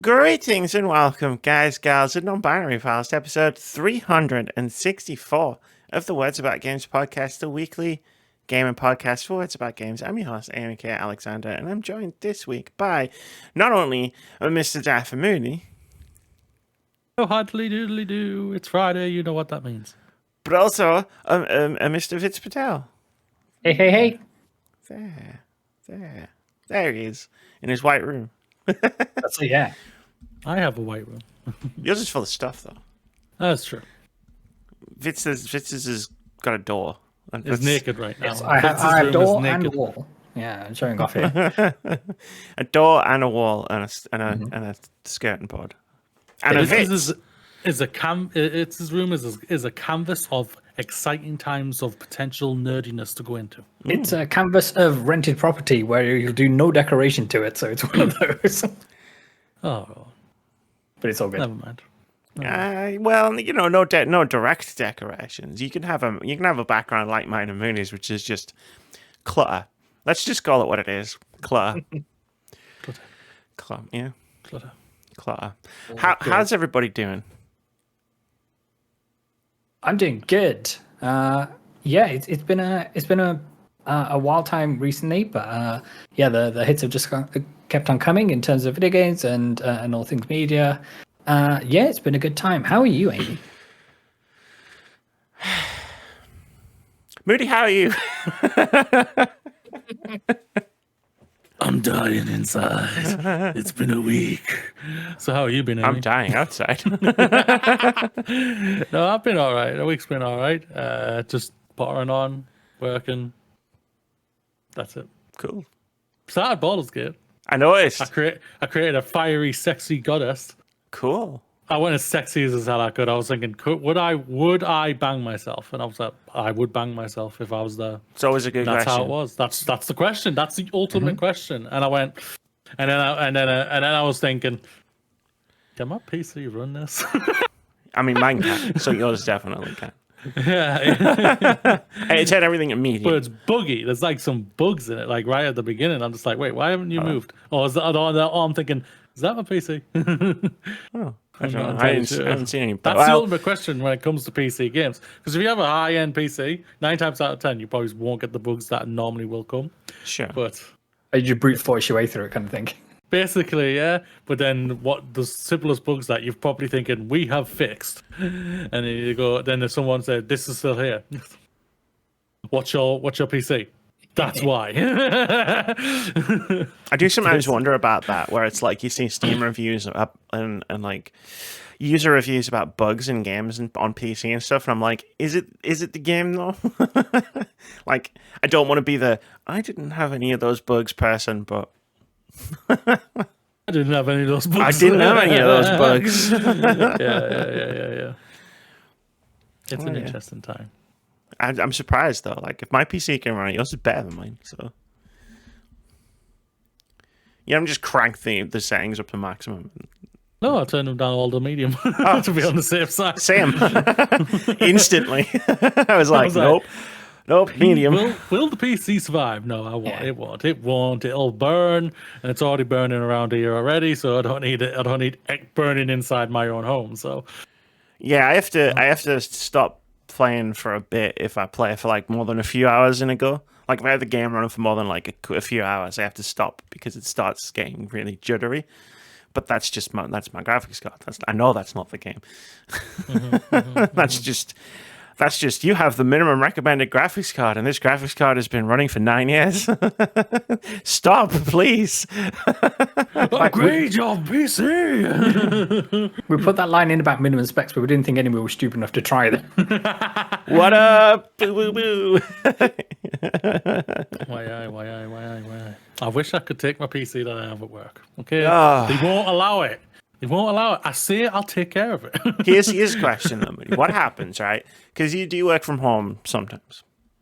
Greetings and welcome, guys, gals, and non-binary files to episode 364 of the Words About Games podcast, the weekly gaming podcast for Words About Games. I'm your host, Amy Alexander, and I'm joined this week by not only Mr. Jaffa Mooney. Oh, hardly doodly do. It's Friday. You know what that means. But also Mr. Fitz Patel. Hey. There he is, in his white room. Yeah. I have a white room. Yours is full of stuff, though. That's true. Fitz's has got a door. It's naked right now. Yes, I have a door and a wall. Yeah, I'm showing off here. A door and a wall and a skirting board. And a Fitz. His room is a canvas of exciting times of potential nerdiness to go into. It's a canvas of rented property where you'll do no decoration to it, so it's one of those. Oh, but it's all good. never mind. Well, you know, no direct decorations. You can have a background like mine and Mooney's, which is just clutter. Let's just call it what it is: clutter. Clutter. Yeah. Clutter. How's everybody doing? I'm doing good. It's been a wild time recently, but the hits have just kept on coming in terms of video games and all things media. It's been a good time. How are you, Amy? Moody, how are you? I'm dying inside. It's been a week. So how have you been, Amy? I'm dying outside. No, I've been all right. The week's been all right. Just pottering on, working. That's it. Cool. Started Baldur's Gate. I noticed. I created a fiery, sexy goddess. Cool. I went as sexy as hell I could. I was thinking, would I bang myself? And I was like, I would bang myself if I was there. It's always a good That's question. how it was. That's the question. That's the ultimate question. And I went, and then I was thinking, can my PC run this? I mean, mine can, so yours definitely can. Yeah. It's had everything immediate. But it's buggy. There's like some bugs in it, like right at the beginning. I'm just like, wait, why haven't you moved? Or is that, I'm thinking, is that my PC? Oh, I haven't seen any. That's the ultimate question when it comes to PC games. Because if you have a high-end PC, 9 times out of 10, you probably won't get the bugs that normally will come. Sure. But You brute force your way through it, kind of thing. basically, yeah. But then what the simplest bugs that you're probably thinking we have fixed, and then you go. Then if someone said this is still here, what's your PC? That's why. I do sometimes wonder about that, where it's like you see Steam reviews up and like user reviews about bugs in games and on PC and stuff, and I'm like, is it the game though? Like, I don't want to be I didn't have any of those bugs person, but I didn't have any of those bugs. I didn't have any of those bugs. Yeah. It's an interesting time. I'm surprised though. Like, if my PC can run it, yours is better than mine. So yeah, I'm just crank the settings up to maximum. No, I turned them down all to medium to be on the safe side. Same. Instantly. I was like, nope, medium. Will the PC survive? No, I won't. Yeah. It won't. It'll burn, and it's already burning around here already. So I don't need it. I don't need it burning inside my own home. So Yeah, I have to stop playing for a bit if I play for like more than a few hours in a go. Like, if I have the game running for more than like a few hours, I have to stop because it starts getting really jittery. But that's just my graphics card. I know that's not the game. That's just you have the minimum recommended graphics card, and this graphics card has been running for 9 years. Stop, please. upgrade your PC. We put that line in about minimum specs, but we didn't think anyone was stupid enough to try them. What up? Boo boo boo. Why? I wish I could take my PC that I have at work. Okay, Ah. They won't allow it. They won't allow it. I say I'll take care of it. Here's a question, though, Moody. What happens, right? Because you do work from home sometimes.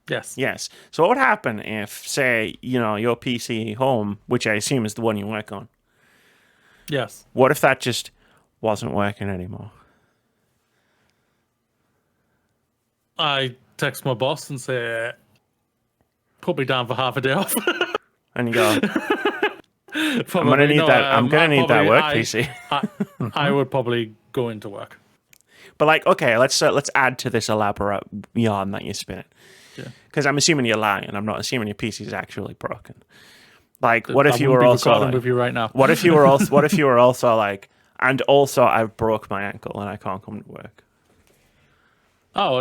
Yes. Yes. So what would happen if, say, your PC home, which I assume is the one you work on, Yes. what if that just wasn't working anymore? I text my boss and say, put me down for half a day off. And you go, I'm gonna need that. I'm gonna need that work PC. I would probably go into work. But like, okay, let's add to this elaborate yarn that you're spinning. Yeah. Because I'm assuming you're lying. I'm not assuming your PC is actually broken. Like, what I if you wouldn't were be also recording like, with you right now? what if you were also like, and also I broke my ankle and I can't come to work. Oh,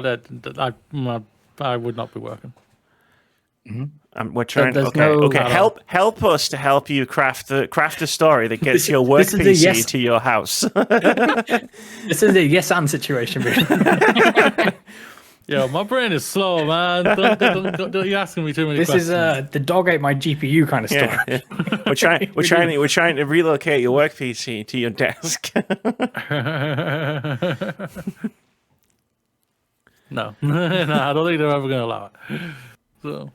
I would not be working. We're trying. there's Okay, no- okay. Help us to help you craft a story that gets your work this is a PC yes- to your house. This is a yes and situation. Yo, my brain is slow, man. Don't you asking me too many This questions. is the dog ate my GPU kind of story. Yeah, yeah. We're trying to relocate your work PC to your desk. No, I don't think they're ever going to allow it. So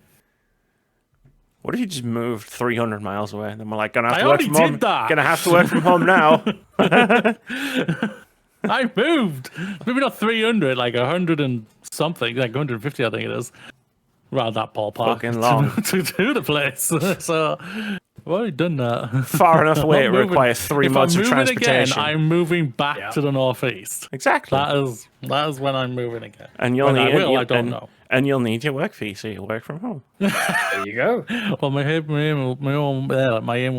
What if you just moved 300 miles away and then we're like, gonna have I to work already from home? did that. Gonna have to work from home now. I moved. Maybe not 300, like 100 and something, like 150, I think it is. Around that ballpark. Fucking long. To the place. So I've already done that. Far enough away, it Not moving- requires 3 months of If I'm moving again, transportation. I'm moving back Yeah. to the northeast. Exactly. That is when I'm moving again. And you'll When need I will, you- I don't and- know. And you'll need your work PC to work from home. There you go. Well, my aim will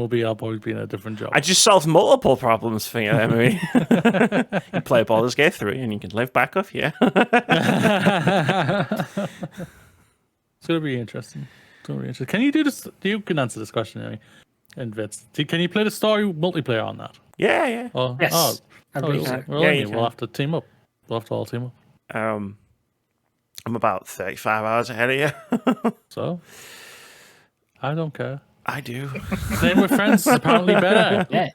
be I'll probably be in a different job. I just solved multiple problems for you, Emily. You play Baldur's Gate 3 and you can live back up here. It's gonna be interesting. Can you do this? You can answer this question, Emily. And Vince, can you play the story multiplayer on that? Yeah, yeah. Oh, Yes, oh, I believe so. well, Yeah, then you we'll can. have to team up. We'll have to all team up. I'm about 35 hours ahead of you. So, I don't care. I do. Playing with friends is apparently better. Yeah.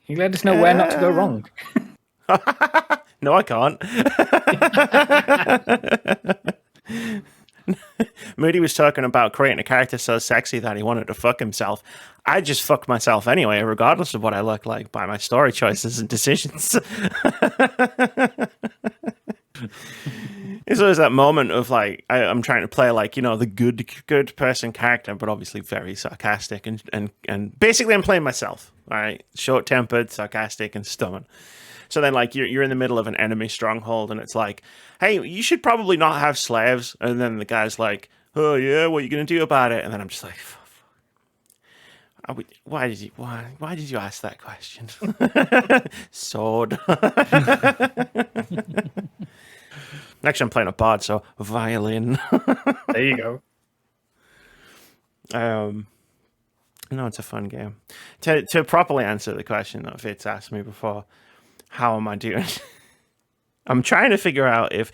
You let us know where not to go wrong. No, I can't. Moody was talking about creating a character so sexy that he wanted to fuck himself. I just fuck myself anyway, regardless of what I look like, by my story choices and decisions. It's always that moment of like I'm trying to play like, you know, the good person character, but obviously very sarcastic and basically I'm playing myself. All right, short-tempered, sarcastic, and stubborn. So then, like, you're in the middle of an enemy stronghold, and it's like, hey, you should probably not have slaves. And then the guy's like, oh yeah, what are you gonna do about it? And then I'm just like, why did you ask that question? Sword. Actually, I'm playing a bard, so violin. There you go. No, it's a fun game. To properly answer the question that Fitz asked me before, how am I doing? I'm trying to figure out if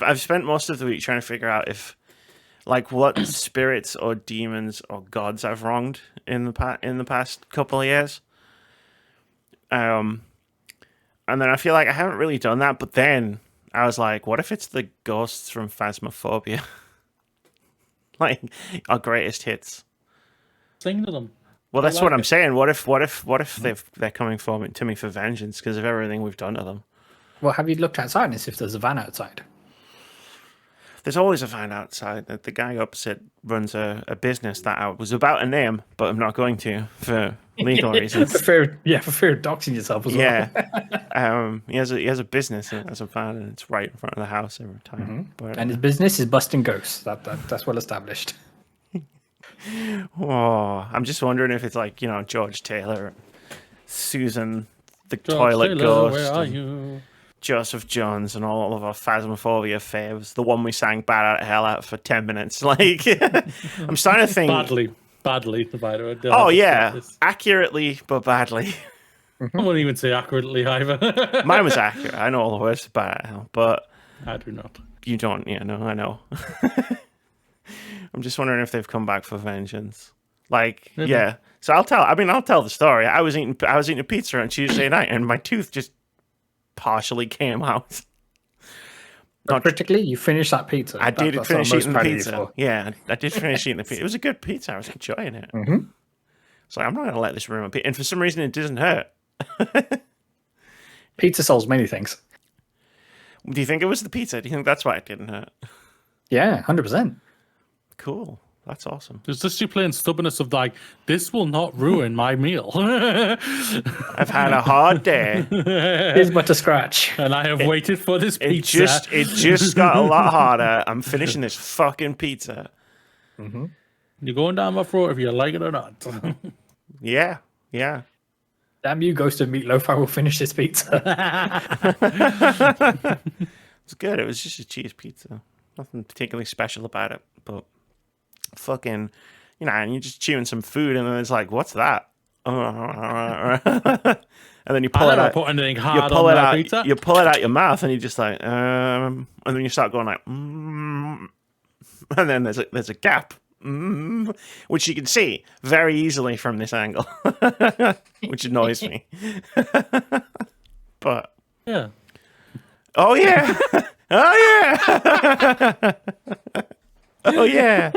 I've spent most of the week trying to figure out if, like, what spirits or demons or gods I've wronged in the past couple of years. And then I feel like I haven't really done that. But then I was like, what if it's the ghosts from Phasmophobia? Like our greatest hits. Sing to them. Well, that's like what I'm it. saying. What if they're coming to me for vengeance because of everything we've done to them? Well, have you looked outside and see if there's a van outside? There's always a van outside. That the guy opposite runs a business that I was about to name, but I'm not going to for legal reasons. For fear of doxing yourself as well. Yeah, he has a business as a van, and it's right in front of the house every time. But And his business is busting ghosts. That's well established. oh, I'm just wondering if it's like, you know, George Taylor, Susan, the toilet ghost, Where are and you? Joseph Jones, and all of our Phasmophobia faves. The one we sang "Bad Out of Hell" at for 10 minutes. Like, I'm starting to think. Badly, by the way. Oh yeah, accurately but badly. I wouldn't even say accurately either. Mine was accurate. I know all the words for "Bad Out of Hell," but I do not. you don't. Yeah, no, I know. I'm just wondering if they've come back for vengeance. Like, Maybe. yeah. So I'll tell the story. I was eating a pizza on Tuesday night, and my tooth just partially came out. But critically, you finished that pizza. I did That's finish what I'm most eating the proud of you pizza. for. Yeah, I did finish eating the pizza. It was a good pizza. I was enjoying it. Mhm. So I'm not going to let this ruin my pizza. And for some reason, it doesn't hurt. Pizza solves many things. Do you think it was the pizza? Do you think that's why it didn't hurt? Yeah, 100%. Cool. That's awesome. It's just you plain stubbornness of like, this will not ruin my meal. I've had a hard day. Here's but a scratch. And I have waited for this It pizza. just got a lot harder. I'm finishing this fucking pizza. Mm-hmm. You're going down my throat if you like it or not. Yeah. Damn you, Ghost of Meatloaf! I will finish this pizza. It's good. It was just a cheese pizza. Nothing particularly special about it, but fucking, and you're just chewing some food, and then it's like, what's that? And then you pull it out. Put anything hard on my pizza. You pull it out your mouth, and you're just like, and then you start going like, and then there's a gap, which you can see very easily from this angle, which annoys me. But yeah. Oh yeah. Oh yeah. Oh yeah.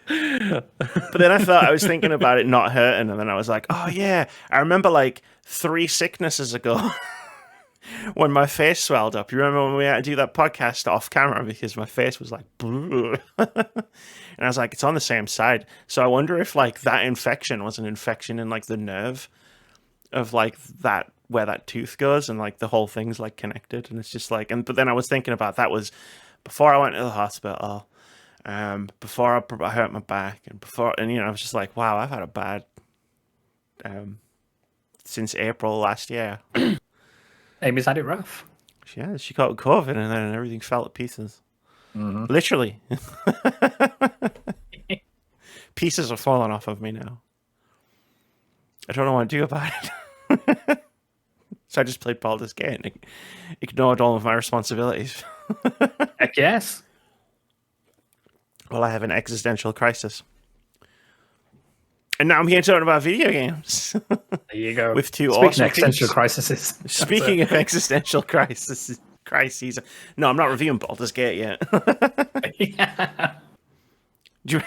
But then I was thinking about it not hurting, and then I was like, oh yeah. I remember like 3 sicknesses ago when my face swelled up. You remember when we had to do that podcast off camera because my face was like, and I was like, it's on the same side. So I wonder if like that infection was an infection in like the nerve of like that, where that tooth goes, and like the whole thing's like connected, and it's just like, but then I was thinking about that was before I went to the hospital, before I hurt my back, and I was just like, wow, I've had a bad since April last year. Amy's had it rough. Yeah, she got COVID, and then everything fell to pieces. Mm-hmm. Literally. Pieces are falling off of me now. I don't know what to do about it. So I just played Baldur's Gate and ignored all of my responsibilities. I guess. Well, I have an existential crisis. And now I'm here talking about video games. There you go. With 2 Speaking awesome of existential pieces. crises. Speaking of existential crises. No, I'm not reviewing Baldur's Gate yet. Yeah. Do you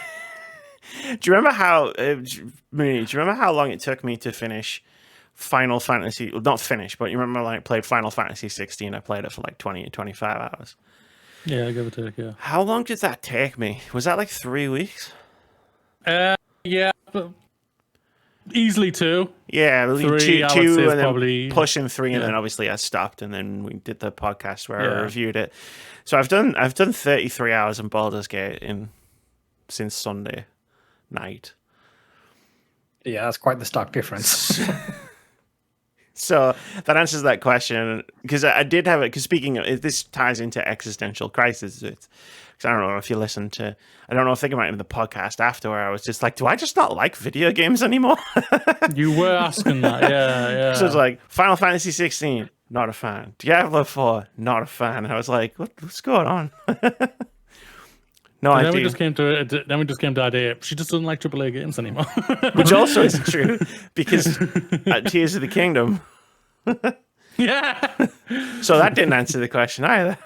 remember how long it took me to finish Final Fantasy? Well, not finish, but you remember when I played Final Fantasy 16? I played it for like 20 or 25 hours. Yeah, give it a take, yeah. How long did that take me? Was that like 3 weeks? Yeah, but easily 2. Yeah, 3, two, I would say, and is then probably pushing 3, and yeah. then obviously I stopped, and then we did the podcast where Yeah. I reviewed it. So I've done 33 hours in Baldur's Gate since Sunday night. Yeah, that's quite the stark difference. So that answers that question, because I did have it. Because speaking of, this ties into existential crisis. Because I don't know if you listen to, I don't know if thinking about it in the podcast after, where I was just like, do I just not like video games anymore? You were asking that, yeah. So it's like Final Fantasy 16, not a fan. Diablo 4, not a fan. And I was like, what's going on? No and idea. then we just came to the idea. She just doesn't like AAA games anymore. Which also is true, because at Tears of the Kingdom. Yeah. So that didn't answer the question either.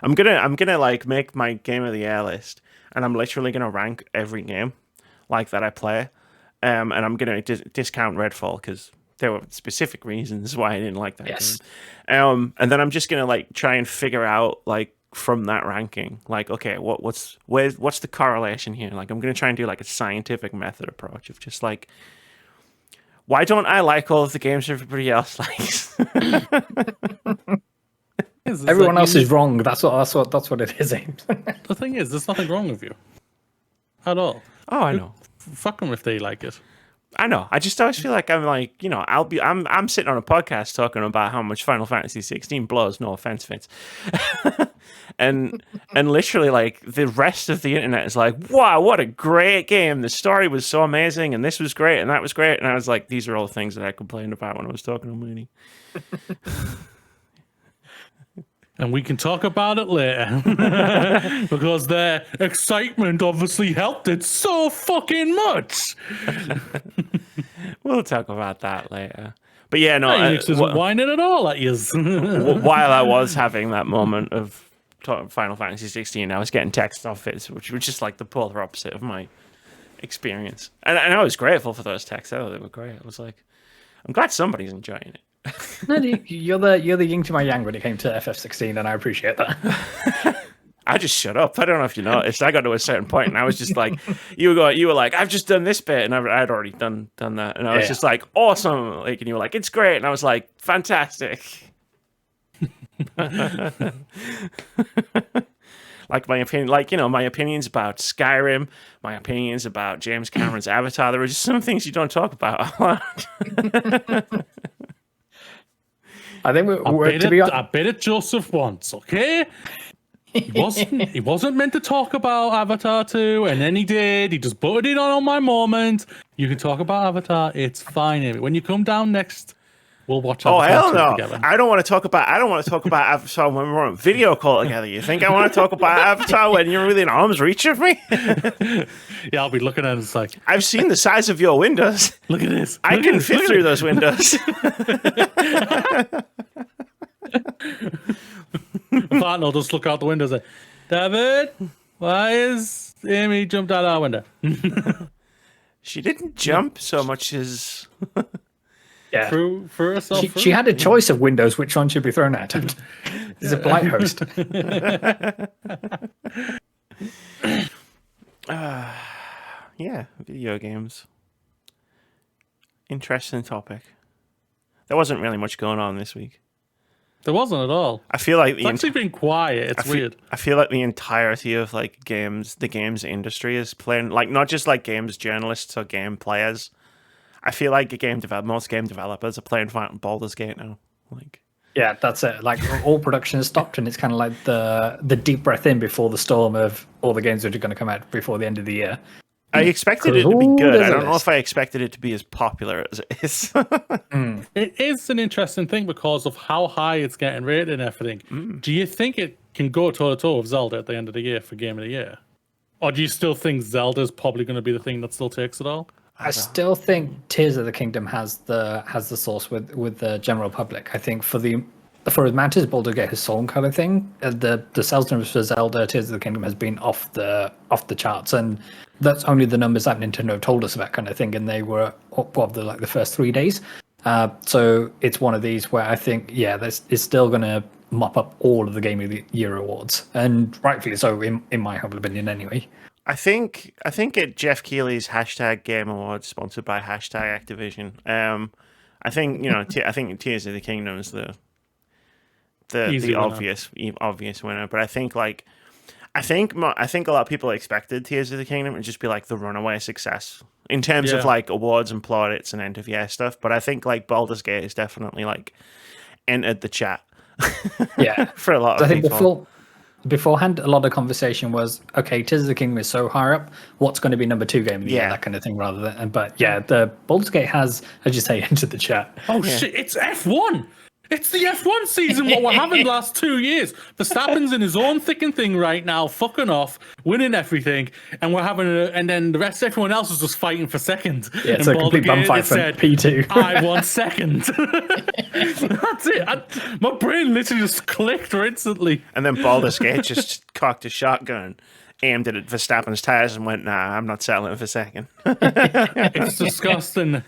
I'm gonna like make my game of the year list, and I'm literally gonna rank every game like that I play, and I'm gonna discount Redfall because there were specific reasons why I didn't like that game. And then I'm just gonna like try and figure out like from that ranking, like, okay, what's the correlation here? Like, I'm gonna try and do like a scientific method approach of just like, why don't I like all of the games everybody else likes? Everyone else is wrong. That's what it is. The thing is, there's nothing wrong with you at all. Oh, I know. Fuck them if they like it. I know. I just always feel like I'm like, I'm sitting on a podcast talking about how much Final Fantasy 16 blows. No offense, Vince. and literally like the rest of the internet is like, wow, what a great game. The story was so amazing, and this was great, and that was great. And I was like, these are all things that I complained about when I was talking to Mooney. And we can talk about it later. Because their excitement obviously helped it so fucking much. We'll talk about that later. But yeah, no. Enix isn't whining at all at you. While I was having that moment of Final Fantasy 16, I was getting texts off it, which was just like the polar opposite of my experience. And I was grateful for those texts. I thought they were great. I was like, I'm glad somebody's enjoying it. No, you're the yin to my yang when it came to FF16, and I appreciate that. I just shut up. I don't know if you noticed. I got to a certain point, and I was just like, you were like, I've just done this bit, and I'd already done that, and I was just like, awesome, like, and you were like, it's great, and I was like, fantastic. Like my opinion, like, you know, my opinions about Skyrim, my opinions about James Cameron's Avatar. There were just some things you don't talk about a lot. I think I bit at Joseph once, okay? He wasn't meant to talk about Avatar 2, and then he did. He just butted it on my moment. You can talk about Avatar. It's fine, Amy. When you come down next, we'll watch Avatar hell 2 no. together. I don't want to talk about Avatar when we're on video call together. You think I want to talk about Avatar when you're within arm's reach of me? Yeah, I'll be looking at it. It's like, I've seen the size of your windows. look at this. I can fit through those windows. Partner will just look out the window and say, David, why is Amy jumped out our window? She didn't jump so much as... Yeah. Through herself. She had a choice of windows. Which one should be thrown at her? It's a polite host. Yeah, video games. Interesting topic. There wasn't really much going on this week. There wasn't at all. I feel like It's actually been quiet. It's weird. I feel like the entirety of like the games industry is playing, like, not just like games journalists or game players. I feel like most game developers are playing Baldur's Gate now. Like, Yeah, that's it. Like all production has stopped, and it's kind of like the deep breath in before the storm of all the games that are going to come out before the end of the year. I expected it to be good. I don't know if I expected it to be as popular as it is. It is an interesting thing because of how high it's getting rated and everything. Do you think it can go toe-to-toe with Zelda at the end of the year for Game of the Year? Or do you still think Zelda's probably going to be the thing that still takes it all? I still think Tears of the Kingdom has the source with the general public. I think for as much as Baldur Gate has sold kind of thing, the sales numbers for Zelda Tears of the Kingdom has been off the charts, and that's only the numbers that Nintendo told us about kind of thing, and they were up of the first 3 days. So it's one of these where I think it's still going to mop up all of the Game of the Year awards, and rightfully so in my humble opinion anyway. I think at Jeff Keighley's #Game Awards, sponsored by #Activision. I think I think Tears of the Kingdom is the obvious winner, but I think a lot of people expected Tears of the Kingdom to just be like the runaway success in terms of like awards and plaudits and end of year stuff. But I think like Baldur's Gate is definitely like entered the chat. Yeah, for a lot of people. I think beforehand, a lot of conversation was, okay, Tears of the Kingdom is so high up, what's going to be number 2 game of the year, that kind of thing, rather than. But yeah, the Baldur's Gate has, as you say, entered the chat. Oh shit! It's F1. It's the F1 season, what we're having the last 2 years. Verstappen's in his own thick and thing right now, fucking off, winning everything, and we're having and then the rest, everyone else is just fighting for second. Yeah, it's a complete bum fight for P2. I want second. That's it. My brain literally just clicked instantly. And then Baldur's Gate just cocked a shotgun, aimed it at Verstappen's tires, and went, "Nah, I'm not settling for second." It's disgusting.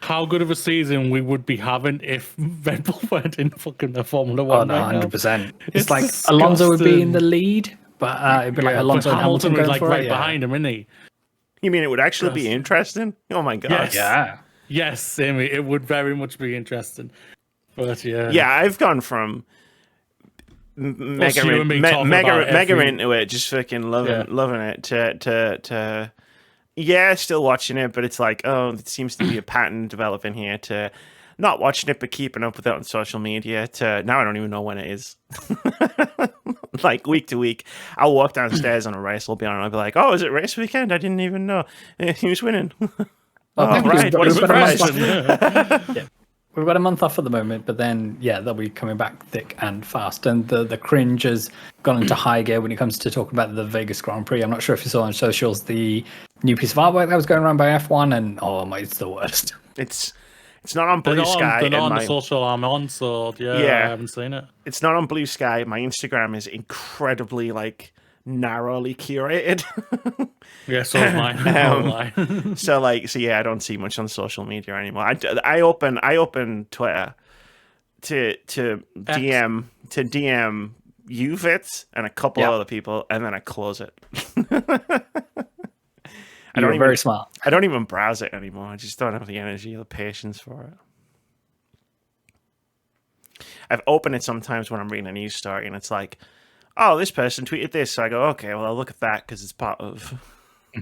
How good of a season we would be having if Red Bull weren't in fucking the Formula One. Oh, no, 100%. It's like disgusting. Alonso would be in the lead, but it'd be like Alonso and Hamilton would going like for right it. behind him, isn't he? You mean it would actually be interesting? Oh my god! Yes. Yeah. Yes, Amy, it would very much be interesting. But yeah, I've gone from mega into it, just fucking loving it, to still watching it, but it's like, oh, it seems to be a pattern developing here, to not watching it but keeping up with it on social media, to now I don't even know when it is. Like week to week, I'll walk downstairs on a race, I'll be on, I'll be like, oh, is it race weekend? I didn't even know. Who's winning? Right. What a surprise. We've got a month off at the moment, but then, they'll be coming back thick and fast. And the cringe has gone into high gear when it comes to talking about the Vegas Grand Prix. I'm not sure if you saw on socials the new piece of artwork that was going around by F1, and it's the worst. It's not on Blue Sky. They're not on the social I'm on, so I haven't seen it. It's not on Blue Sky. My Instagram is incredibly narrowly curated. Yeah, so is mine. So I don't see much on social media anymore. I open Twitter to DM you Fitz, and a couple other people, and then I close it. You're very smart. I don't even browse it anymore. I just don't have the energy or the patience for it. I've opened it sometimes when I'm reading a news story, and it's like, oh, this person tweeted this. So I go, okay, well, I'll look at that because it's part of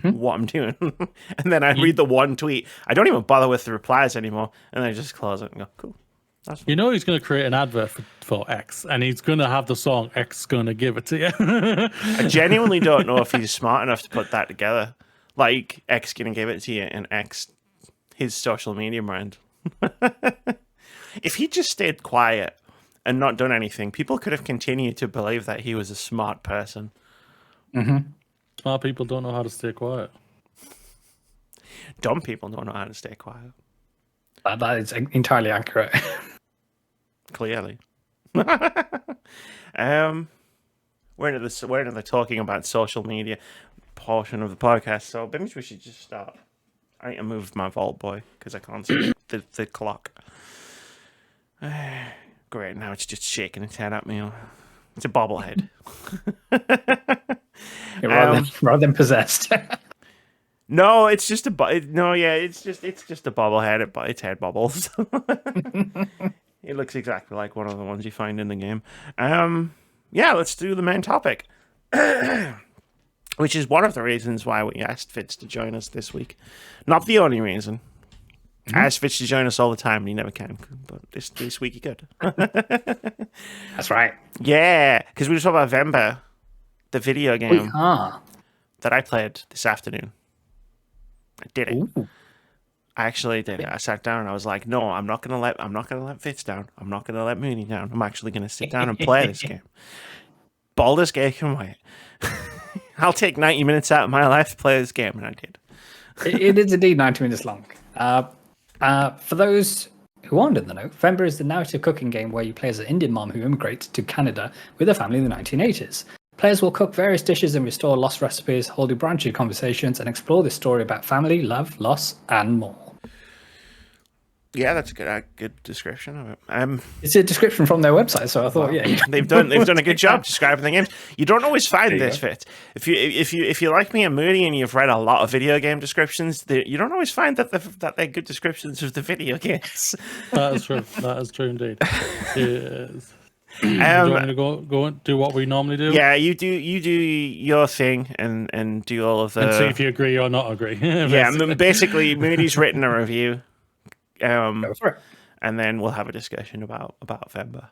what I'm doing. And then I read the one tweet. I don't even bother with the replies anymore. And then I just close it and go, cool. You know he's going to create an advert for X, and he's going to have the song X going to give it to you. I genuinely don't know if he's smart enough to put that together. Like, X going to give it to you, and X, his social media brand. If he just stayed quiet and not done anything, people could have continued to believe that he was a smart person. Smart people don't know how to stay quiet. Dumb people don't know how to stay quiet. That is entirely accurate. Clearly. We're into the talking about social media portion of the podcast, so maybe we should just start. I need to move my Vault Boy because I can't see the clock. Great, now it's just shaking its head at me. It's a bobblehead. Rather than possessed. No, it's just it's just a bobblehead. Its head bobbles. It looks exactly like one of the ones you find in the game. Let's do the main topic, which is one of the reasons why we asked Fitz to join us this week. Not the only reason. I ask Fitz to join us all the time, and he never can. But this week he could. That's right. Yeah, because we were talking about Venba, the video game that I played this afternoon. I did it. Ooh. I actually did it. I sat down and I was like, "No, I'm not gonna let Fitz down. I'm not gonna let Mooney down. I'm actually gonna sit down and play this game. Baldur's Gate can wait. I'll take 90 minutes out of my life to play this game," and I did. It is indeed 90 minutes long. For those who aren't in the know, Venba is the narrative cooking game where you play as an Indian mom who immigrates to Canada with her family in the 1980s. Players will cook various dishes and restore lost recipes, hold branching conversations, and explore this story about family, love, loss, and more. Yeah, that's a good description of it. It's a description from their website, so I thought, they've done a good job describing the games. You don't always find this fit. If you like me and Moody and you've read a lot of video game descriptions, you don't always find that they're good descriptions of the video games. That is true. That is true indeed. Yes. Do you want me to go and do what we normally do? Yeah, you do your thing and do all of the. And see if you agree or not agree. Basically, Moody's written a review. And then we'll have a discussion about Venba.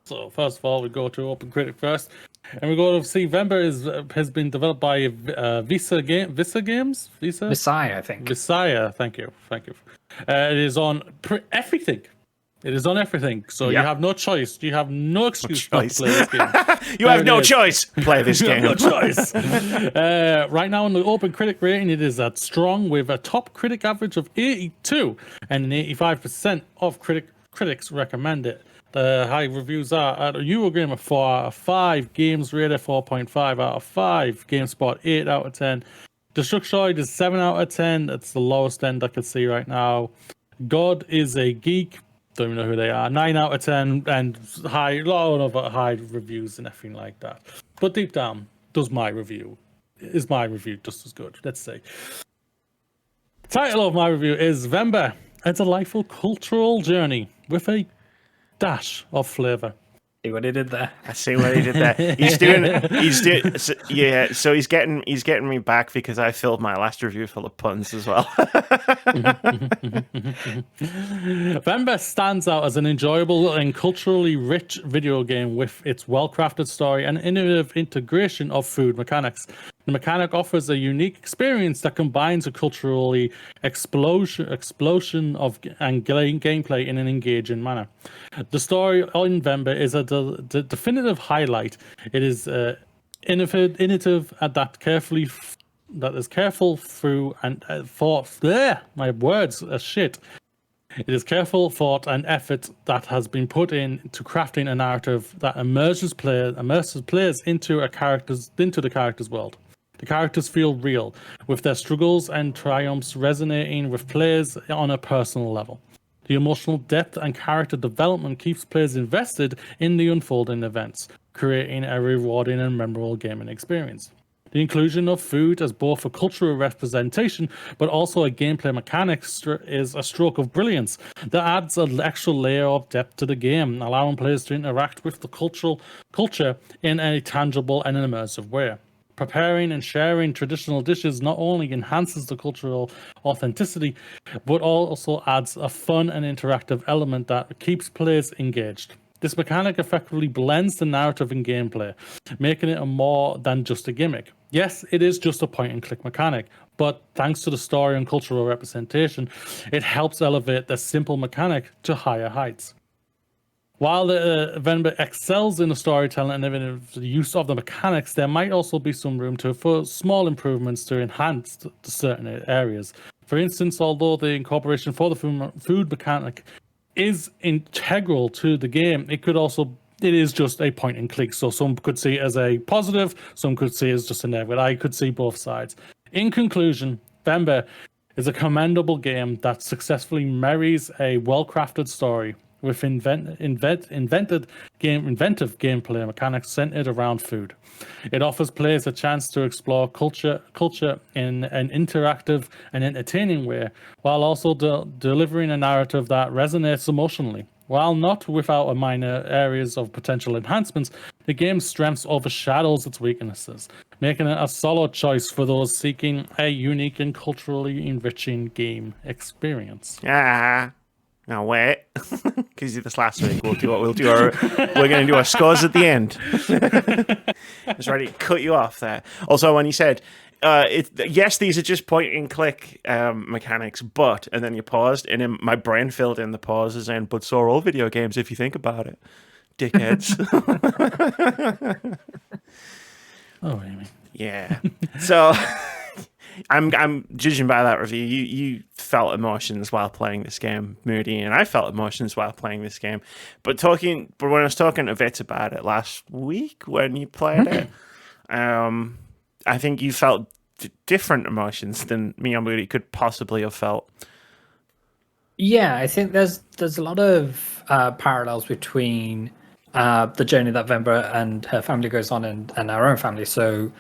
So first of all, we go to OpenCritic first, and we go to see Venba has been developed by Visa Games. Messiah, I think. Messiah, thank you. It is on everything. It is on everything, so you have no choice. You have no excuse not to play this game. You have no choice. Play this game. No choice. Right now on the OpenCritic rating, it is at strong with a top critic average of 82, and 85% of critics recommend it. The high reviews are at Eurogamer 4 out of 5, Games Radar 4.5 out of 5, GameSpot 8 out of 10. Destructoid is 7 out of 10. That's the lowest end I can see right now. God is a Geek. Don't even know who they are. 9 out of 10, and a lot of high reviews and everything like that. But deep down, is my review just as good? Let's see. Title of my review is Venba, a delightful cultural journey with a dash of flavor. See what he did there. I see what he did there. So he's getting me back because I filled my last review full of puns as well. Venba stands out as an enjoyable and culturally rich video game with its well-crafted story and innovative integration of food mechanics. The mechanic offers a unique experience that combines a culturally explosion of gameplay in an engaging manner. The story on Venba is a definitive highlight. It is innovative and that is careful through and thought. My words are shit. It is careful thought and effort that has been put into crafting a narrative that immerses players into the character's world. The characters feel real, with their struggles and triumphs resonating with players on a personal level. The emotional depth and character development keeps players invested in the unfolding events. creating a rewarding and memorable gaming experience. The inclusion of food as both a cultural representation but also a gameplay mechanic is a stroke of brilliance that adds an extra layer of depth to the game, allowing players to interact with the culture in a tangible and immersive way. Preparing and sharing traditional dishes not only enhances the cultural authenticity, but also adds a fun and interactive element that keeps players engaged. This mechanic effectively blends the narrative and gameplay, making it a more than just a gimmick. Yes, it is just a point-and-click mechanic, but thanks to the story and cultural representation, it helps elevate the simple mechanic to higher heights. While the Venba excels in the storytelling and in the use of the mechanics, there might also be some room for small improvements to enhance certain areas. For instance, although the incorporation for the food mechanic is integral to the game, it is just a point and click. So some could see it as a positive, some could see it as just a negative. I could see both sides. In conclusion, Venba is a commendable game that successfully marries a well-crafted story with inventive gameplay mechanics centered around food. It offers players a chance to explore culture in an interactive and entertaining way, while also delivering a narrative that resonates emotionally. While not without a minor areas of potential enhancements, the game's strengths overshadows its weaknesses, making it a solid choice for those seeking a unique and culturally enriching game experience. Now wait, because this last week we're going to do our scores at the end. I was ready to cut you off there. Also, when you said, yes, these are just point and click mechanics, but, and then you paused, and then my brain filled in the pauses and, but so are all video games if you think about it, dickheads. Oh, Amy. Yeah. So I'm judging by that review. You felt emotions while playing this game, Moody, and I felt emotions while playing this game. But when I was talking to Vit about it last week when you played it, I think you felt different emotions than me and Moody could possibly have felt. Yeah, I think there's a lot of parallels between the journey that Venba and her family goes on and our own family. So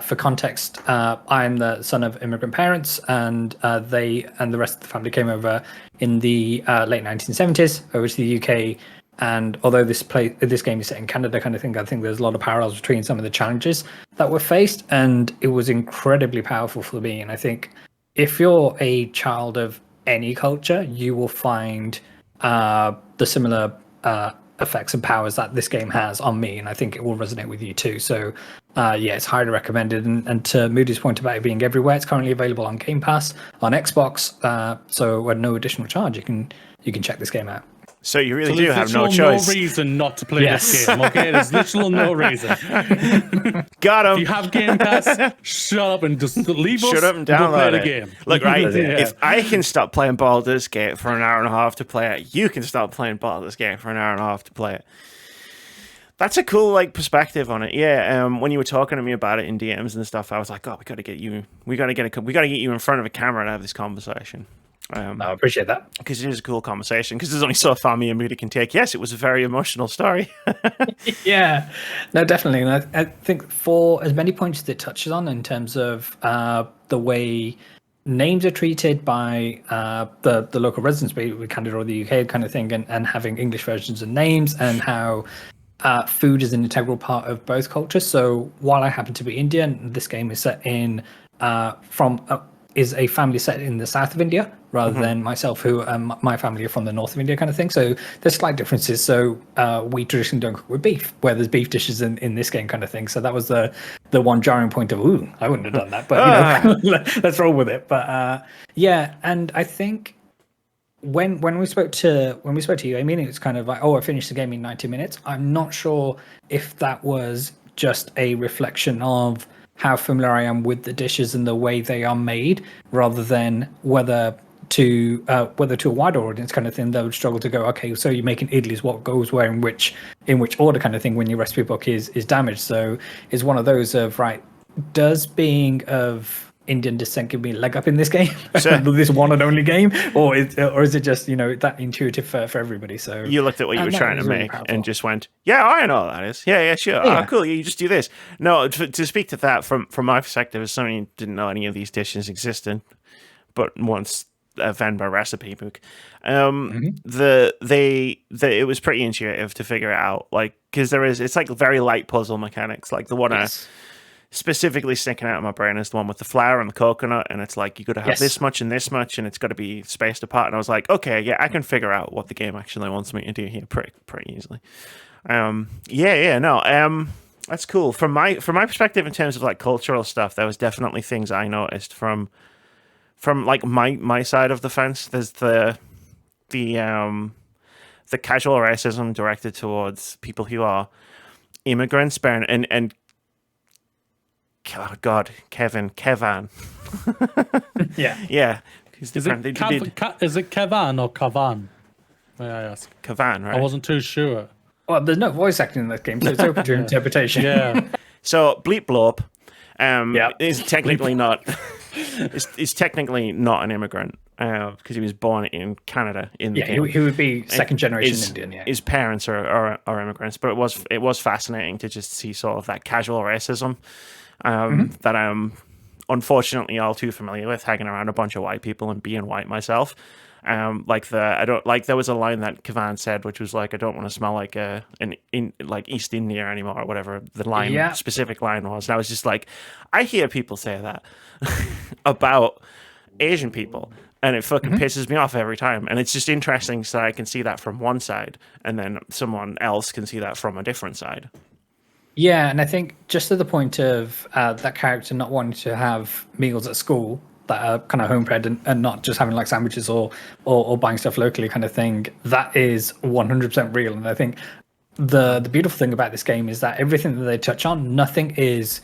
for context, I'm the son of immigrant parents, and they and the rest of the family came over in the late 1970s over to the UK. And although this game is set in Canada kind of thing, I think there's a lot of parallels between some of the challenges that were faced, and it was incredibly powerful for me. And I think if you're a child of any culture, you will find the similar effects and powers that this game has on me, and I think it will resonate with you too. So yeah, it's highly recommended. And to Moody's point about it being everywhere, it's currently available on Game Pass, on Xbox, so at no additional charge, you can check this game out. So you really do have no choice. No reason not to play this game, okay? There's literally no reason. Got him. If you have Game Pass, shut up and just leave us. Shut up and download play it. The game. Look, right, if I can stop playing Baldur's Gate for an hour and a half to play it, you can stop playing Baldur's Gate for an hour and a half to play it. That's a cool perspective on it. Yeah, when you were talking to me about it in DMs and stuff, I was like, "Oh, we got to get you in front of a camera and have this conversation." I appreciate that, because it is a cool conversation. Because there's only so far me and Moody can take. Yes, it was a very emotional story. Yeah, no, definitely. And I think for as many points that it touches on in terms of the way names are treated by the local residents, be it Canada or the UK kind of thing, and having English versions of names, and how food is an integral part of both cultures. So while I happen to be Indian, this game is set in is a family set in the south of India, rather than myself, who my family are from the north of India kind of thing. So there's slight differences. So we traditionally don't cook with beef, where there's beef dishes in this game kind of thing. So that was the one jarring point of, ooh, I wouldn't have done that, but let's roll with it. But yeah, and I think when we spoke to you, I mean, it's kind of like, oh, I finished the game in 90 minutes. I'm not sure if that was just a reflection of how familiar I am with the dishes and the way they are made, rather than whether to a wider audience kind of thing, they would struggle to go, okay, so you're making idlis, what goes where in which order kind of thing, when your recipe book is damaged. So it's one of those of, right, does being of Indian descent give me a leg up in this game, Sure. this one and only game, or is it just that intuitive for everybody? So You looked at what you were no, trying it to was really make powerful. and just went, yeah, I know what that is. Yeah, sure. Yeah. Oh, cool. You just do this. No, to speak to that from my perspective, as somebody who didn't know any of these dishes existed, but once a Venba recipe book, it was pretty intuitive to figure it out. Like, because it's like very light puzzle mechanics. Like the one specifically sticking out of my brain is the one with the flour and the coconut, and it's like you got to have this much and this much, and it's got to be spaced apart. And I was like, okay, yeah, I can figure out what the game actually wants me to do here pretty easily. That's cool. From my perspective, in terms of like cultural stuff, there was definitely things I noticed from like my side of the fence. There's the casual racism directed towards people who are immigrants, and oh God, Kevan. Yeah. Is it Kevan or Kavan? May I ask? Kevan, right? I wasn't too sure. Well, there's no voice acting in this game, so it's open to interpretation. Yeah. So Bleep Blorp is technically not. Is technically not an immigrant because he was born in Canada. In the game. He would be second generation Indian. Yeah, his parents are immigrants, but it was fascinating to just see sort of that casual racism that I'm unfortunately all too familiar with, hanging around a bunch of white people and being white myself. There was a line that Kavan said, which was like, I don't want to smell like like East India anymore, or whatever the specific line was. And I was just like, I hear people say that about Asian people, and it fucking pisses me off every time. And it's just interesting, so I can see that from one side, and then someone else can see that from a different side. Yeah, and I think just to the point of that character not wanting to have meals at school that are kind of homebred and not just having like sandwiches or buying stuff locally kind of thing, that is 100% real. And I think the beautiful thing about this game is that everything that they touch on, nothing is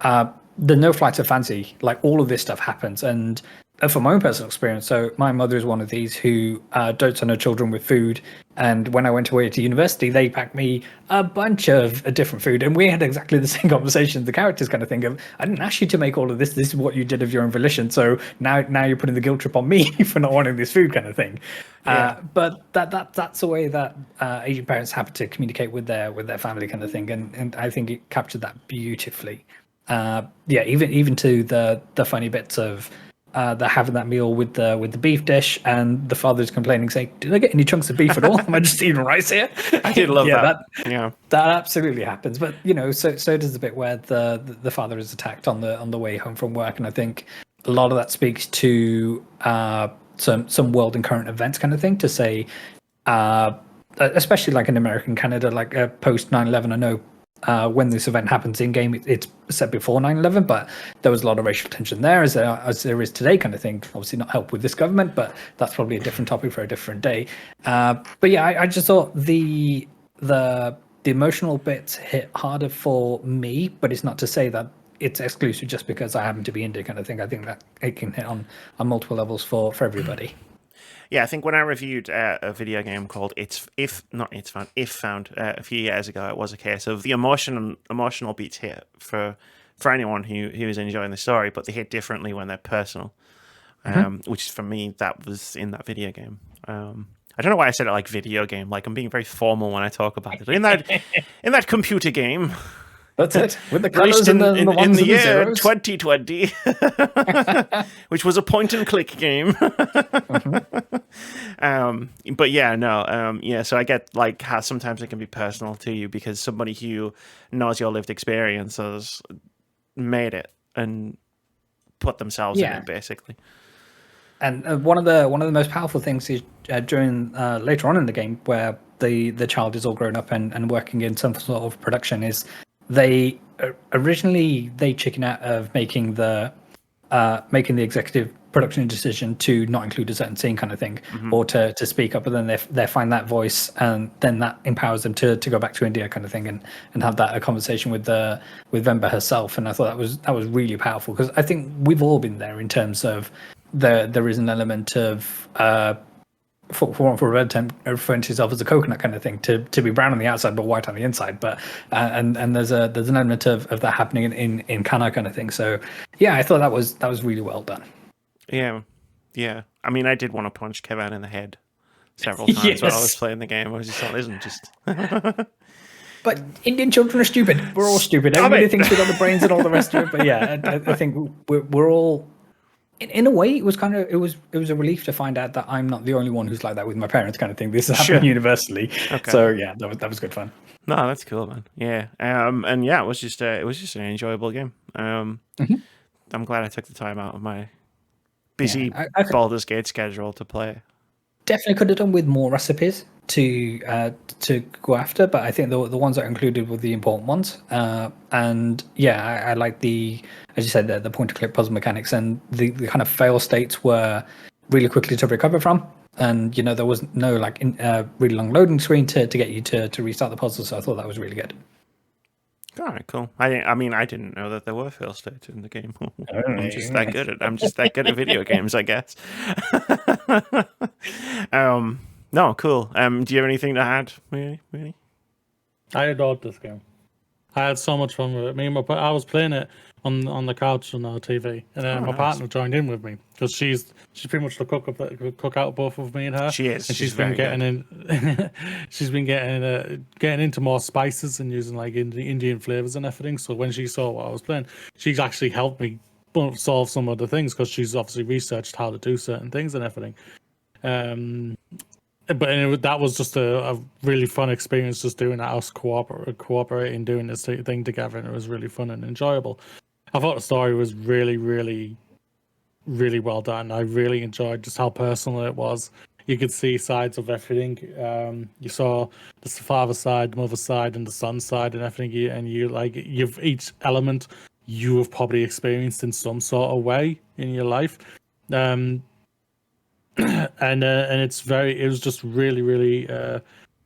there's no flights of fancy. Like all of this stuff happens. And from my own personal experience, so my mother is one of these who dotes on her children with food. And when I went away to university, they packed me a bunch of different food. And we had exactly the same conversation, the characters kind of thing of, I didn't ask you to make all of this. This is what you did of your own volition. So now you're putting the guilt trip on me for not wanting this food kind of thing. Yeah. But that's the way that Asian parents have to communicate with their family kind of thing. And I think it captured that beautifully. Even to the funny bits of they're having that meal with the beef dish, and the father's complaining, saying, "Did I get any chunks of beef at all? Am I just eating rice here?" I did love that. That absolutely happens. But so does the bit where the father is attacked on the way home from work, and I think a lot of that speaks to some world and current events kind of thing. To say, especially like in American Canada, like post 9/11. I know. When this event happens in game, it's set before 9/11, but there was a lot of racial tension there, as there is today, kind of thing. Obviously, not help with this government, but that's probably a different topic for a different day. But yeah, I just thought the emotional bits hit harder for me, but it's not to say that it's exclusive just because I happen to be indie kind of thing. I think that it can hit on multiple levels for everybody. Yeah, I think when I reviewed a video game called If Found a few years ago, it was a case of the emotional beats hit for anyone who is enjoying the story, but they hit differently when they're personal, which for me, that was in that video game. I don't know why I said it like video game, like I'm being very formal when I talk about it. In that computer game. That's it. With the colors and the ones in the year zeros. 2020, which was a point-and-click game. But yeah, no, so I get like how sometimes it can be personal to you because somebody who knows your lived experiences made it and put themselves in it, basically. And one of the most powerful things is during later on in the game, where the child is all grown up and working in some sort of production, is they originally chicken out of making the executive production decision to not include a certain scene kind of thing, or to speak up, but then they find that voice, and then that empowers them to go back to India kind of thing, and have that a conversation with Venba herself. And I thought that was really powerful, because I think we've all been there in terms of there is an element of for a better term, referring to yourself as a coconut kind of thing, to be brown on the outside but white on the inside. But and there's an element of that happening in Kana kind of thing. So yeah, I thought that was really well done. Yeah. I mean, I did want to punch Kevin in the head several times while I was playing the game. I was just like, listen, just. But Indian children are stupid. We're all stupid. Everybody thinks we got the brains and all the rest of it. But yeah, I think we're all. In a way, it was a relief to find out that I'm not the only one who's like that with my parents, kind of thing. This is happening universally. Okay. So yeah, that was good fun. No, that's cool, man. Yeah, and yeah, it was just an enjoyable game. I'm glad I took the time out of my busy Baldur's Gate schedule to play. Definitely could have done with more recipes to go after, but I think the ones that are included were the important ones. And yeah, I like as you said, the point-and-click puzzle mechanics, and the kind of fail states were really quickly to recover from. And there was no really long loading screen to get you to restart the puzzle. So I thought that was really good. All right, cool. I mean, I didn't know that there were fail states in the game. I'm just that good at video games, I guess. No, cool. Do you have anything to add, really? I adored this game. I had so much fun with it. I was playing it on the couch on our TV, and my partner joined in with me because she's pretty much the cook out both of me and her. She is. And she's been getting in. She's been getting into more spices and using Indian flavors and everything. So when she saw what I was playing, she's actually helped me solve some of the things because she's obviously researched how to do certain things and everything. But that was just a really fun experience, just doing that, us cooperating, doing this thing together, and it was really fun and enjoyable. I thought the story was really, really, really well done. I really enjoyed just how personal it was. You could see sides of everything. You saw the father side, the mother side, and the son side, and everything. And you've each element you have probably experienced in some sort of way in your life. And it was just really, really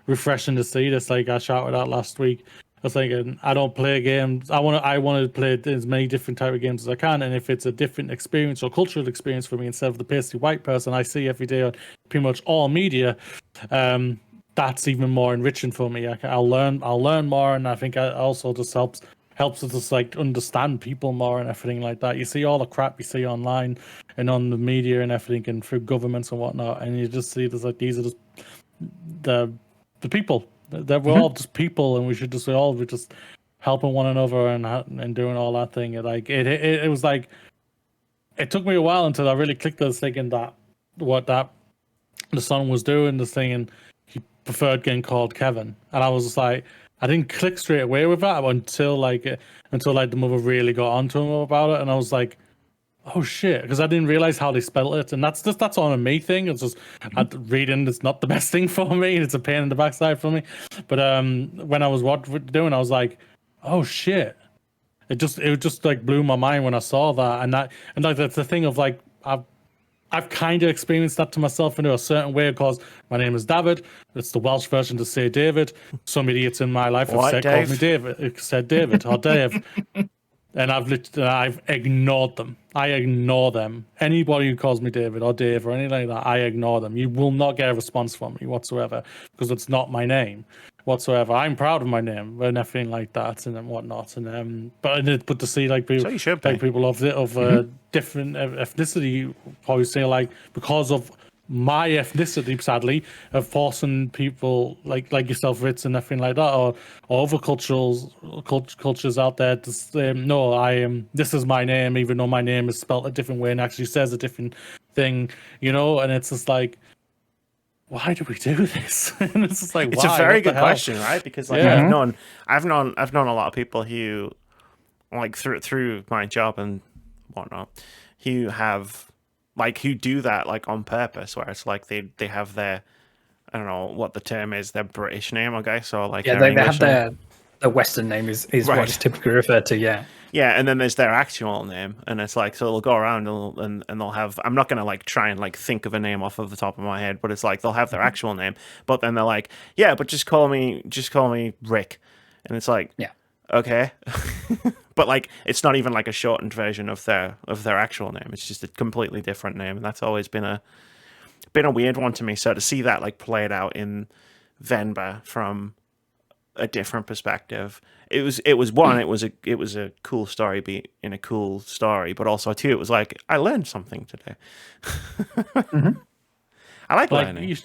refreshing to see this. Like I shouted out last week, I was thinking, I don't play games. I want to play as many different type of games as I can, and if it's a different experience or cultural experience for me instead of the pasty white person I see every day on pretty much all media, that's even more enriching for me. I'll learn more, and I think it also just helps us just understand people more and everything like that. You see all the crap you see online and on the media and everything, and through governments and whatnot, and you just see there's these are just the people. That we're all just people, and we should just be just helping one another and doing all that thing. It was like it took me a while until I really clicked. I was thinking that what that the son was doing, this thing, and he preferred getting called Kevin, and I was just like, I didn't click straight away with that until the mother really got onto him about it, and I was like, oh shit, because I didn't realize how they spelled it, and that's on a me thing. It's just reading is not the best thing for me. It's a pain in the backside for me. But when I was doing, I was like, oh shit. It just blew my mind when I saw that, and that's the thing of I've kind of experienced that to myself in a certain way, because my name is David. It's the Welsh version to say David. Some idiots in my life have called me David. Said David or Dave. And I've ignored them. I ignore them. Anybody who calls me David or Dave or anything like that, I ignore them. You will not get a response from me whatsoever, because it's not my name whatsoever. I'm proud of my name and everything like that and whatnot. And but to see people, so people of different ethnicity, probably say because of my ethnicity, sadly, of forcing people like yourself, Ritz, and everything like that, or other cultures out there to say, no, I am. This is my name, even though my name is spelled a different way and actually says a different thing, And it's just like, why do we do this? And it's just like, it's a very good question, right? Because I've known a lot of people who, through my job and whatnot, who have. Who do that on purpose, where it's they have their, I don't know what the term is, their British name, I guess, or they have their Western name is right. What it's typically referred to, yeah, and then there's their actual name, and it's so they'll go around and they'll have, I'm not gonna try and think of a name off of the top of my head, but it's they'll have their actual name, but then they're yeah, but just call me Rick, and it's yeah. Okay. But it's not even a shortened version of their actual name. It's just a completely different name, and that's always been been a weird one to me. So to see that like played out in Venba from a different perspective, it was a cool story beat in a cool story, but also too it was like I learned something today. I like learning.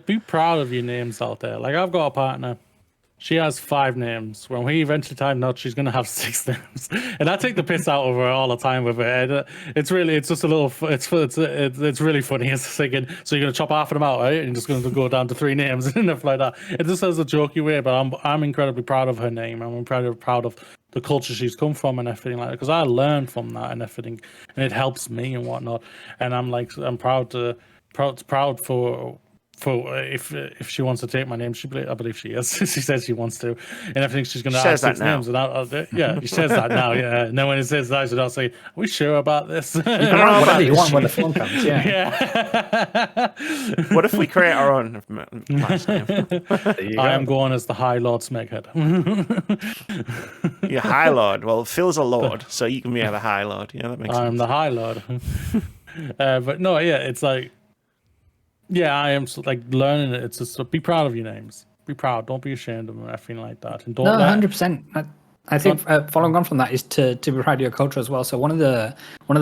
Be proud of your names out there. Like I've got a partner. She has 5 names. When we eventually time out, she's going to have 6 names, and I take the piss out of her all the time with it. It's just a little. It's really funny. It's thinking, so you're going to chop half of them out, right? And you're just going to go down to 3 names and stuff like that. It just has a jokey way, but I'm incredibly proud of her name. I'm incredibly proud of the culture she's come from and everything like that, because I learned from that and everything, and it helps me and whatnot. And I'm proud for if she wants to take my name, I believe she is. She says she wants to, and I think she's going to add 6 names. And yeah, she says that now. Yeah, and then when it says that, I'll say, "Are we sure about this?" Whatever you want when the phone comes. Yeah. What if we create our own last name? I am going as the High Lord Smeghead. You're High Lord. Well, Phil's a Lord, so you can be the High Lord. Yeah, that makes sense. I'm the High Lord. But no, yeah, it's like. Yeah, I am like learning it. It's just be proud of your names. Be proud. Don't be ashamed of them. Everything like that. And don't. 100%. I think following on from that is to be proud of your culture as well. So one of the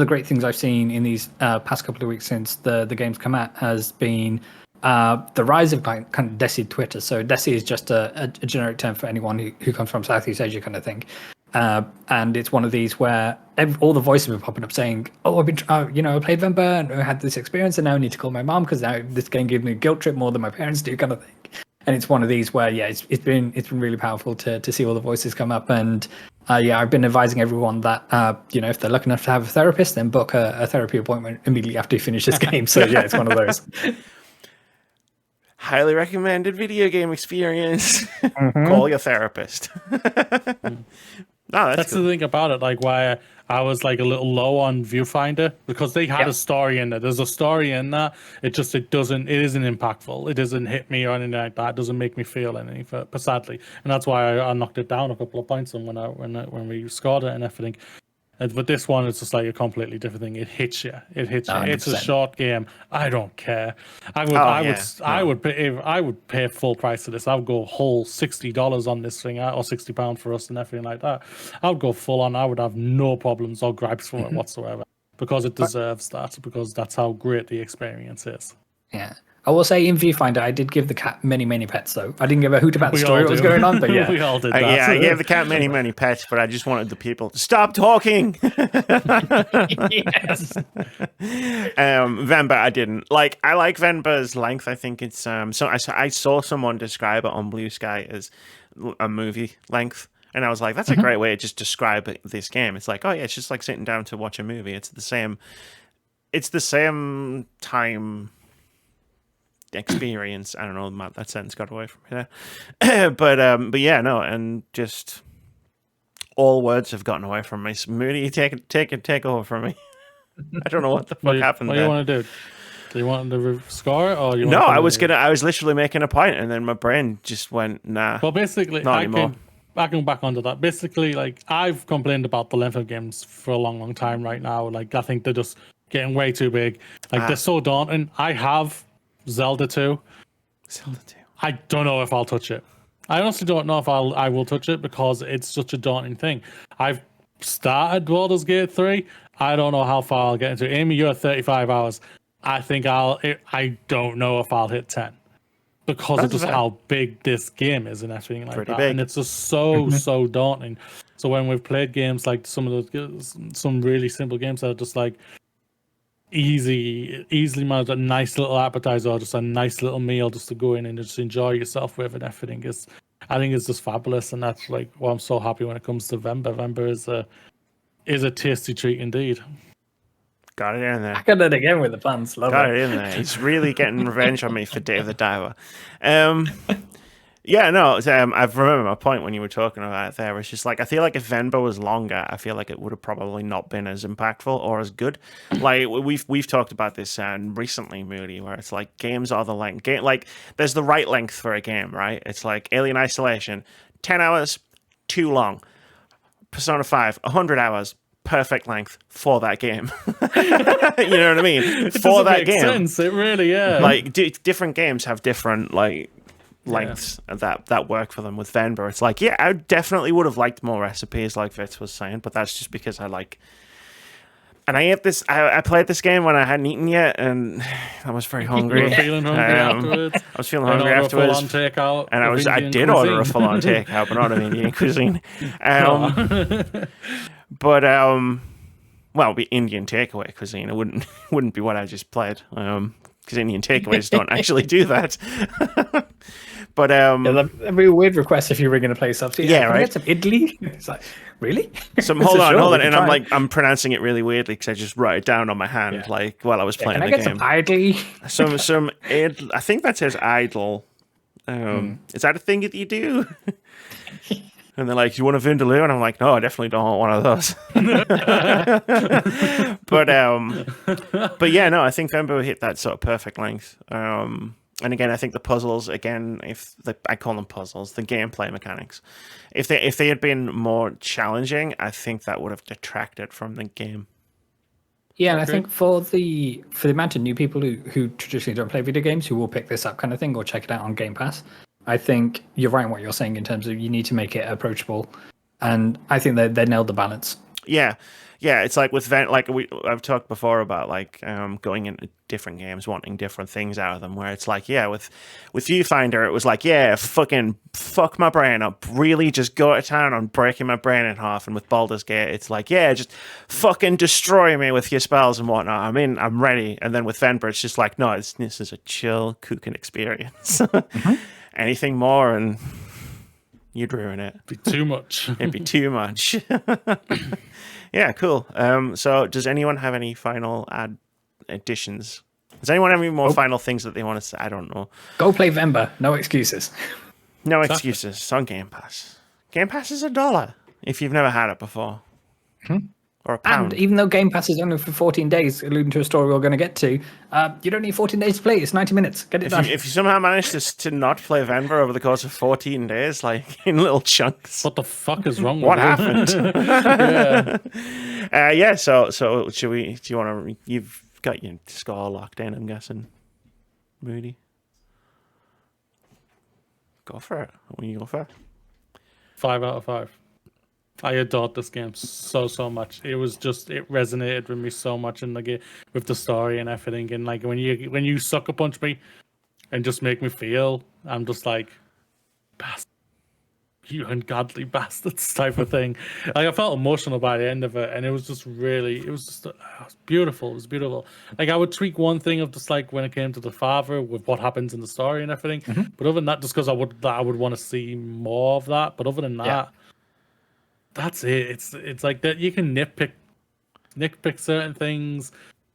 great things I've seen in these past couple of weeks since the game's come out has been the rise of kind of Desi Twitter. So Desi is just a generic term for anyone who comes from Southeast Asia kind of thing. And it's one of these where all the voices were popping up saying, "Oh, I've been, I played Venba and I had this experience, and now I need to call my mom because now this game gives me a guilt trip more than my parents do," kind of thing. And it's one of these where, yeah, it's been really powerful to see all the voices come up. And I've been advising everyone that if they're lucky enough to have a therapist, then book a therapy appointment immediately after you finish this game. So yeah, it's one of those. Highly recommended video game experience. Call your therapist. No, that's cool. The thing about it, like why I was like a little low on Viewfinder, because they had a story in there. There's a story in that. It isn't impactful. It doesn't hit me or anything like that. It doesn't make me feel anything, but sadly, and that's why I knocked it down a couple of points when we scored it and everything. But this one is just like a completely different thing. It hits you. It's a short game. I don't care. I would pay full price for this. I would go whole $60 on this thing, or £60 for us and everything like that. I would go full on. I would have no problems or gripes for it whatsoever, because it deserves that. Because that's how great the experience is. Yeah. I will say in Viewfinder, I did give the cat many, many pets, though. I didn't give a hoot about the story that was going on, but yeah. We all did that. I gave the cat many, many pets, but I just wanted the people to stop talking. Yes. Venba, I didn't. I like Venba's length. I think it's... So I saw someone describe it on Blue Sky as a movie length. And I was like, that's a great way to just describe this game. It's like, oh yeah, it's just like sitting down to watch a movie. It's the same time... experience. I don't know, that sentence got away from me there. But yeah, no, and just all words have gotten away from me. So Moody, take over from me. I don't know what the fuck happened there. What do you want to do? Do you want to score, or you? No, I was literally making a point, and then my brain just went, nah. Well, basically, not anymore. I can back onto that. Basically, I've complained about the length of games for a long, long time right now. I think they're just getting way too big. They're so daunting. I have Zelda 2. I don't know if I'll touch it. I honestly don't know if I will touch it, because it's such a daunting thing. I've started Baldur's Gate 3. I don't know how far I'll get into it. Amy, you're at 35 hours. I think I don't know if I'll hit 10, because of just how big this game is and everything like that. Big. And it's just so daunting. So when we've played games like some really simple games that are just like easily managed, a nice little appetizer or just a nice little meal just to go in and just enjoy yourself with it. Everything I think it's just fabulous, and that's like why I'm so happy when it comes to Venba. Venba is a tasty treat indeed. Got it in there. I got it again with the puns. Got it in there. He's really getting revenge on me for Dave the Diver. Yeah, no, I remember my point when you were talking about it there. It's just like, I feel like if Venba was longer, I feel like it would have probably not been as impactful or as good. Like, we've talked about this recently, Moody, where it's like games are the length. There's the right length for a game, right? It's like Alien Isolation, 10 hours, too long. Persona 5, 100 hours, perfect length for that game. You know what I mean? It For doesn't that make game. sense. It really, yeah. Like different games have different lengths that work for them. With Venba, it's like, yeah, I definitely would have liked more recipes, like Vitz was saying, but that's just because I like. And I ate this. I played this game when I hadn't eaten yet, and I was very hungry. You were feeling hungry afterwards. I was feeling hungry afterwards. A full-on takeout and I did order a full-on takeout, but not of Indian cuisine. But well, be Indian takeaway cuisine. It wouldn't be what I just played. Because Indian takeaways don't actually do that. But that'd be a weird request if you were going to play stuff. So, yeah, can right. I get some idli? It's like, really? Hold on, and I'm pronouncing it really weirdly because I just wrote it down on my hand while I was playing the game. Can I get some idli? Some I think that says idle. Is that a thing that you do? And they're like, "You want a vindaloo?" And I'm like, "No, I definitely don't want one of those." But yeah, no, I think Venba hit that sort of perfect length. And again, I think the puzzles, I call them puzzles, the gameplay mechanics, if they had been more challenging, I think that would have detracted from the game. Yeah, and I think for the amount of new people who traditionally don't play video games who will pick this up kind of thing or check it out on Game Pass, I think you're right in what you're saying in terms of you need to make it approachable, and I think they nailed the balance. Yeah, it's like with I've talked before about going into different games, wanting different things out of them. Where it's like, with Viewfinder, it was like, fucking fuck my brain up, really just go to town on breaking my brain in half. And with Baldur's Gate, it's like, just fucking destroy me with your spells and whatnot. I mean, I'm ready. And then with Venba, it's just like, no, this is a chill cooking experience. Anything more and you'd ruin it. It'd be too much. It'd be too much. Yeah, cool. So does anyone have any final additions? Does anyone have any more final things that they want to say? I don't know. Go play Venba. No excuses. No excuses. It's on Game Pass. Game Pass is $1 if you've never had it before. Or £1. And even though Game Pass is only for 14 days, alluding to a story we're going to get to, you don't need 14 days to play. It's 90 minutes. Get it done. If you somehow manage to not play Venba over the course of 14 days, like in little chunks. What the fuck is wrong with What you? happened? So should we? Do you want to? You've got your score locked in, I'm guessing. Moody. Go for it. What you go for? 5 out of 5. I adored this game so much. It resonated with me so much in the game with the story and everything. And like when you sucker punch me and just make me feel, I'm just like, bastard, you ungodly bastards type of thing. Like I felt emotional by the end of it, and it was beautiful. It was beautiful. Like I would tweak one thing of just like when it came to the father with what happens in the story and everything. But other than that, just because I would want to see more of that. But other than that. That's it. It's like that. You can nitpick certain things,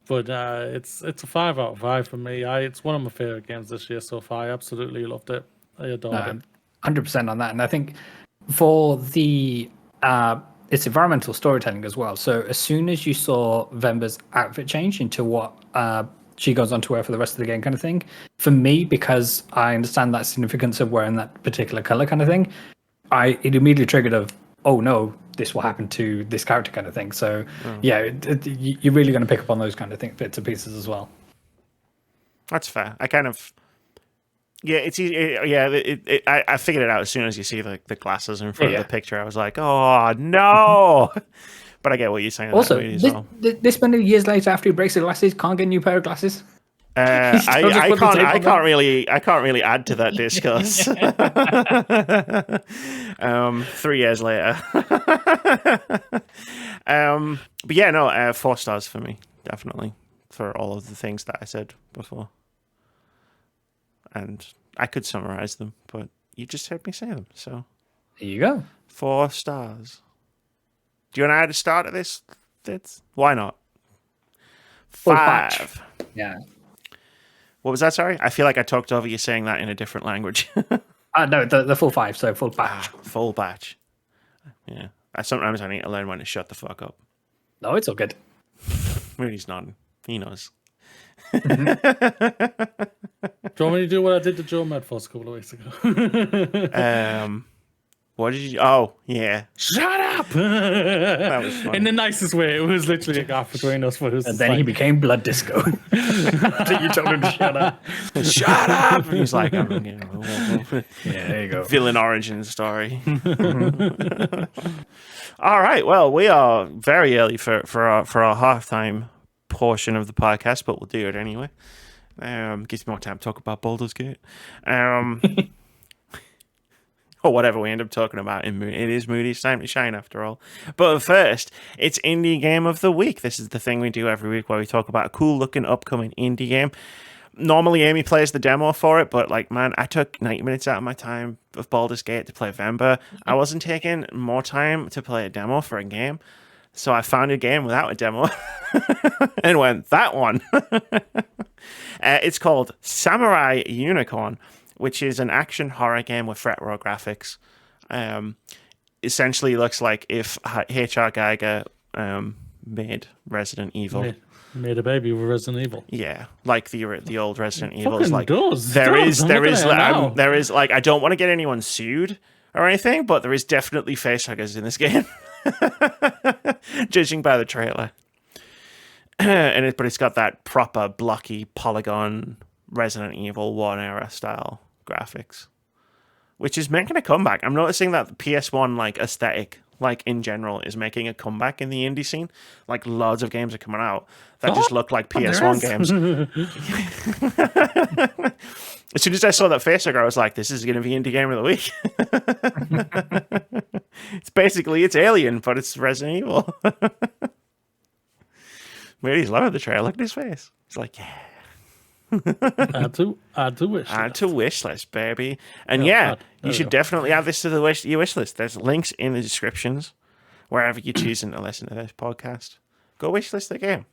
but it's a 5 out of 5 for me. It's one of my favorite games this year so far. I absolutely loved it. I adored it. 100% on that, and I think for the it's environmental storytelling as well. So as soon as you saw Venba's outfit change into what she goes on to wear for the rest of the game, kind of thing, for me, because I understand that significance of wearing that particular color, kind of thing, it immediately triggered oh no, this will happen to this character kind of thing. So you're really going to pick up on those kind of bits and pieces as well. That's fair. I kind of, it's easy. I figured it out as soon as you see the glasses in front of the picture. I was like, oh no. But I get what you're saying. Also, this many years later, after he breaks the glasses, can't get a new pair of glasses. I can't really add to that discourse. 3 years later. But yeah, no, 4 stars for me, definitely, for all of the things that I said before. And I could summarize them, but you just heard me say them, so there you go. 4 stars. Do you want to add a star to this? Why not? 5. Yeah. What was that? Sorry, I feel like I talked over you saying that in a different language. No, the full 5, so full batch. Full batch. Yeah. Sometimes I need to learn when to shut the fuck up. No, it's all good. Moody's nodding. He knows. Do you want me to do what I did to Joe Medforce a couple of weeks ago? What did you? Oh, yeah. Shut up! That was funny. In the nicest way. It was literally a gap between us. But it was And just then he like, became Blood Disco. After you told him to shut up. Shut up! And he's like, Yeah, there you go. villain origin story. All right. Well, we are very early for our halftime portion of the podcast, but we'll do it anyway. Gives me more time to talk about Baldur's Gate. Or whatever we end up talking about in Moody. It is Moody's time to shine after all. But first, it's Indie Game of the Week. This is the thing we do every week where we talk about a cool looking upcoming indie game. Normally Amy plays the demo for it, but like, man, I took 90 minutes out of my time of Baldur's Gate to play Venba. I wasn't taking more time to play a demo for a game. So I found a game without a demo and went, that one. It's called Samurai Unicorn, which is an action horror game with fret row graphics. Essentially looks like if H.R. Geiger made Resident Evil. Made a baby with Resident Evil. Yeah, like the old Resident Evil. Fucking Like does. there is Now. there is like, I don't want to get anyone sued or anything, but there is definitely facehuggers in this game, judging by the trailer. But it's got that proper blocky polygon Resident Evil 1 era style graphics, which is making a comeback. I'm noticing that the PS1 like aesthetic, like in general, is making a comeback in the indie scene. Like loads of games are coming out that just look like PS1 games. As soon as I saw that facehugger, I was like, this is going to be Indie Game of the Week. It's Alien, but it's Resident Evil. Moody's loving the trailer. Look at his face. It's like, yeah. Add to wish. Add to wish list, baby. And There you we should go. definitely add this to your wish list. There's links in the descriptions wherever you're choosing to listen to this podcast. Go wish list the game.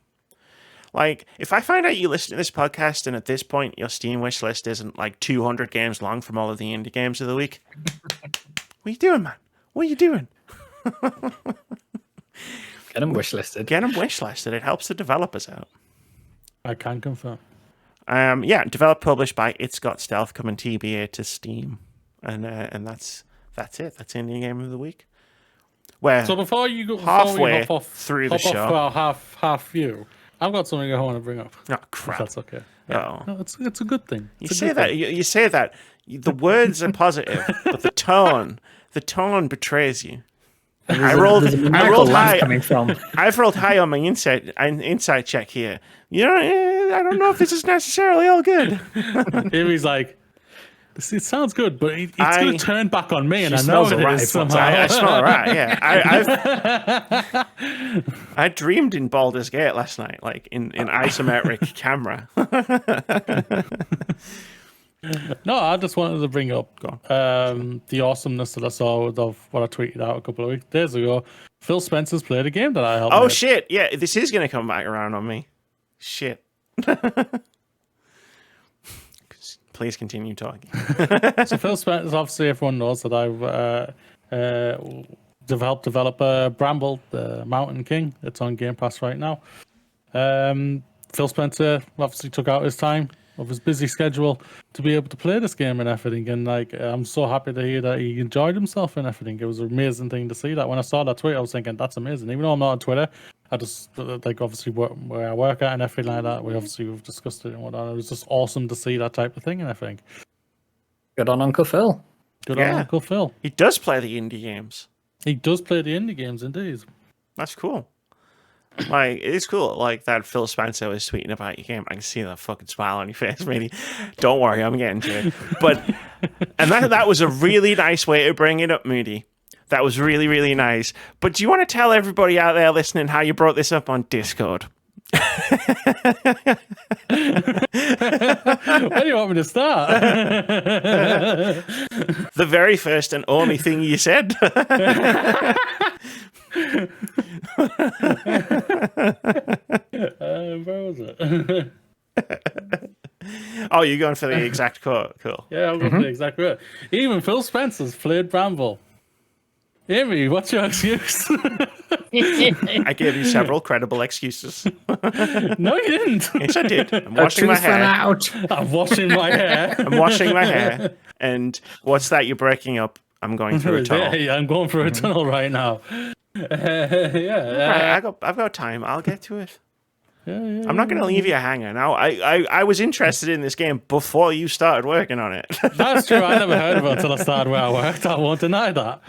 Like, if I find out you listen to this podcast and at this point your Steam wish list isn't like 200 games long from all of the indie games of the week, what are you doing, man? What are you doing? Get them wishlisted. Get them wish listed. It helps the developers out. I can confirm. Developed, published by It's Got Stealth, coming TBA to Steam, and that's it. That's Indie Game of the Week. Where So before you go halfway hop off, through the hop show, off our half view, I've got something I want to bring up. oh If crap! that's okay. Oh. No, it's a good thing. You It's a say good that. thing. You say that. The words are positive, but the tone betrays you. I rolled high. Coming from. I've rolled high on my insight check here. You know, I don't know if this is necessarily all good. Amy's like, it sounds good, but it's going to turn back on me, and I She know smells it a rat, is but somehow. I smell it right. Yeah, I dreamed in Baldur's Gate last night, like in isometric camera. No, I just wanted to bring up the awesomeness that I saw of what I tweeted out a couple of days ago. Phil Spencer's played a game that I helped. Oh make. shit! Yeah, this is gonna come back around on me. Shit. Please continue talking. So Phil Spencer, obviously everyone knows that I've helped develop Bramble, the Mountain King. It's on Game Pass right now. Phil Spencer obviously took out his time of his busy schedule to be able to play this game and everything, and like I'm so happy to hear that he enjoyed himself and everything. It was an amazing thing to see that. When I saw that tweet, I was thinking that's amazing. Even though I'm not on Twitter, I just like obviously where I work at and everything like that. We've discussed it and whatnot. It was just awesome to see that type of thing and everything. Good on Uncle Phil. Good Yeah. on Uncle Phil. He does play the indie games. He does play the indie games indeed. That's cool. Like, it is cool. Like, that Phil Spencer was tweeting about your game. I can see that fucking smile on your face, matey. Don't worry, I'm getting to it. But, and that was a really nice way to bring it up, Moody. That was really, really nice. But do you want to tell everybody out there listening how you brought this up on Discord? Where do you want me to start? The very first and only thing you said. Where was it? Oh, you're going for the exact quote. Cool. Yeah, I'm going to be exactly right. Even Phil Spencer's played Bramble. Amy, what's your excuse? I gave you several credible excuses. No, you didn't. Yes, I did. I'm washing my Truth ran hair. out. I'm washing my hair. I'm washing my hair. And what's that? You're breaking up. I'm going through a tunnel. Yeah, I'm going through a tunnel right now. Right, I've got time. I'll get to it. Yeah, I'm not going to leave you hanging. Now, I was interested in this game before you started working on it. That's true. I never heard of it until I started where I worked. I won't deny that.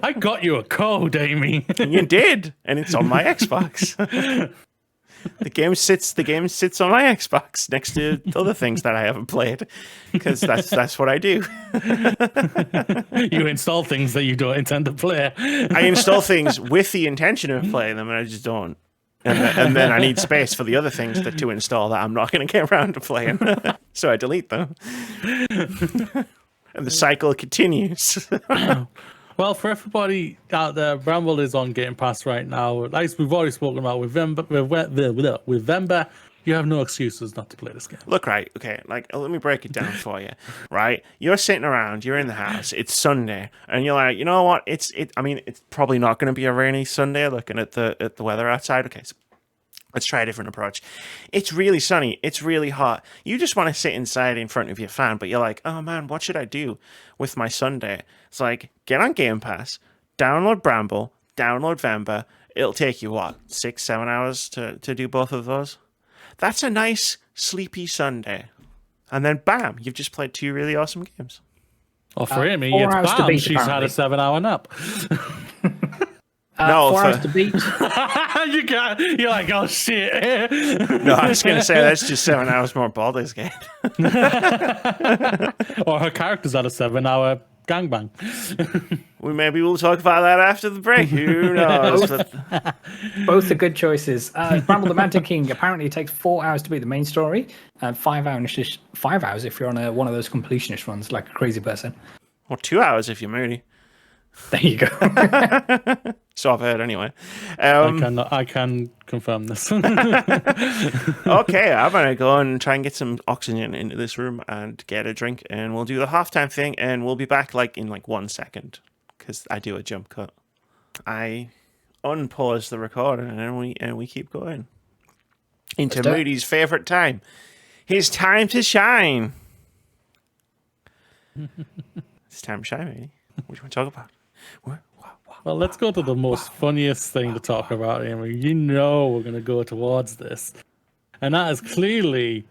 I got you a code, Amy. You did, and it's on my Xbox. The game sits on my Xbox next to other things that I haven't played, because that's what I do. You install things that you don't intend to play. I install things with the intention of playing them, and I just don't. And then I need space for the other things to install that I'm not going to get around to playing. So I delete them. And the cycle continues. Well, for everybody out there, Bramble is on Game Pass right now. Like we've already spoken about with Venba, you have no excuses not to play this game. Look, right, okay, like, let me break it down for you, right? You're sitting around, you're in the house, it's Sunday, and you're like, you know what, it's probably not going to be a rainy Sunday looking at the weather outside. Okay, so let's try a different approach. It's really sunny, it's really hot. You just want to sit inside in front of your fan, but you're like, oh man, what should I do with my Sunday? It's like, get on Game Pass, download Bramble, download Venba. It'll take you, what, 6-7 hours to do both of those? That's a nice, sleepy Sunday. And then, bam, you've just played 2 really awesome games. Oh, for Amy, 4 it's hours to bam, beat, she's had a apparently. 7-hour nap. No, 4 hours to beat. You're like, oh, shit. No, I was going to say that's just 7 hours more Baldur's Gate. Or her character's had a 7-hour gangbang. Maybe we'll talk about that after the break. Who knows? Both are good choices. Bramble the Mountain King apparently takes 4 hours to beat the main story, and 5 hours if you're on one of those completionist runs like a crazy person. Or 2 hours if you're moody. There you go. So I've heard anyway. I can confirm this. Okay, I'm going to go and try and get some oxygen into this room and get a drink, and we'll do the halftime thing, and we'll be back in 1 second, because I do a jump cut. I unpause the recording, and we keep going. Into Moody's favourite time. His time to shine. It's time to shine, Moody. What do you want to talk about? Well, let's go to the most funniest thing to talk about, Amy. You know we're going to go towards this. And that is clearly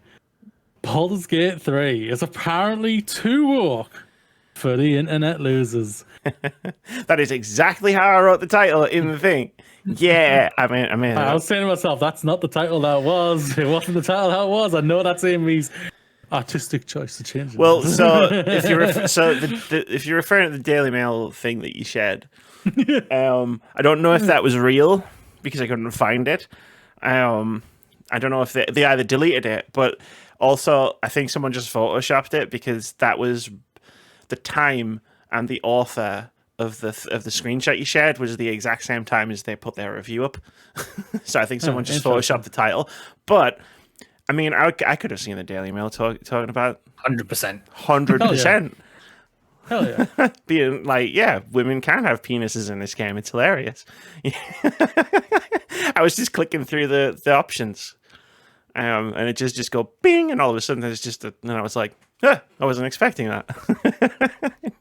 Baldur's Gate 3 is apparently too woke for the internet losers. That is exactly how I wrote the title in the thing. Yeah, I mean. I was saying to myself, that's not the title that was. It wasn't the title that was. I know that's Amy's artistic choice to change it. Well, so if you're referring to the Daily Mail thing that you shared, I don't know if that was real because I couldn't find it. I don't know if they either deleted it, but also I think someone just photoshopped it because that was the time and the author of the screenshot you shared was the exact same time as they put their review up. So I think someone just photoshopped the title, but. I mean, I could have seen the Daily Mail talking about 100%. 100%. Hell yeah. Being like, yeah, women can have penises in this game. It's hilarious. I was just clicking through the options, and it just go bing, and all of a sudden there's just and I was like, I wasn't expecting that.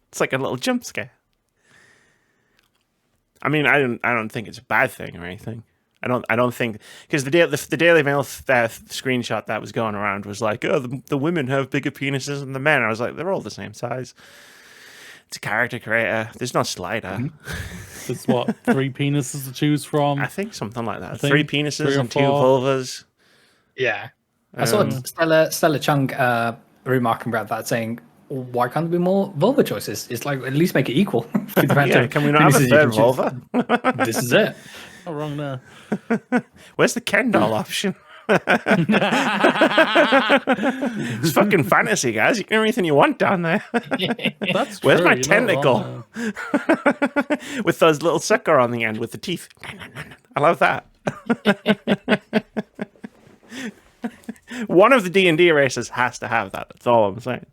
It's like a little jump scare. I mean, I don't think it's a bad thing or anything. I don't think because the Daily Mail screenshot that was going around was like, oh, the women have bigger penises than the men. I was like, they're all the same size. It's a character creator. There's no slider. There's what, 3 penises to choose from? I think something like that. 3 penises and 2 vulvas. Yeah, I saw Stella Chung remarking about that, saying, why can't there be more vulva choices? It's like, at least make it equal. Yeah, can we not have a third vulva? This is it. Not wrong there. Where's the Ken doll option? It's fucking fantasy, guys. You can do anything you want down there. That's Where's true. my You're tentacle? With those little sucker on the end with the teeth. I love that. One of the D&D races has to have that. That's all I'm saying.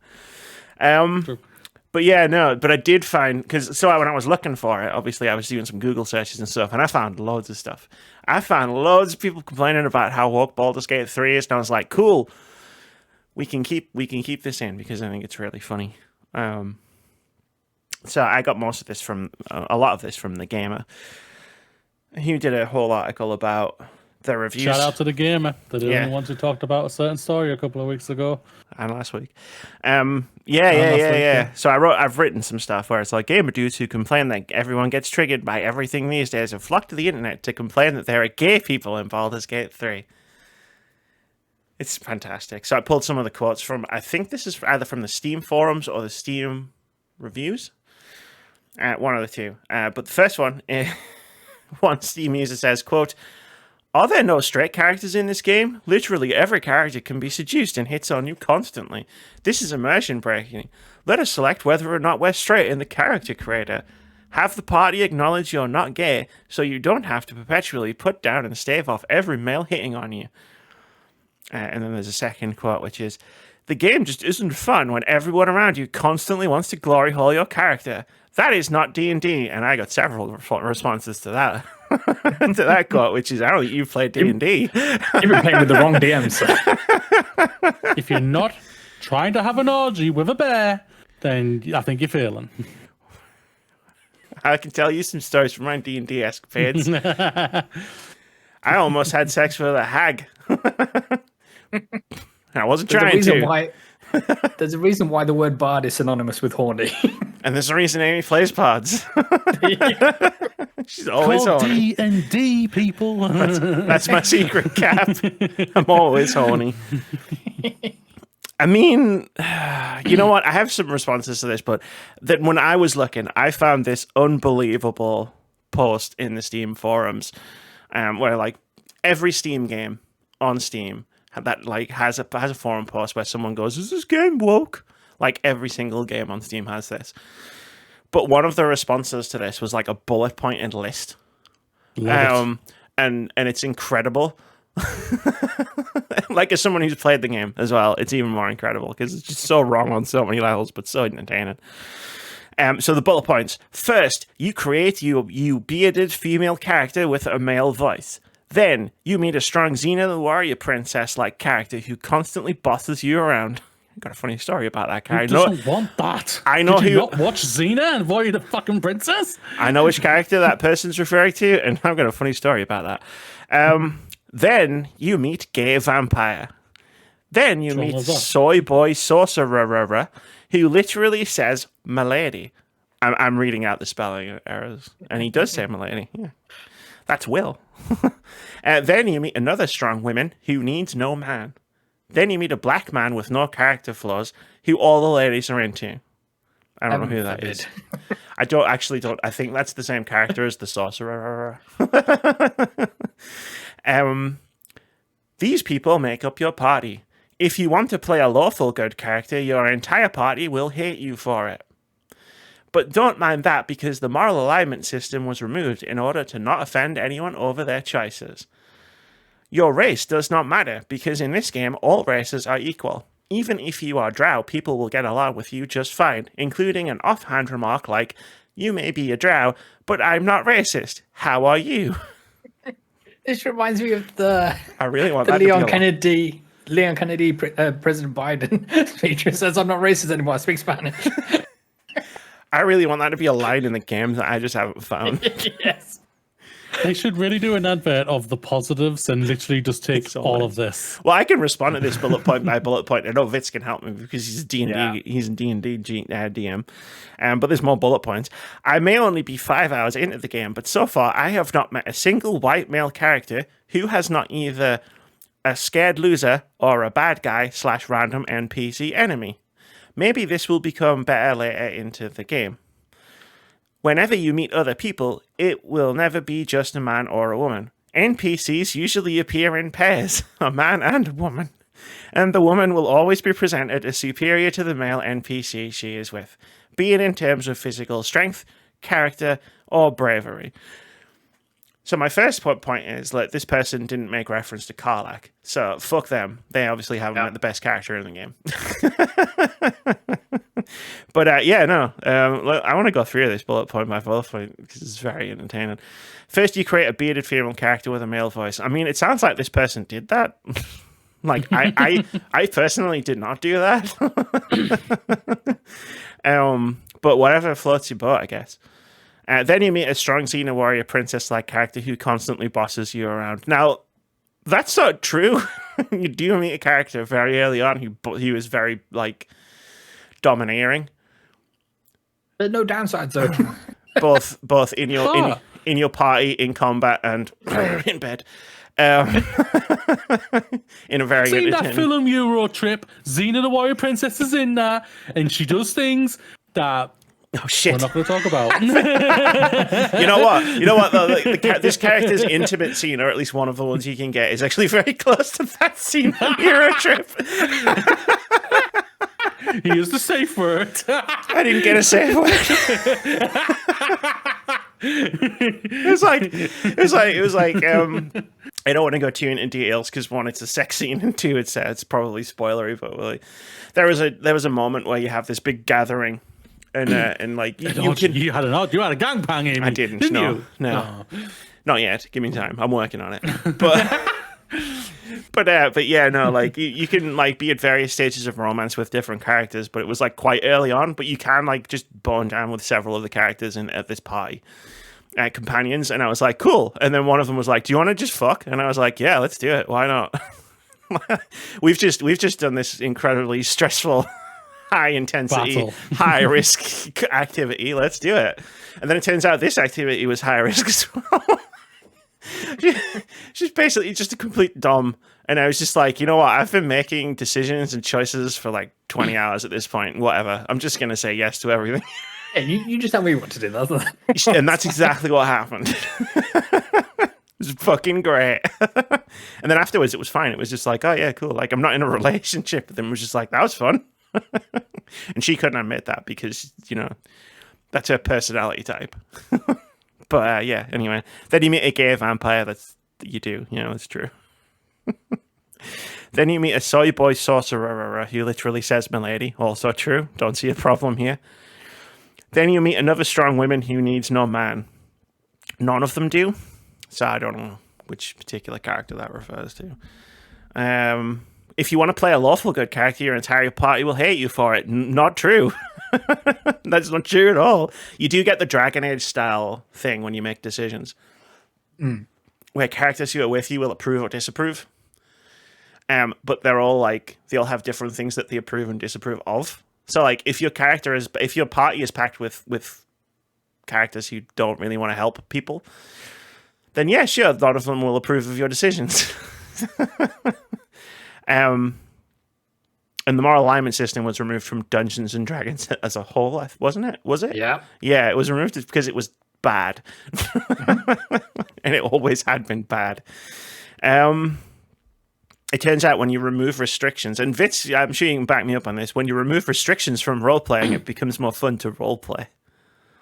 But yeah, no, but I did find, when I was looking for it, obviously I was doing some Google searches and stuff, and I found loads of stuff. I found loads of people complaining about how woke Baldur's Gate 3 is, and I was like, cool, we can keep this in because I think it's really funny. So I got most of this from a lot of this from The Gamer. He did a whole article about the reviews. Shout out to The Gamer. They're the Yeah. only ones who talked about a certain story a couple of weeks ago. And last week. Yeah. So I've written some stuff where it's like gamer dudes who complain that everyone gets triggered by everything these days have flocked to the internet to complain that there are gay people in Baldur's Gate 3. It's fantastic. So I pulled some of the quotes from, I think this is either from the Steam forums or the Steam reviews. One of the two. But the first one, one Steam user says, quote, "Are there no straight characters in this game? Literally every character can be seduced and hits on you constantly. This is immersion breaking. Let us select whether or not we're straight in the character creator. Have the party acknowledge you're not gay so you don't have to perpetually put down and stave off every male hitting on you." And then there's a second quote, which is, "The game just isn't fun when everyone around you constantly wants to glory hole your character. That is not D&D." And I got several responses to that. To that quote, which is, I don't think you've played D&D. You've been playing with the wrong DMs. If you're not trying to have an orgy with a bear, then I think you're failing. I can tell you some stories from my D&D escapades. I almost had sex with a hag. I wasn't trying to. There's a reason why the word bard is synonymous with horny. And there's a reason Amy plays pods. She's always horny. D&D, people. That's my secret, Cap. I'm always horny. I mean, you know what? I have some responses to this, but that when I was looking, I found this unbelievable post in the Steam forums, where like every Steam game on Steam that like has a forum post where someone goes, "Is this game woke?" Like every single game on Steam has this. But one of the responses to this was like a bullet pointed list. And it's incredible. Like as someone who's played the game as well, it's even more incredible because it's just so wrong on so many levels, but so entertaining. So the bullet points. First, you create you bearded female character with a male voice. Then, you meet a strong Xena the Warrior Princess-like character who constantly bosses you around. I've got a funny story about that character. Who doesn't want that? I know Did you not watch Xena and Warrior the fucking Princess? I know which character that person's referring to, and I've got a funny story about that. Then, you meet Gay Vampire. Then, you meet Soy Boy Sorcerer, who literally says "Milady." I'm reading out the spelling errors, and he does say "Milady." Yeah. That's Will. Then you meet another strong woman who needs no man. Then you meet a black man with no character flaws who all the ladies are into. I don't know who that is. I don't. I think that's the same character as the sorcerer. These people make up your party. If you want to play a lawful good character, your entire party will hate you for it. But don't mind that because the moral alignment system was removed in order to not offend anyone over their choices. Your race does not matter because in this game all races are equal. Even if you are drow, people will get along with you just fine, including an offhand remark like, "You may be a drow, but I'm not racist. How are you?" This reminds me of the Leon Kennedy, President Biden speech. It says, "I'm not racist anymore. I speak Spanish." I really want that to be a line in the game that I just haven't found. Yes. They should really do an advert of the positives and literally just take all of this. Well, I can respond to this bullet point by bullet point. I know Vitz can help me because he's a D&D, he's a D&D DM. But there's more bullet points. I may only be 5 hours into the game, but so far I have not met a single white male character who has not either a scared loser or a bad guy / random NPC enemy. Maybe this will become better later into the game. Whenever you meet other people, it will never be just a man or a woman. NPCs usually appear in pairs, a man and a woman. And the woman will always be presented as superior to the male NPC she is with, be it in terms of physical strength, character, or bravery. So my first point is, like, this person didn't make reference to Karlach, so fuck them. They obviously haven't met the best character in the game. But I want to go through this bullet point by bullet point because it's very entertaining. First, you create a bearded female character with a male voice. I mean, it sounds like this person did that. Like, I personally did not do that. But whatever floats your boat, I guess. Then you meet a strong Xena warrior princess-like character who constantly bosses you around. Now, that's not true. You do meet a character very early on who was very, like, domineering. There's no downsides, though. both in your party, in combat, and in bed. In a very seen that film Euro Trip. Xena the Warrior Princess is in there, and she does things that we're not going to talk about. You know what? This character's intimate scene, or at least one of the ones you can get, is actually very close to that scene in Euro Trip. He used the safe word. I didn't get a safe word. It was like. I don't want to go too into details because one, it's a sex scene, and two, it's probably spoilery. But really, there was a moment where you have this big gathering, and like you had a gangbang, Amy. I didn't. Didn't No, you? no, not yet. Give me time. I'm working on it. But. But yeah, no, like you can like be at various stages of romance with different characters, but it was like quite early on. But you can like just bond down with several of the characters at this party, companions, and I was like, cool. And then one of them was like, "Do you want to just fuck?" And I was like, "Yeah, let's do it. Why not?" we've just done this incredibly stressful, high intensity, battle. high risk activity. Let's do it. And then it turns out this activity was high risk as well. She's basically just a complete dom, and I was just like, you know what? I've been making decisions and choices for like 20 hours at this point. Whatever. I'm just gonna say yes to everything. Yeah, you just tell me what to do. And that's exactly what happened. It was fucking great. And then afterwards, it was fine. It was just like, oh yeah, cool. Like I'm not in a relationship with them. It was just like that was fun. And she couldn't admit that because that's her personality type. But yeah, anyway. Then you meet a gay vampire. You do. It's true. Then you meet a soy boy sorcerer who literally says "milady." Also true. Don't see a problem here. Then you meet another strong woman who needs no man. None of them do. So I don't know which particular character that refers to. If you want to play a lawful good character, your entire party will hate you for it. Not true. That's not true at all. You do get the Dragon Age style thing when you make decisions, where characters who are with you will approve or disapprove. But they're all they'll have different things that they approve and disapprove of. So like if your party is packed with characters who don't really want to help people, then yeah, sure, a lot of them will approve of your decisions. And the moral alignment system was removed from Dungeons and Dragons as a whole, wasn't it? Was it? Yeah. Yeah, it was removed because it was bad. And it always had been bad. It turns out when you remove restrictions, and Vitz, I'm sure you can back me up on this, when you remove restrictions from role-playing, it becomes more fun to role-play.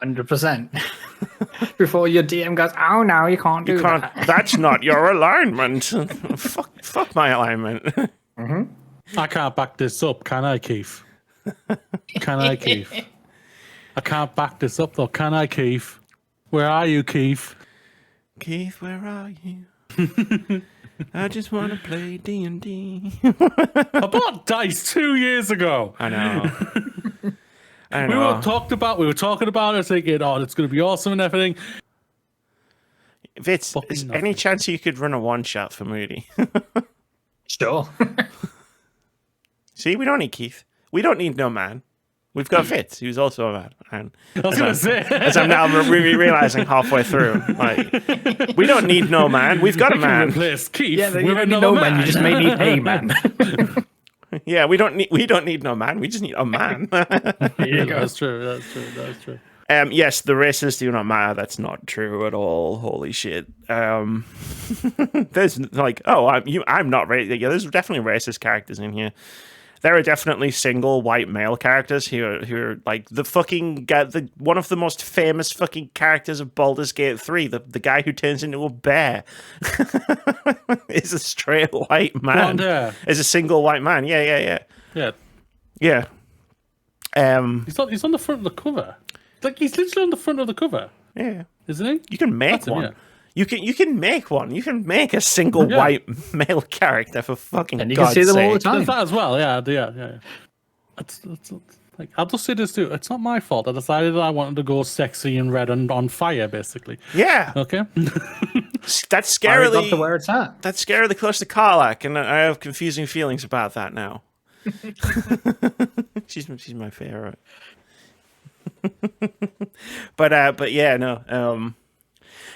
100%. Before your DM goes, oh no, you can't do that. That's not your alignment. Fuck my alignment. Mm-hmm. I can't back this up, can I, Keith? Can I, Keith? I can't back this up, though, can I, Keith? Where are you, Keith? Keith, where are you? I just want to play D&D. I bought dice 2 years ago. I know. We were talking about it, thinking, oh, it's going to be awesome and everything. Vitz, is any chance you could run a one-shot for Moody? Sure. See, we don't need Keith. We don't need no man. We've got Vitz, who's also a man. And I was going to say. As I'm now realizing halfway through, we don't need no man. We've got a man. Replace Keith. Yeah, you don't need no man. You just may need a man. Yeah, we don't need no man. We just need a man. That's true. Yes, the races do not matter. That's not true at all. Holy shit. There's I'm not racist. Yeah, there's definitely racist characters in here. There are definitely single white male characters who are like the fucking guy, one of the most famous fucking characters of Baldur's Gate 3, the guy who turns into a bear is a straight white man. Is a single white man. Yeah. He's on the front of the cover. He's literally on the front of the cover. Yeah. Isn't he? You can make one. Yeah. You can make one. You can make a single white male character for fucking. And you can see them all the time. There's that as well. Yeah. Like, I'll just say this too. It's not my fault. I decided that I wanted to go sexy and red and on fire, basically. Yeah. Okay. That's Right scarily to where it's at. That's scarily close to Karlak, and I have confusing feelings about that now. she's my favorite. but yeah, no.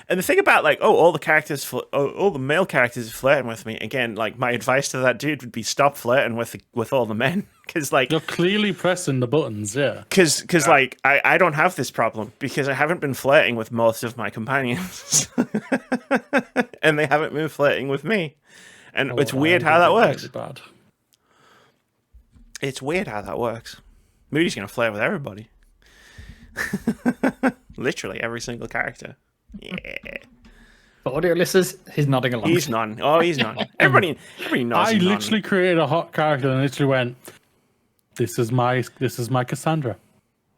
And the thing about, like, all the male characters are flirting with me. Again, like, my advice to that dude would be stop flirting with all the men. Because, like... You're clearly pressing the buttons, yeah. Because like, I don't have this problem. Because I haven't been flirting with most of my companions. And they haven't been flirting with me. And it's weird how that works. Really bad. It's weird how that works. Moody's going to flirt with everybody. Literally every single character. Yeah. For audio listeners, he's nodding along. He's none. Oh, he's none. Everybody knows. I literally created a hot character and literally went, This is my Cassandra.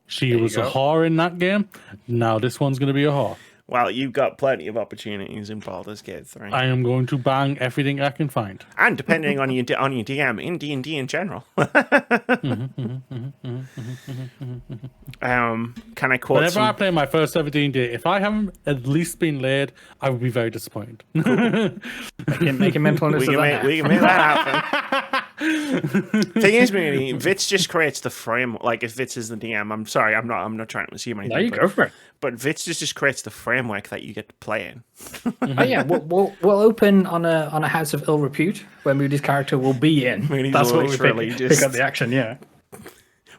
She was a whore in that game. Now this one's going to be a whore. Well, you've got plenty of opportunities in Baldur's Gate 3. I am going to bang everything I can find. And depending on your DM in D&D in general. Can I quote Whenever I play my first ever D&D, if I haven't at least been laid, I would be very disappointed. Make a mental note of that. We can make that happen. Thing is, maybe Vitz just creates the frame. Like, if Vitz is the DM, I'm sorry, I'm not trying to assume anything. No, you go for it. But Vitz just creates the framework that you get to play in. Oh yeah, we'll open on a house of ill repute where Moody's character will be in. Moody's That's what we just pick up the action. Yeah,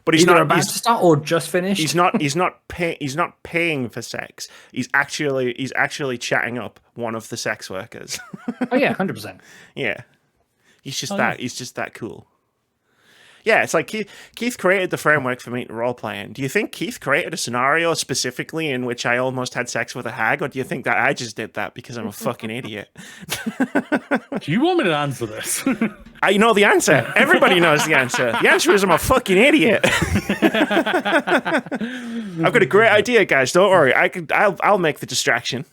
but he's either not about to start or just finished. He's not paying for sex. He's actually chatting up one of the sex workers. Oh yeah, 100%. Yeah, he's just He's just that cool. Yeah, it's like Keith created the framework for me to role play in. Do you think Keith created a scenario specifically in which I almost had sex with a hag, or do you think that I just did that because I'm a fucking idiot? Do you want me to answer this? I know the answer. Everybody knows the answer. The answer is I'm a fucking idiot. I've got a great idea, guys. Don't worry. I'll make the distraction.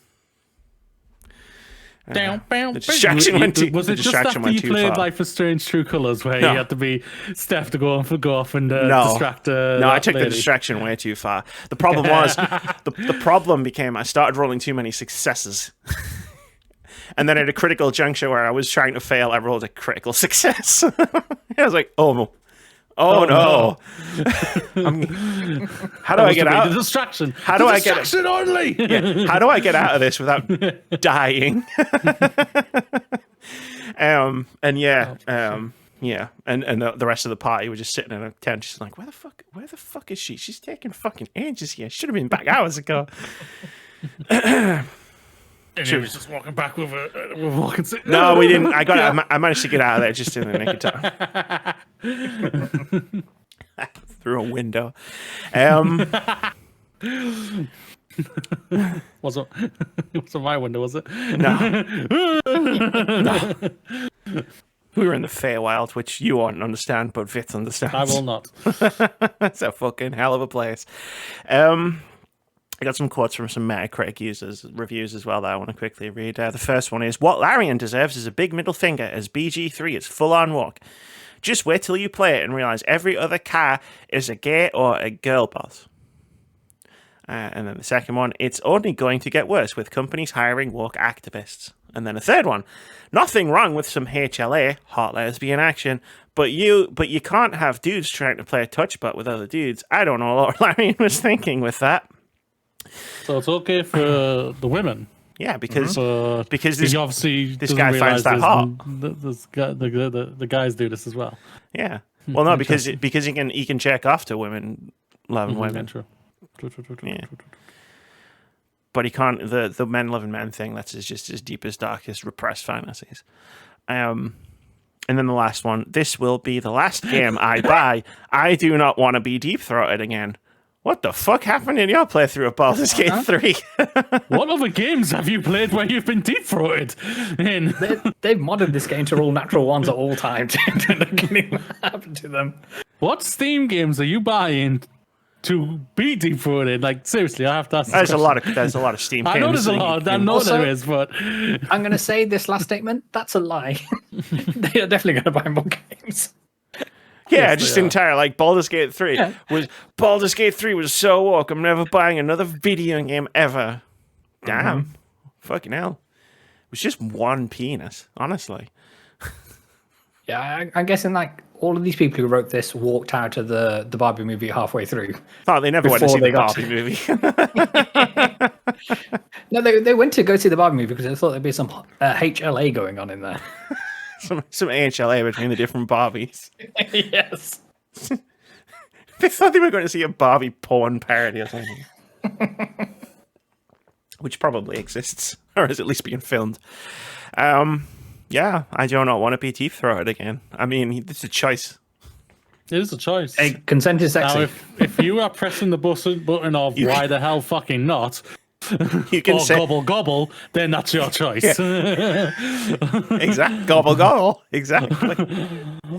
The distraction went too far. Was it just after you played Life is Strange True Colours where you had to be Steph to go off and distract No, I took the distraction way too far. The problem was, the problem became I started rolling too many successes. And then at a critical juncture where I was trying to fail, I rolled a critical success. I was like, oh no. How do I get out? The distraction. How do I get distraction only? Yeah. How do I get out of this without dying? And the rest of the party were just sitting in a tent, just like, where the fuck is she? She's taking fucking ages here. Should have been back hours ago. And he was just walking back with a walking stick. No, we didn't. I managed to get out of there just in the nick of time. Through a window. Wasn't my window, was it? No. We were in the Feywild, which you won't understand, but Vitz understands. I will not. It's a fucking hell of a place. I got some quotes from some Metacritic reviews as well that I want to quickly read. The first one is, what Larian deserves is a big middle finger as BG3 is full-on walk. Just wait till you play it and realize every other car is a gay or a girl boss. And then the second one, it's only going to get worse with companies hiring woke activists. And then a third one, nothing wrong with some HLA, hot lesbian action, but you can't have dudes trying to play a touch butt with other dudes. I don't know what Larian was thinking with that. So it's okay for the women. Yeah, because obviously this guy finds that hot. The guys do this as well. Yeah. Well, no, because he can check off to women loving women. True. Yeah. But he can't. The men loving men thing. That's just his deepest, darkest, repressed fantasies. And then the last one. This will be the last game I buy. I do not want to be deep throated again. What the fuck happened in your playthrough of Baldur's Gate 3? What other games have you played where you've been deep-throated? They've modded this game to roll natural ones at all times. Nothing happened to them. What Steam games are you buying to be deep-throated? Like, seriously, I have to ask this There's a lot of Steam games. I know there's a lot. I know there is, but... I'm going to say this last statement, that's a lie. They are definitely going to buy more games. Yeah, Yes, just they are. entire like Baldur's Gate 3 Baldur's Gate 3 was so woke. I'm never buying another video game ever. Damn. Fucking hell. It was just one penis, honestly. Yeah, I'm guessing like all of these people who wrote this walked out of the Barbie movie halfway through. Oh, they never went to see Before the they got Barbie movie. No, they went to go see the Barbie movie because they thought there'd be some HLA going on in there. some AHLA between the different Barbies. Yes. They thought they were going to see a Barbie porn parody or something. Which probably exists, or is at least being filmed. Yeah, I do not want to be teeth throated again. I mean, it's a choice. It is a choice. Hey, consent is sexy. Now, if you are pressing the button of why the hell fucking not, You can or say gobble gobble, then that's your choice. exactly gobble gobble. Exactly.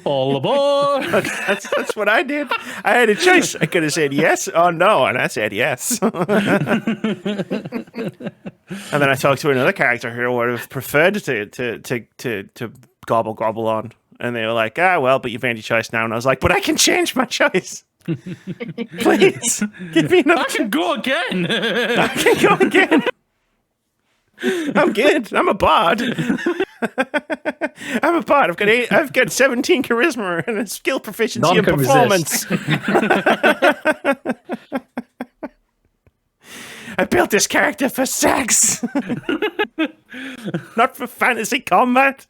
All aboard! That's what I did. I had a choice. I could have said yes or no, and I said yes. And then I talked to another character who would have preferred to gobble gobble on, and they were like, well, but you've made your choice now. And I was like, but I can change my choice. Please give me another. I can go again. I can go again. I'm good. I'm a bard. I'm a bard. I've got 17 charisma and a skill proficiency and None can performance. I built this character for sex, not for fantasy combat.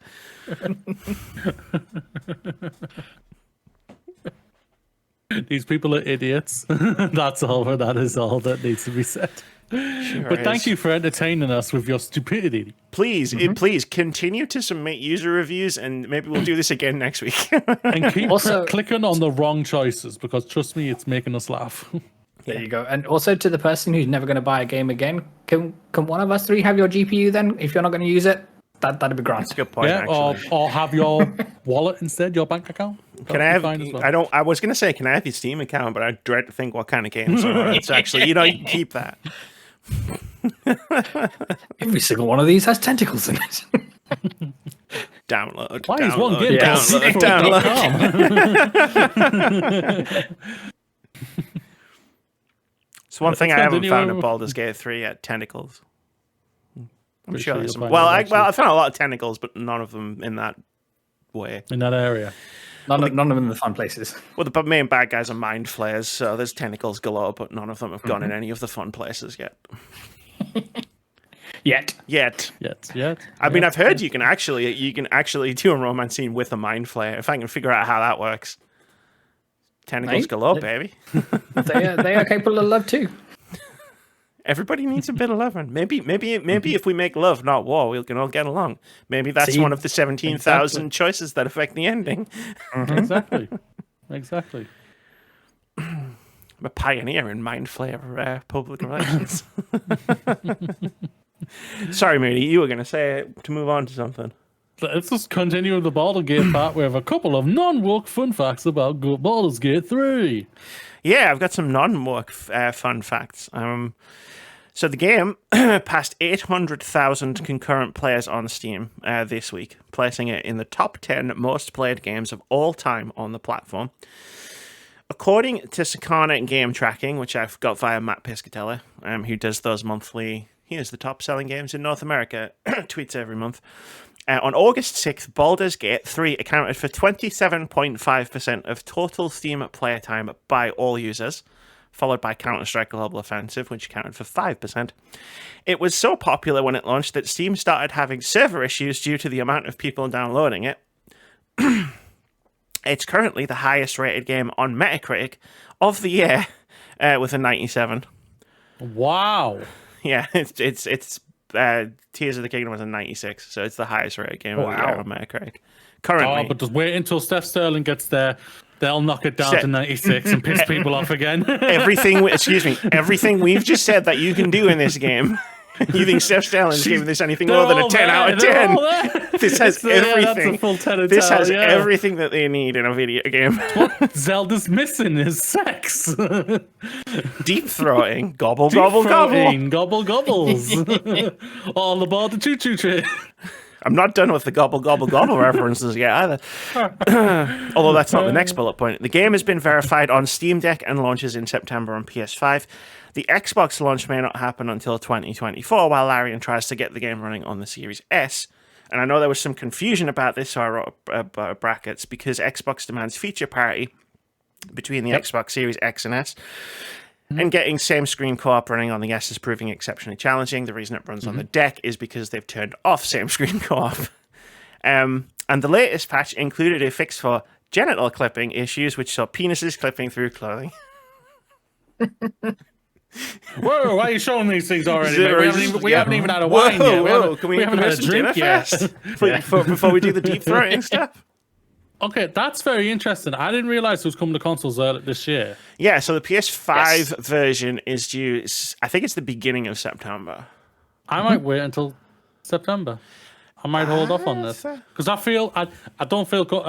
These people are idiots. That's all. That is all that needs to be said. But thank you for entertaining us with your stupidity. Please, please continue to submit user reviews, and maybe we'll do this again next week. And keep Also- clicking on the wrong choices, because trust me, it's making us laugh. There you go. And also to the person who's never going to buy a game again, can one of us three have your GPU then? If you're not going to use it, that'd be grand. That's a good point. Yeah, actually. or have your wallet instead, your bank account. Can I have? Fine as well. I was gonna say, can I have your Steam account? But I dread to think what kind of games are. It's actually, you can keep that. Every single one of these has tentacles in it. Download. Why is download, one game download. It's one thing I haven't continue. found in Baldur's Gate 3 yet. Tentacles. I'm Pretty sure sure there's you'll some. find Well, them, I actually. found a lot of tentacles, but none of them in that way. In that area. None of them in the fun places. Well, the main bad guys are mind flayers, so there's tentacles galore, but none of them have gone in any of the fun places yet. Yet. Yet. Yet. I mean, I've heard you can actually do a romance scene with a mind flayer. If I can figure out how that works. Tentacles Mate, galore, baby. They are capable of love too. Everybody needs a bit of loving. Maybe if we make love, not war, we can all get along. Maybe that's See? one of the 17,000 choices that affect the ending. Exactly. I'm a pioneer in mind flayer public relations. Sorry, Moody, you were going to say it to move on to something. Let's just continue with the Baldur's Gate part. We have a couple of non-woke fun facts about Baldur's Gate 3. Yeah, I've got some non-work fun facts. So the game passed 800,000 concurrent players on Steam this week, placing it in the top 10 most played games of all time on the platform. According to Sakana Game Tracking, which I've got via Matt Piscatella, who does those monthly, here's the top selling games in North America, tweets every month. On August 6th, Baldur's Gate 3 accounted for 27.5% of total Steam player time by all users, followed by Counter-Strike Global Offensive, which accounted for 5%. It was so popular when it launched that Steam started having server issues due to the amount of people downloading it. It's currently the highest rated game on Metacritic of the year, with a 97. Wow. Yeah, it's Tears of the Kingdom was a 96, so it's the highest rated game of the year on Metacritic. Currently. Oh, but just wait until Steph Sterling gets there. They'll knock it down to 96 and piss people off again. everything we've just said that you can do in this game. You think Steph Sterling's giving this anything more than a 10 out of 10? This has everything. That's a full 10 This has everything that they need in a video game. What Zelda's missing is sex. Deep throating, gobble, gobble, gobble. Gobble gobbles. All aboard the choo-choo train. I'm not done with the gobble, gobble, gobble references yet either. Although that's not the next bullet point. The game has been verified on Steam Deck and launches in September on PS5. The Xbox launch may not happen until 2024, while Larian tries to get the game running on the Series S. And I know there was some confusion about this, so I wrote brackets, because Xbox demands feature parity between the Xbox Series X and S. And getting same-screen co-op running on the S is proving exceptionally challenging. The reason it runs on the deck is because they've turned off same-screen co-op. And the latest patch included a fix for genital clipping issues, which saw penises clipping through clothing. Whoa, why are you showing these things already? We haven't even had a wine yet. We haven't had a drink yet. Before we do the deep throating stuff. Okay, that's very interesting. I didn't realize it was coming to consoles this year. Yeah, so the PS5 version is due, I think it's the beginning of September. I might wait until September. I might hold off on this. Because I don't feel...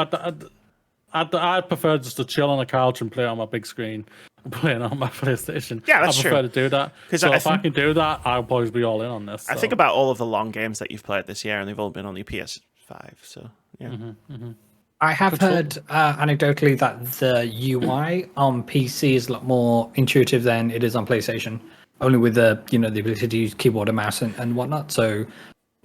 I prefer just to chill on the couch and play on my big screen, playing on my PlayStation. Yeah, that's true. I prefer to do that. So if I can do that, I'll probably be all in on this. I think about all of the long games that you've played this year, and they've all been on the PS5, so yeah. I have heard anecdotally that the UI on PC is a lot more intuitive than it is on PlayStation. Only with the the ability to use keyboard and mouse and whatnot. So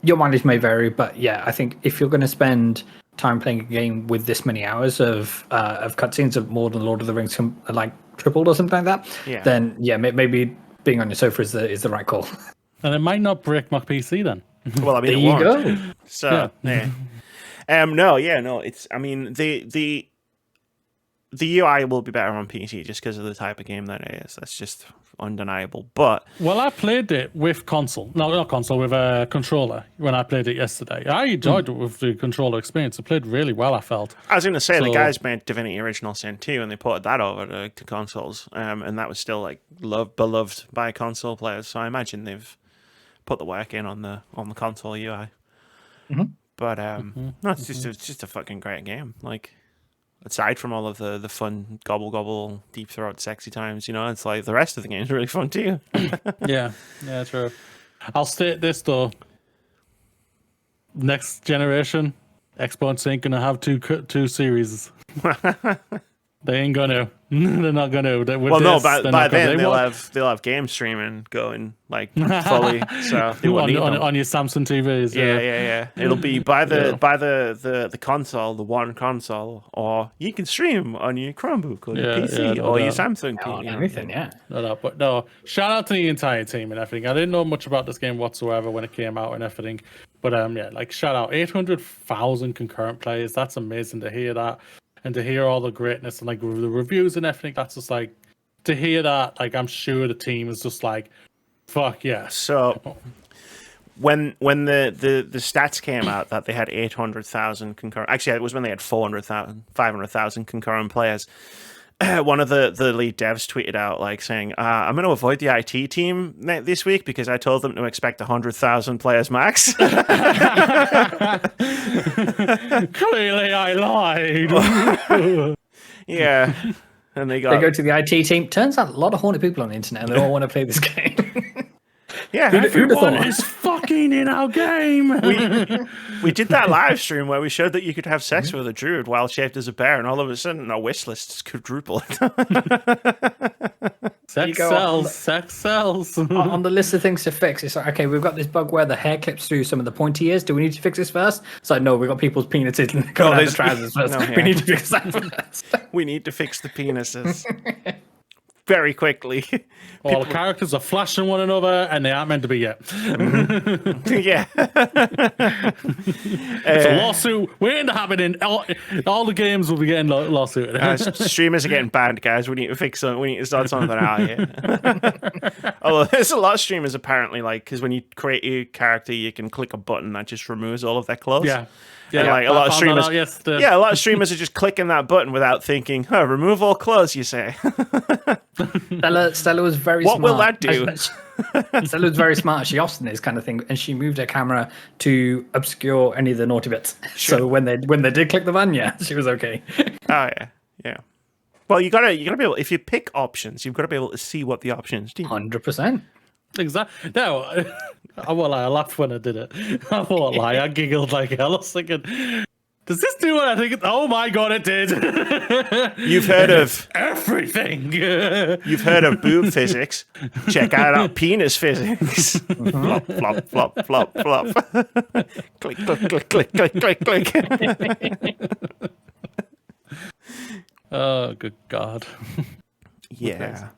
your mileage may vary, but yeah, I think if you're going to spend time playing a game with this many hours of cutscenes of more than Lord of the Rings like tripled or something like that, then maybe being on your sofa is the right call. And it might not break my PC then. Well, I mean, there you go. So yeah. No. It's. I mean, the UI will be better on PC just because of the type of game that it is. That's just undeniable. But I played it with console. No, not console. With a controller when I played it yesterday. I enjoyed it with the controller experience. It played really well. I felt. I was going to say the guys made Divinity Original Sin 2 and they ported that over to consoles, and that was still like beloved by console players. So I imagine they've put the work in on the console UI. But no, it's just a fucking great game. Like, aside from all of the fun gobble deep throat sexy times, it's like the rest of the game is really fun too. yeah, true. I'll state this though: next generation, Xbox ain't gonna have two series. They ain't gonna. They're not gonna. By then they'll have game streaming going like fully. So they won't need them. On your Samsung TVs. Yeah. It'll be by the console, the one console, or you can stream on your Chromebook or your PC or your Samsung TV. Everything, yeah. But no. Shout out to the entire team and everything. I didn't know much about this game whatsoever when it came out and everything. But shout out 800,000 concurrent players. That's amazing to hear that. And to hear all the greatness and like the reviews and everything, that's just like to hear that. Like I'm sure the team is just like, fuck yeah. So when the stats came out that they had 800,000 concurrent, actually it was when they had 500,000 concurrent players. One of the lead devs tweeted out like saying, "I'm going to avoid the IT team this week because I told them to expect 100,000 players max." Clearly, I lied. Yeah, and they go to the IT team. Turns out a lot of horny people on the internet, and they all want to play this game. Yeah, everyone is fucking in our game. We did that live stream where we showed that you could have sex with a druid while shaped as a bear, and all of a sudden our wish list quadrupled. Sex sells. On the list of things to fix, it's like, okay, we've got this bug where the hair clips through some of the pointy ears. Do we need to fix this first? It's like, no, we've got people's penises going out the trousers first. We need to fix that first. We need to fix the penises. Very quickly. All the characters are flashing one another and they aren't meant to be yet. Yeah. It's a lawsuit waiting to happen in all the games will be getting lawsuit. Streamers are getting banned, guys. We need to fix something. We need to start something out here. Although there's a lot of streamers apparently, like, because when you create a character, you can click a button that just removes all of their clothes. Yeah. Like a lot of streamers, a lot of streamers are just clicking that button without thinking. Remove all clothes, you say. Stella was very what smart. What will that do? Stella was very smart. She often is kind of thing, and she moved her camera to obscure any of the naughty bits. Sure. So when they did click the button, she was okay. Oh yeah. Well, you gotta be able. If you pick options, you've got to be able to see what the options do. 100%. Exactly. No, I won't lie. I laughed when I did it. I won't lie. I giggled like hell. I was thinking, does this do what I think? Oh my god, it did. You've heard of everything. You've heard of boob physics. Check out penis physics. Flop, flop, flop, flop, flop. Click, click, click, click, click, click, click. Oh, good god. Yeah.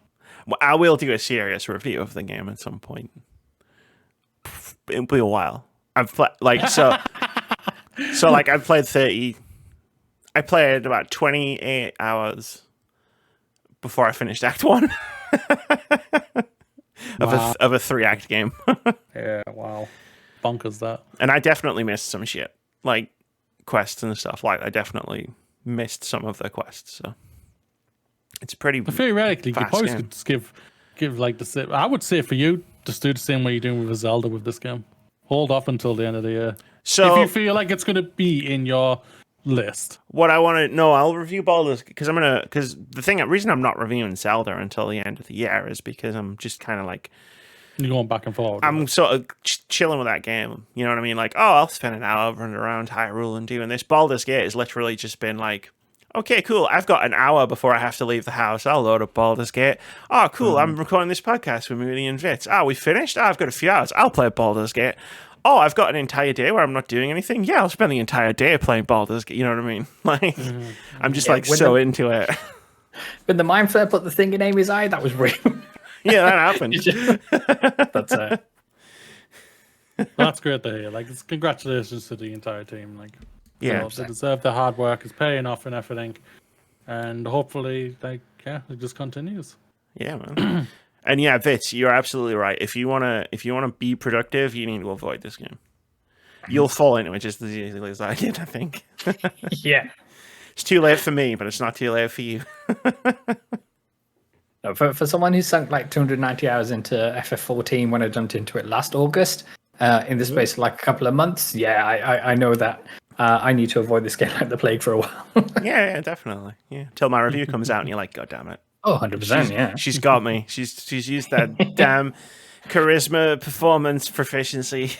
Well, I will do a serious review of the game at some point. It'll be a while. I've played I've played 30. I played about 28 hours before I finished Act 1 of a 3-act game. Yeah, wow. Bonkers that. And I definitely missed some shit. Like quests and stuff. Like I definitely missed some of the quests, so it's pretty. But theoretically, you probably could just give like the same. I would say for you, just do the same way you're doing with Zelda with this game. Hold off until the end of the year. So if you feel like it's going to be in your list, what I want to know, I'll review Baldur's because the reason I'm not reviewing Zelda until the end of the year is because I'm just kind of like. You're going back and forth. I'm sort of chilling with that game. You know what I mean? Like, oh, I'll spend an hour running around Hyrule and doing this. Baldur's Gate has literally just been like, okay, cool. I've got an hour before I have to leave the house. I'll load up Baldur's Gate. Oh, cool. I'm recording this podcast with Moody and Vits. Oh, we finished? Oh, I've got a few hours. I'll play Baldur's Gate. Oh, I've got an entire day where I'm not doing anything. Yeah, I'll spend the entire day playing Baldur's Gate. You know what I mean? Like, I'm just into it. When the Mind Flare put the thing in Amy's eye, that was real. Yeah, that happened. That's great to hear. Like, it's congratulations to the entire team. Like, yeah, they deserve the hard work. It's paying off and everything, and hopefully, it just continues. Yeah, man. And yeah, Vits, you're absolutely right. If you wanna be productive, you need to avoid this game. You'll fall into it just as easily as I did, I think. Yeah, it's too late for me, but it's not too late for you. No, for someone who sunk like 290 hours into FF14 when I jumped into it last August, in the space of like a couple of months, I know that I need to avoid this game like the plague for a while. yeah, definitely. Yeah, till my review comes out and you're like, God damn it. Oh, 100%, yeah. She's got me. She's used that damn charisma, performance, proficiency.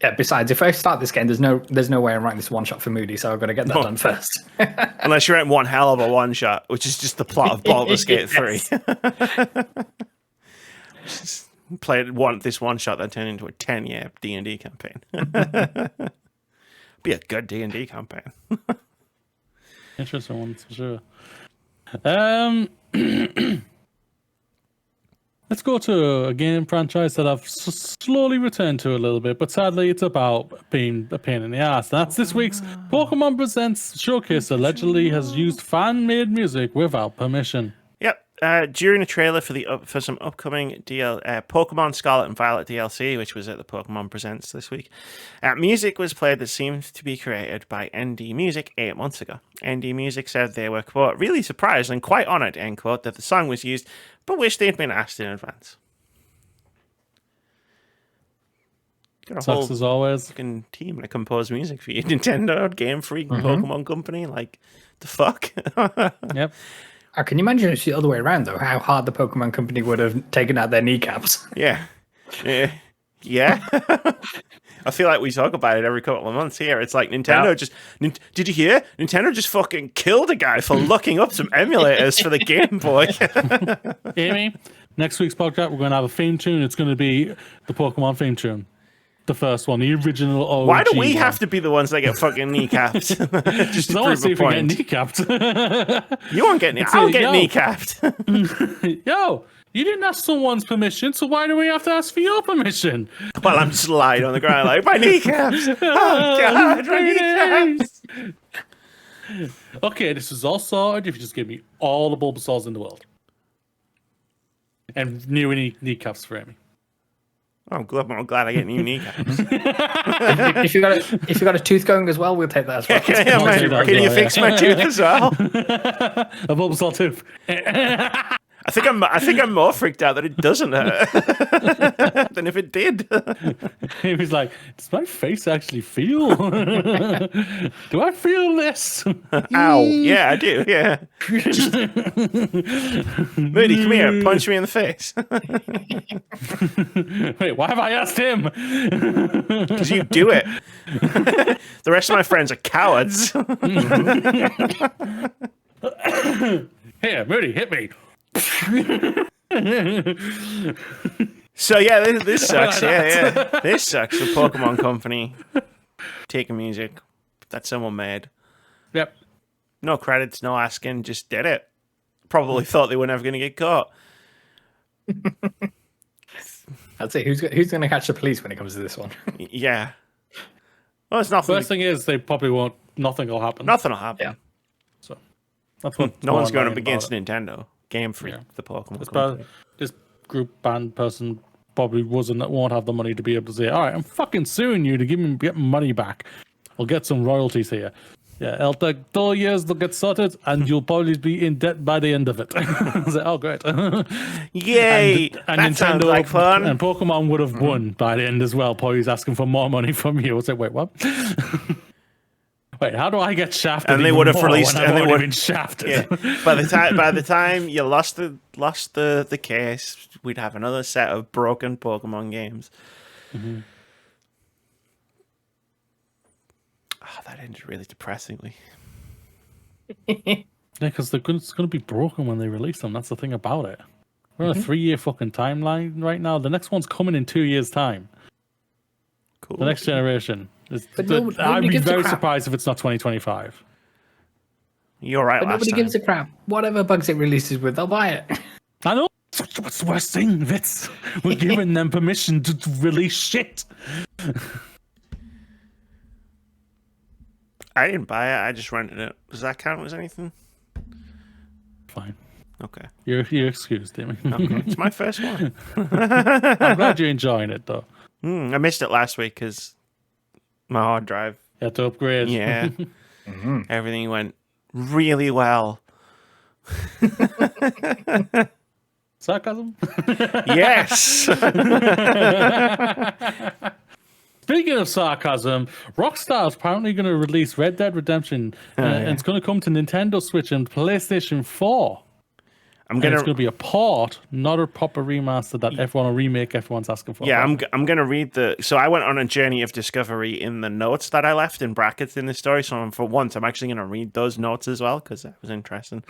Yeah, besides, if I start this game, there's no way I'm writing this one shot for Moody, so I've got to get that done first. Unless you're writing one hell of a one shot, which is just the plot of Baldur's Gate 3. Played this one shot that turned into a 10-year D&D campaign. Be a good D&D campaign. Interesting one for sure. Let's go to a game franchise that I've slowly returned to a little bit, but sadly it's about being a pain in the ass. That's this week's Pokemon Presents Showcase allegedly has used fan-made music without permission. Yep. During a trailer for some upcoming Pokemon Scarlet and Violet DLC, which was at the Pokemon Presents this week, music was played that seemed to be created by ND Music 8 months ago. ND Music said they were, quote, really surprised and quite honoured, end quote, that the song was used, but wished they'd been asked in advance. Got a Sucks as always. Fucking team to compose music for you, Nintendo, Game Freak, Pokemon Company, like, the fuck? Yep. Can you imagine it's the other way around, though? How hard the Pokemon Company would have taken out their kneecaps. Yeah. I feel like we talk about it every couple of months here. It's like Nintendo did you hear? Nintendo just fucking killed a guy for looking up some emulators for the Game Boy. Amy, next week's podcast, we're going to have a theme tune. It's going to be the Pokemon theme tune. The first one, the original OG. Why do we have to be the ones that get fucking kneecapped? Just to prove a point. Kneecapped. You won't get kneecapped. I'll get kneecapped. Yo, you didn't ask someone's permission, so why do we have to ask for your permission? Well, I'm just lying on the ground like, my kneecaps. Oh, God, my kneecaps. Okay, this is all sorted if you just give me all the Bulbasaurs in the world. And new kneecaps for Amy. I'm glad I get new kneecaps. if you got a tooth going as well, we'll take that as well. Can you fix my tooth as well? A Bulbasaur tooth. I think I'm more freaked out that it doesn't hurt than if it did. He was like, "Does my face actually feel? Do I feel this?" Ow! Yeah, I do. Yeah. Moody, come here. Punch me in the face. Wait, why have I asked him? Because you do it. The rest of my friends are cowards. Here, Moody, hit me. So yeah, this sucks. Yeah. This sucks. The Pokemon Company taking music that someone made. Yep. No credits, no asking, just did it. Probably thought they were never going to get caught. I'd say who's going to catch the police when it comes to this one? Yeah. Well, it's nothing. First thing is, they probably won't. Nothing will happen. Nothing will happen. Yeah. So that's what. No one's going up against Nintendo. Game Freak, Yeah. the Pokemon This, Company. this group band person probably won't have the money to be able to say, "All right, I'm fucking suing you to get my money back. I'll get some royalties here." Yeah, it'll take 2 years to get sorted, and you'll probably be in debt by the end of it. I was like, oh, great. Yay! That sounds like fun. And Pokemon would have won by the end as well. Probably asking for more money from you. I was like, wait, what? Wait, how do I get shafted? And they would have released. And they would have been shafted. Yeah. By the time you lost the case, we'd have another set of broken Pokemon games. Mm-hmm. Oh, that ended really depressingly. Yeah, because it's going to be broken when they release them. That's the thing about it. We're on a 3-year fucking timeline right now. The next one's coming in 2 years' time. Cool. The next generation. But I'd be very crap. surprised if it's not 2025. You're right. But last nobody time. gives a crap. Whatever bugs it releases with, they'll buy it. I know. What's the worst thing, Vitz? We're giving them permission to release shit. I didn't buy it. I just rented it. Does that count as anything? Fine. Okay. You're excused, Timmy. Okay. It's my first one. I'm glad you're enjoying it, though. I missed it last week because my hard drive. You had to upgrade. Yeah. Everything went really well. Sarcasm? Yes. Speaking of sarcasm, Rockstar is apparently going to release Red Dead Redemption, and it's going to come to Nintendo Switch and PlayStation 4. It's going to be a port, not a proper remaster that everyone's asking for. Yeah, I'm going to read so I went on a journey of discovery in the notes that I left in brackets in the story. So for once, I'm actually going to read those notes as well because that was interesting.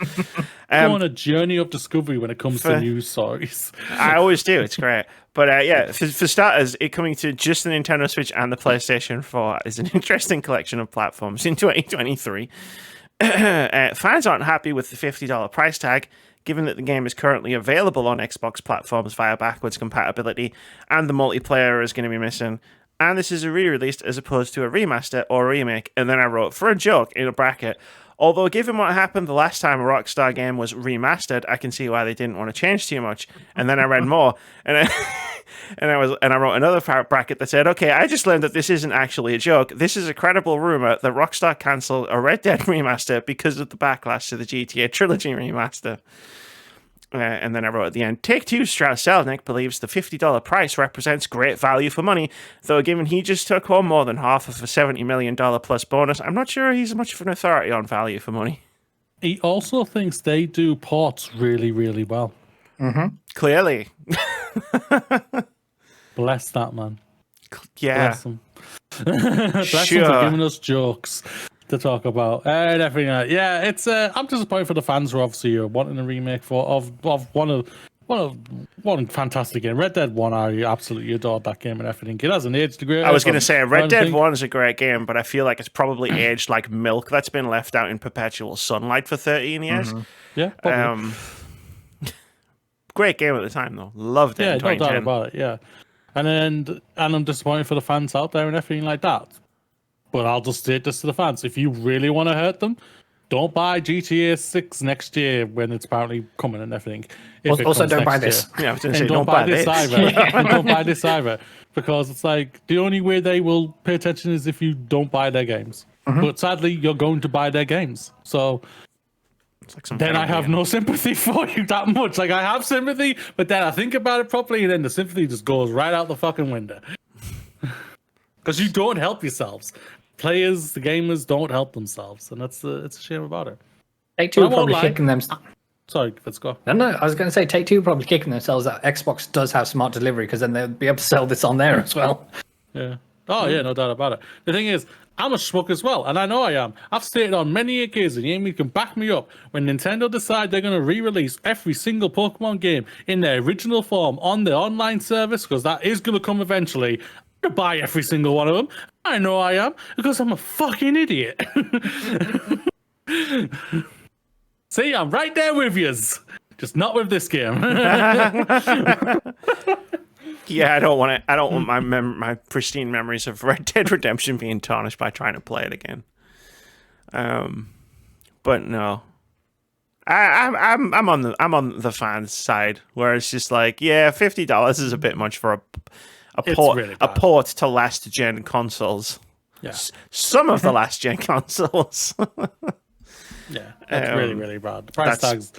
Go on a journey of discovery when it comes to news stories. I always do. It's great. But yeah, for starters, it coming to just the Nintendo Switch and the PlayStation 4 is an interesting collection of platforms in 2023. Fans aren't happy with the $50 price tag, given that the game is currently available on Xbox platforms via backwards compatibility, and the multiplayer is going to be missing. And this is a re-release as opposed to a remaster or a remake. And then I wrote, for a joke, in a bracket, although given what happened the last time a Rockstar game was remastered, I can see why they didn't want to change too much. And then I read more, and I wrote another bracket that said, okay, I just learned that this isn't actually a joke. This is a credible rumor that Rockstar cancelled a Red Dead remaster because of the backlash to the GTA Trilogy remaster. And then I wrote at the end, Take-Two's Strauss Zelnick believes the $50 price represents great value for money, though given he just took home more than half of a $70 million plus bonus, I'm not sure he's much of an authority on value for money. He also thinks they do ports really, really well. Mm-hmm. Clearly. Bless that man. Yeah. Bless him. Bless him for giving us jokes to talk about and everything. Yeah, it's. I'm disappointed for the fans who obviously are wanting a remake of one fantastic game. Red Dead 1, I absolutely adored that game and everything. It hasn't aged great. I was going to say, Red Dead 1 is a great game, but I feel like it's probably aged like milk that's been left out in perpetual sunlight for 13 years. Yeah, probably. Great game at the time, though. Loved it. Yeah, in no doubt 2010. about it. Yeah, and I'm disappointed for the fans out there and everything like that. But I'll just state this to the fans: if you really want to hurt them, don't buy GTA 6 next year when it's apparently coming and everything. Also, don't buy this. Yeah, I was going to And say, don't buy this either. Yeah. And don't buy this either. Because it's like the only way they will pay attention is if you don't buy their games. But sadly, you're going to buy their games. So It's like some then kind I of have weird- no sympathy for you that much. Like, I have sympathy, but then I think about it properly, and then the sympathy just goes right out the fucking window. Because you don't help yourselves. Players, the gamers, don't help themselves, and it's a shame about it. Take-Two I are won't probably lie. kicking them. Sorry, let's go. No, I was going to say Take-Two are probably kicking themselves that Xbox does have smart delivery because then they'll be able to sell this on there as well. Yeah. Oh, yeah, no doubt about it. The thing is, I'm a schmuck as well, and I know I am. I've stated on many occasions, you can back me up, when Nintendo decide they're going to re-release every single Pokemon game in their original form on the online service, because that is going to come eventually, I'm going to buy every single one of them. I know I am, because I'm a fucking idiot. See, I'm right there with yous. Just not with this game. Yeah, I don't want it. I don't want my pristine memories of Red Dead Redemption being tarnished by trying to play it again. But no, I'm on the fans' side where it's just like, yeah, $50 is a bit much for a port really a bad. port to last gen consoles. Yeah, Some of the last gen consoles. yeah, that's really, really bad. The price tag's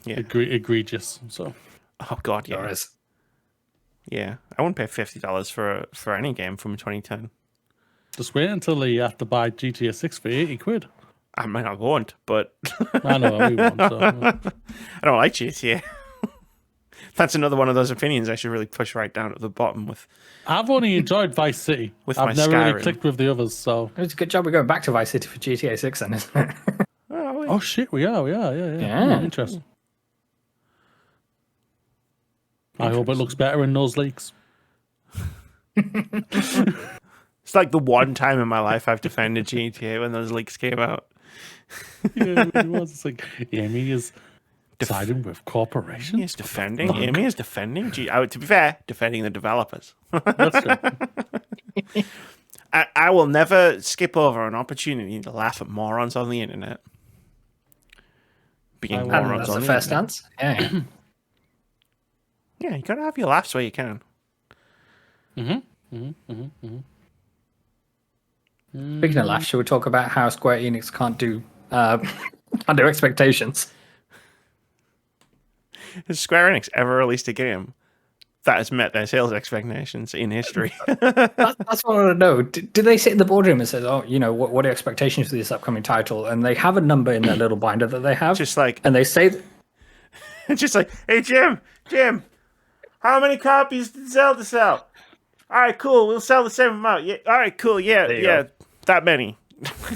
egregious. So, oh god, yeah. There is. Yeah, I wouldn't pay $50 for any game from 2010. just wait until you have to buy GTA 6 for 80 quid. I mean, I won't, but I know we won't. So. I don't like GTA. That's another one of those opinions I should really push right down at the bottom with. I've only enjoyed Vice City. With my I've never really Skyrim. clicked with the others. So, It's a good job we're going back to Vice City for GTA 6 then, isn't it? oh shit, we are, yeah. Yeah. Interesting. I hope it looks better in those leaks. It's like the one time in my life I've defended GTA when those leaks came out. Yeah, it was. It's like Amy is siding with corporations. Amy is defending. Amy is defending. To be fair, defending the developers. That's true. I will never skip over an opportunity to laugh at morons on the internet. Being I will. And morons that's on the the first internet. stance. Yeah. Yeah, you gotta have your laughs where you can. Speaking of laughs, shall we talk about how Square Enix can't do under expectations? Has Square Enix ever released a game that has met their sales expectations in history? That's what I want to know. Do they sit in the boardroom and say, "Oh, what are your expectations for this upcoming title?" And they have a number in their little binder that they have, Just like, and they say, just like, hey Jim, how many copies did Zelda sell? All right, cool. We'll sell the same amount. Yeah. All right, cool. Yeah, you yeah, go. that many.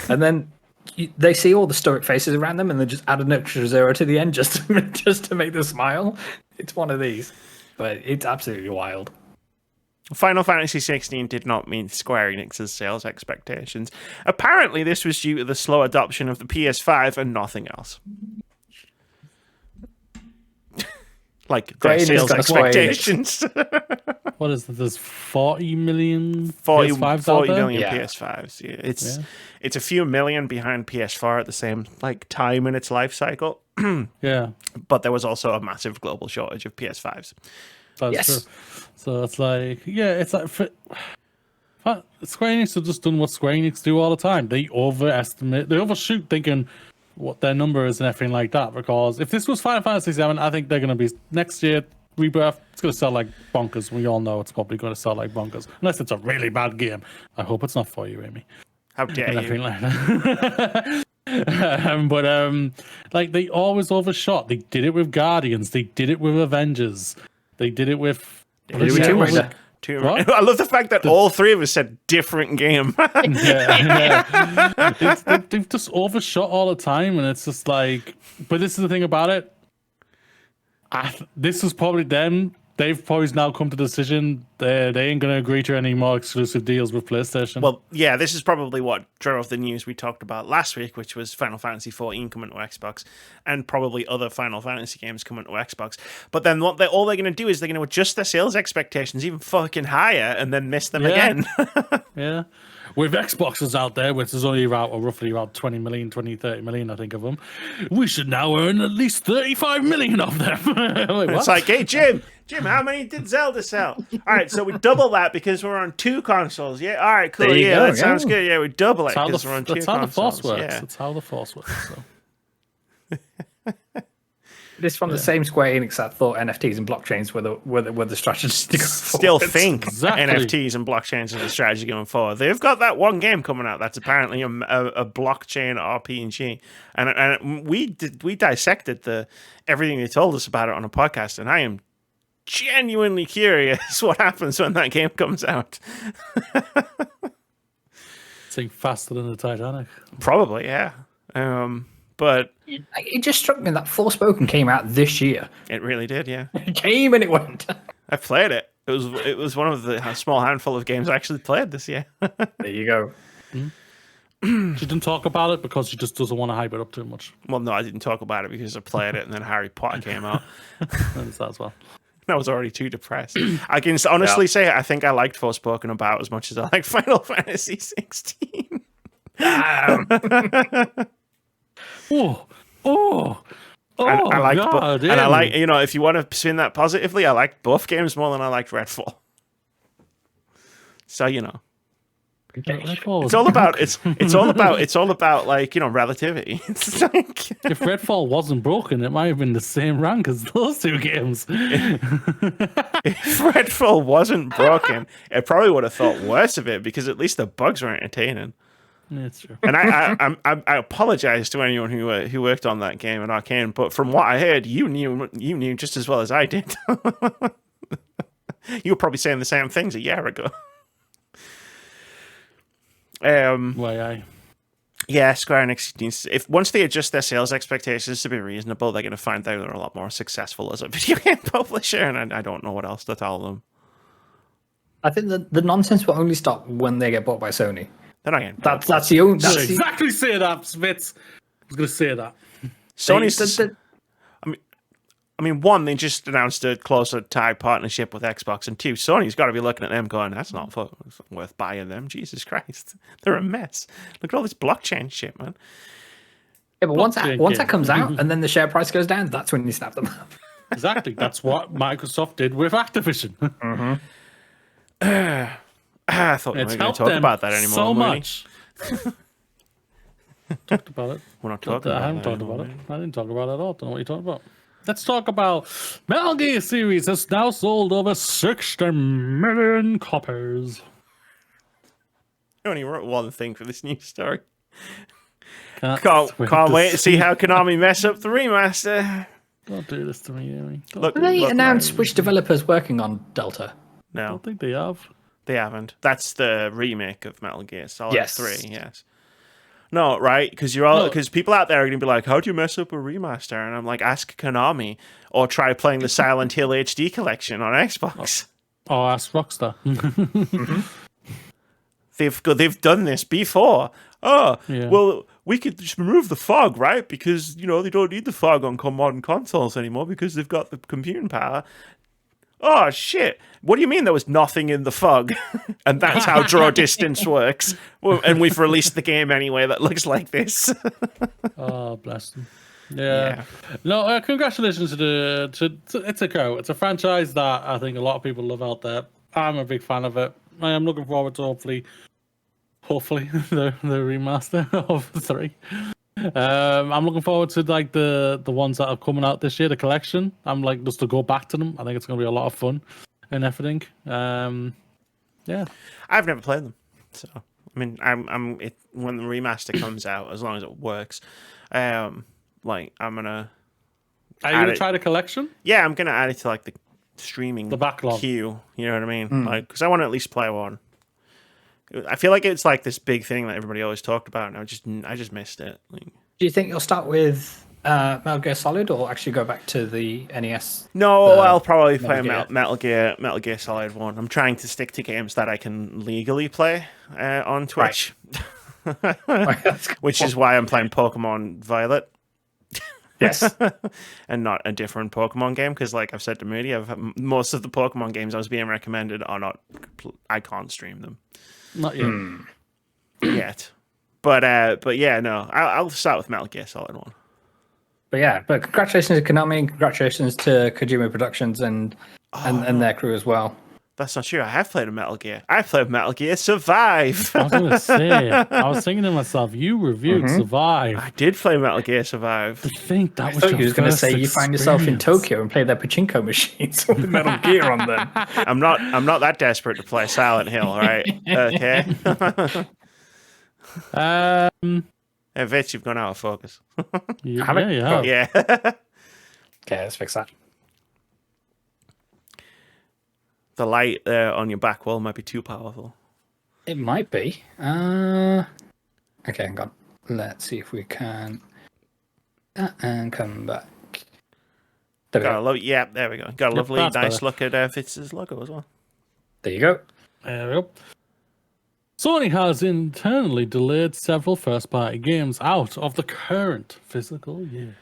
and then they see all the stoic faces around them, and they just add an extra 0 to the end just to make them smile. It's one of these, but it's absolutely wild. Final Fantasy 16 did not meet Square Enix's sales expectations. Apparently, this was due to the slow adoption of the PS5 and nothing else. Like their Square Enix sales got Square Enix. expectations. What is it? There's 40 million 40 PS5s out 40 there? million Yeah. PS5s. Yeah, it's a few million behind PS4 at the same time in its life cycle. Yeah, But there was also a massive global shortage of PS5s. that's Yes. true. So it's like, Square Enix have just done what Square Enix do all the time. They overshoot thinking what their number is and everything like that. Because if this was Final Fantasy VII, I think they're going to be next year. Rebirth, it's going to sell like bonkers. We all know it's probably going to sell like bonkers, unless it's a really bad game. I hope it's not for you, Amy. How dare And you? everything like that. Like they always overshot. They did it with Guardians. They did it with Avengers. They did it with. did it with Tomb Raider. What? I love the fact that all three of us said different game. Yeah. They've just overshot all the time, and it's just like. But this is the thing about it. This is probably them. They've probably now come to the decision they ain't going to agree to any more exclusive deals with PlayStation. Well, yeah, this is probably what drove the news we talked about last week, which was Final Fantasy XIV coming to Xbox, and probably other Final Fantasy games coming to Xbox. But then all they're going to do is they're going to adjust their sales expectations even fucking higher and then miss them again. Yeah. With Xboxes out there, which is only roughly about 20 million, 30 million, I think of them, we should now earn at least 35 million of them. Like, It's like, hey, Jim, how many did Zelda sell? All right, so we double that because we're on 2 consoles. Yeah, all right, cool. There you Yeah, go, that sounds good. Yeah, we double it That's because we're on 2 how the consoles. Force works. Yeah. That's how the Force works. So. This from the same Square Enix that thought NFTs and blockchains were the strategy to go Still forward. think Exactly. NFTs and blockchains are the strategy going forward. They've got that one game coming out that's apparently a blockchain RPG, and we dissected everything they told us about it on a podcast, and I am genuinely curious what happens when that game comes out. Sink faster than the Titanic. Probably, yeah. But It just struck me that Forspoken came out this year. it really did, yeah. It came and it went. I played it. It was one of the small handful of games I actually played this year. There you go. She didn't talk about it because she just doesn't want to hype it up too much. Well, no, I didn't talk about it because I played it and then Harry Potter came out. That's that as well. I was already too depressed. I can honestly say I think I liked Forspoken about as much as I like Final Fantasy 16. Oh, And I liked God, and I like, if you want to spin that positively, I liked both games more than I liked Redfall. So it's all about like relativity. It's like if Redfall wasn't broken, it might have been the same rank as those two games. if Redfall wasn't broken, it probably would have thought worse of it because at least the bugs were entertaining. Yeah, it's true. And I apologize to anyone who worked on that game at Arcane, but from what I heard, you knew just as well as I did. You were probably saying the same things a year ago. Yeah, Square Enix needs once they adjust their sales expectations to be reasonable, they're going to find they're a lot more successful as a video game publisher, and I don't know what else to tell them. I think the nonsense will only stop when they get bought by Sony. They're not getting That's the only. Exactly say that, Spitz. I was going to say that. Sony's. I mean, one, they just announced a closer tied partnership with Xbox, and two, Sony's got to be looking at them going, that's not worth buying them. Jesus Christ. They're a mess. Look at all this blockchain shit, man. Yeah, but once that comes out and then the share price goes down, that's when you snap them up. Exactly. That's what Microsoft did with Activision. I thought we It's weren't going helped to talk them about that anymore. so Mooney. much. Talked about it. We're not talking I about haven't that talked anymore, about it. Mooney. I didn't talk about it at all. Don't know what you're talking about. Let's talk about Metal Gear series has now sold over 60 million copies. I only wrote one thing for this news story. Can't Wait to see how Konami mess up the remaster. Don't do this to me, Amy. Look, Have they look, announced man. which developer's working on Delta? I No, don't think they have. they haven't. That's the remake of Metal Gear Solid Yes. 3, yes. No, right? Because people out there are going to be like, how do you mess up a remaster? And I'm like, ask Konami or try playing the Silent Hill HD collection on Xbox. Oh, ask Rockstar. They've done this before. Oh, Yeah. well, we could just remove the fog, right? Because, they don't need the fog on modern consoles anymore because they've got the computing power. Oh, shit. What do you mean there was nothing in the fog? And that's how draw distance works. Well, and we've released the game anyway that looks like this. Oh, bless them. Yeah. No, congratulations to it's a go. It's a franchise that I think a lot of people love out there. I'm a big fan of it. I am looking forward to hopefully the remaster of 3. I'm looking forward to like the ones that are coming out this year, the collection. I'm like just to go back to them. I think it's going to be a lot of fun and everything. Yeah. I've never played them. So, I mean, when the remaster comes out, as long as it works, I'm going to... Are you going to try the collection? Yeah, I'm going to add it to like the streaming backlog queue. You know what I mean? Like, because I want to at least play one. I feel like it's like this big thing that everybody always talked about, and I just missed it. Like, Do you think you'll start with Metal Gear Solid or actually go back to the NES? no, I'll probably play Metal Metal Gear Solid 1. I'm trying to stick to games that I can legally play on Twitch, which is why I'm playing Pokemon Violet. Yes. And not a different Pokemon game, because like I've said to Moody, most of the Pokemon games I was being recommended are not. I can't stream them. Not yet. Yet. But yeah, no. I'll start with Metal Gear Solid 1. But congratulations to Konami, congratulations to Kojima Productions and their crew as well. That's not true. I have played a Metal Gear. I played Metal Gear Survive. I was going to say, I was thinking to myself, you reviewed Survive. I did play Metal Gear Survive. I think that was I thought your you was going to first say you find yourself in experience. Tokyo and play their pachinko machines with Metal Gear on them. I'm not that desperate to play Silent Hill, right? Okay. Hey, Vitz, you've gone out of focus. Yeah, you have. Yeah. Okay, let's fix that. The light on your back wall might be too powerful. It might be. Okay, hang on. Let's see if we can. And come back. There we go. Yeah, there we go. Got a lovely, that's nice better. look at Vitz's logo as well. There you go. There we go. Sony has internally delayed several first-party games out of the current fiscal year.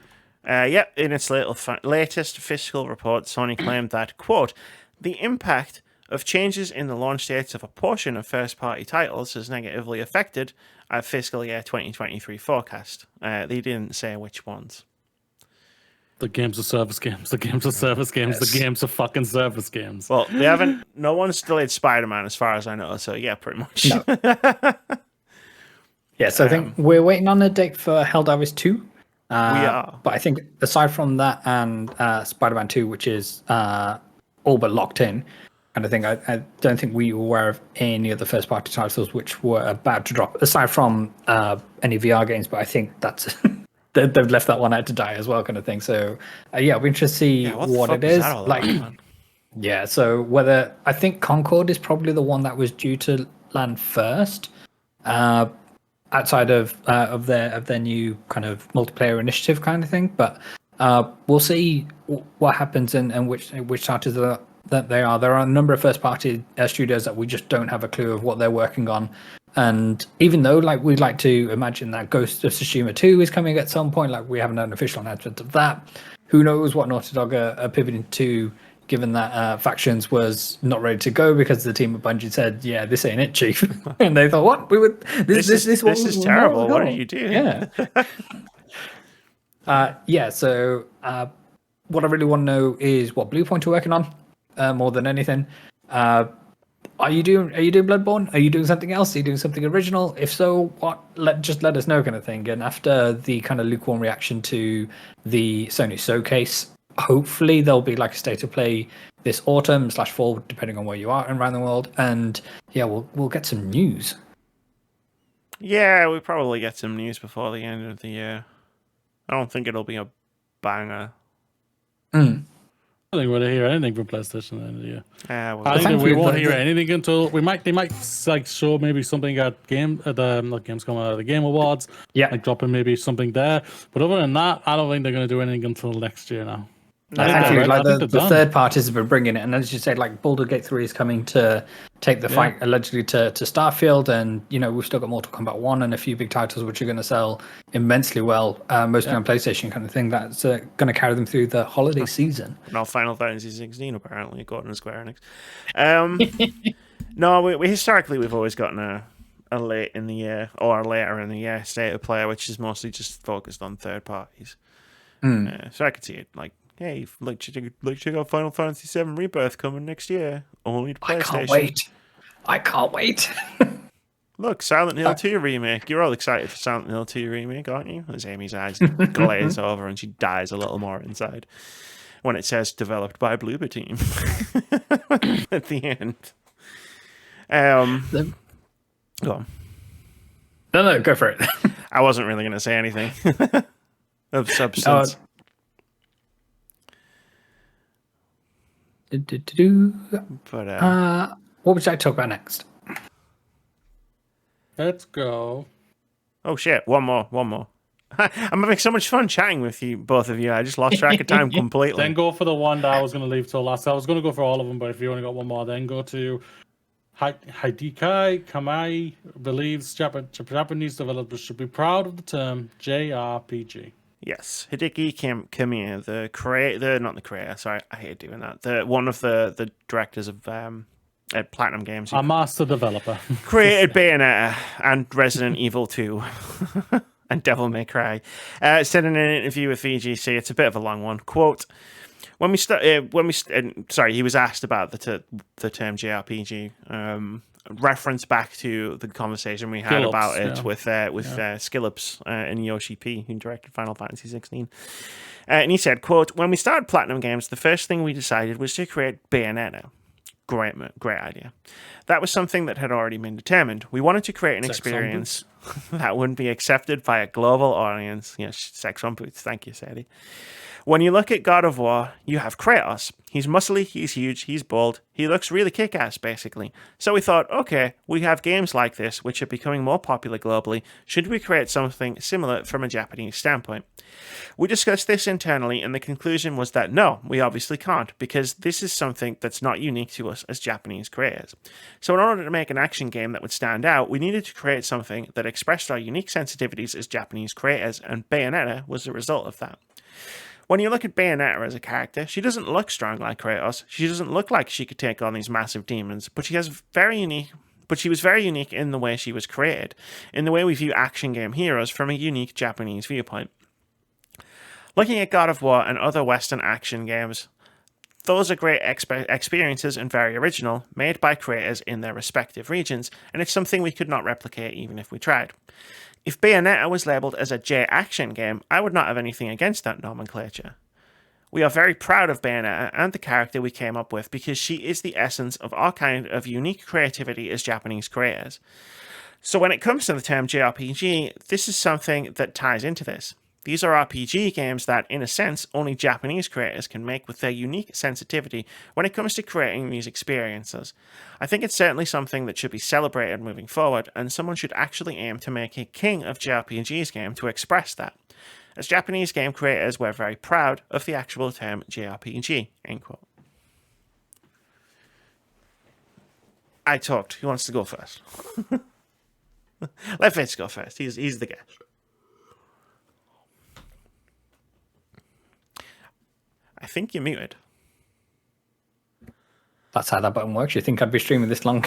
In its latest fiscal report, Sony claimed that, quote, the impact of changes in the launch dates of a portion of first-party titles has negatively affected our fiscal year 2023 forecast. They didn't say which ones. The games are service games. The games are service games. Yes. The games are fucking service games. Well, they haven't. No one's delayed Spider-Man as far as I know, so yeah, pretty much. No. Yeah, so I think we're waiting on a date for Helldivers 2. We are. But I think aside from that and Spider-Man 2, which is all but locked in, and I think I don't think we were aware of any of the first-party titles which were about to drop, aside from any VR games, but I think that's... They've left that one out to die as well, kind of thing. So, yeah, we're interested to see what it is. Yeah, so whether... I think Concord is probably the one that was due to land first, outside of their new kind of multiplayer initiative kind of thing. But we'll see what happens and which titles that they are. There are a number of first-party studios that we just don't have a clue of what they're working on. And even though, like, we'd like to imagine that Ghost of Tsushima 2 is coming at some point, like, we haven't had an official announcement of that. Who knows what Naughty Dog are pivoting to, given that Factions was not ready to go because the team at Bungie said, yeah, this ain't it, Chief. And they thought, what? This is terrible. What are you doing? Yeah. So what I really want to know is what Bluepoint are working on, more than anything. Are you doing Bloodborne? Are you doing something else? Are you doing something original? If so, what? Let us know, kind of thing. And after the kind of lukewarm reaction to the Sony showcase, hopefully there'll be like a state of play this autumn / fall, depending on where you are around the world. And yeah, we'll get some news. Yeah, we'll probably get some news before the end of the year. I don't think it'll be a banger. I don't think we're going to hear anything from PlayStation at the end of the year. Well, I think we won't hear anything until they might like show maybe something at the Gamescom the Game Awards. Yeah, like dropping maybe something there. But other than that, I don't think they're going to do anything until next year now. Thankfully, like the third parties have been bringing it, and as you said, like Baldur Gate 3 is coming to take the fight allegedly to Starfield, and we've still got Mortal Kombat 1 and a few big titles which are going to sell immensely well, mostly on PlayStation, kind of thing. That's going to carry them through the holiday season. Not Final Fantasy 16, apparently, according to Square Enix. No, we historically we've always gotten a late in the year or a later in the year state of play, which is mostly just focused on third parties. So I could see it like, hey, check out Final Fantasy 7 Rebirth coming next year. Only to PlayStation. I can't wait. Look, Silent Hill 2 remake. You're all excited for Silent Hill 2 remake, aren't you? As Amy's eyes glaze over and she dies a little more inside when it says developed by Bloober Team at the end. Go on. No, go for it. I wasn't really going to say anything of substance. But what would you like to talk about next? Let's go. Oh shit! One more. I'm having so much fun chatting with you, both of you. I just lost track of time completely. Then go for the one that I was going to leave till last. I was going to go for all of them, but if you only got one more, then go to Hideki Kamiya believes Japanese developers should be proud of the term JRPG. Yes, Hideki Kamiya, the creator, not the creator. Sorry, I hate doing that. One of the directors of Platinum Games, a master developer, created Bayonetta and Resident Evil 2 and Devil May Cry. Said in an interview with VGC, it's a bit of a long one. Quote: Sorry, he was asked about the term JRPG. Reference back to the conversation we had about it with Skillups and Yoshi P, who directed Final Fantasy 16. And he said, quote, "When we started Platinum Games, the first thing we decided was to create Bayonetta. Great idea. That was something that had already been determined. We wanted to create an experience that wouldn't be accepted by a global audience." Yes, sex on boots. Thank you, Sadie. "When you look at God of War, you have Kratos. He's muscly, he's huge, he's bald. He looks really kick-ass, basically. So we thought, okay, we have games like this, which are becoming more popular globally. Should we create something similar from a Japanese standpoint? We discussed this internally, and the conclusion was that no, we obviously can't, because this is something that's not unique to us as Japanese creators. So in order to make an action game that would stand out, we needed to create something that expressed our unique sensitivities as Japanese creators, and Bayonetta was the result of that. When you look at Bayonetta as a character, she doesn't look strong like Kratos. She doesn't look like she could take on these massive demons, but she was very unique in the way she was created, in the way we view action game heroes from a unique Japanese viewpoint. Looking at God of War and other Western action games, those are great experiences and very original, made by creators in their respective regions, and it's something we could not replicate even if we tried. If Bayonetta was labelled as a J-action game, I would not have anything against that nomenclature. We are very proud of Bayonetta and the character we came up with because she is the essence of our kind of unique creativity as Japanese creators. So when it comes to the term JRPG, this is something that ties into this. These are RPG games that, in a sense, only Japanese creators can make with their unique sensitivity when it comes to creating these experiences. I think it's certainly something that should be celebrated moving forward, and someone should actually aim to make a king of JRPGs game to express that. As Japanese game creators, we're very proud of the actual term JRPG, end quote. I talked. Who wants to go first? Let Fitz go first. He's the guest. I think you're muted. That's how that button works. You think I'd be streaming this long?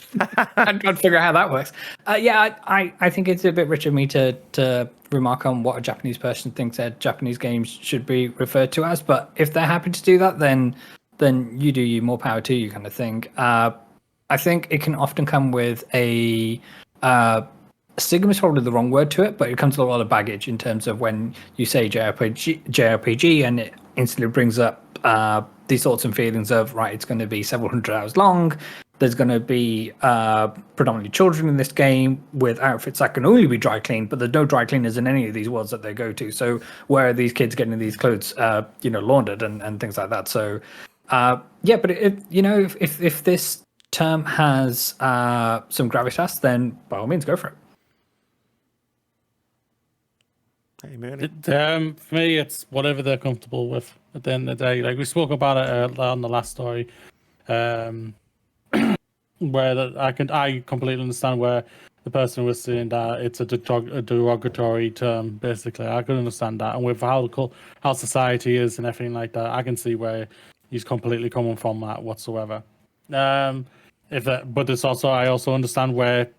I'd figure out how that works. I think it's a bit rich of me to remark on what a Japanese person thinks that Japanese games should be referred to as. But if they're happy to do that, then you do you. More power to you, kind of thing. I think it can often come with a stigma is probably the wrong word to it, but it comes with a lot of baggage in terms of when you say JRPG and it instantly brings up these thoughts and feelings of, right, it's going to be several hundred hours long. There's going to be predominantly children in this game with outfits that can only be dry cleaned, but there's no dry cleaners in any of these worlds that they go to. So where are these kids getting these clothes, laundered and things like that? So, but if this term has some gravitas, then by all means, go for it. Hey, Mooney. For me, it's whatever they're comfortable with. At the end of the day, like we spoke about it on the last story, where I completely understand where the person was saying that it's a derogatory term. Basically, I can understand that, and with how society is and everything like that, I can see where he's completely coming from that whatsoever. But I also understand where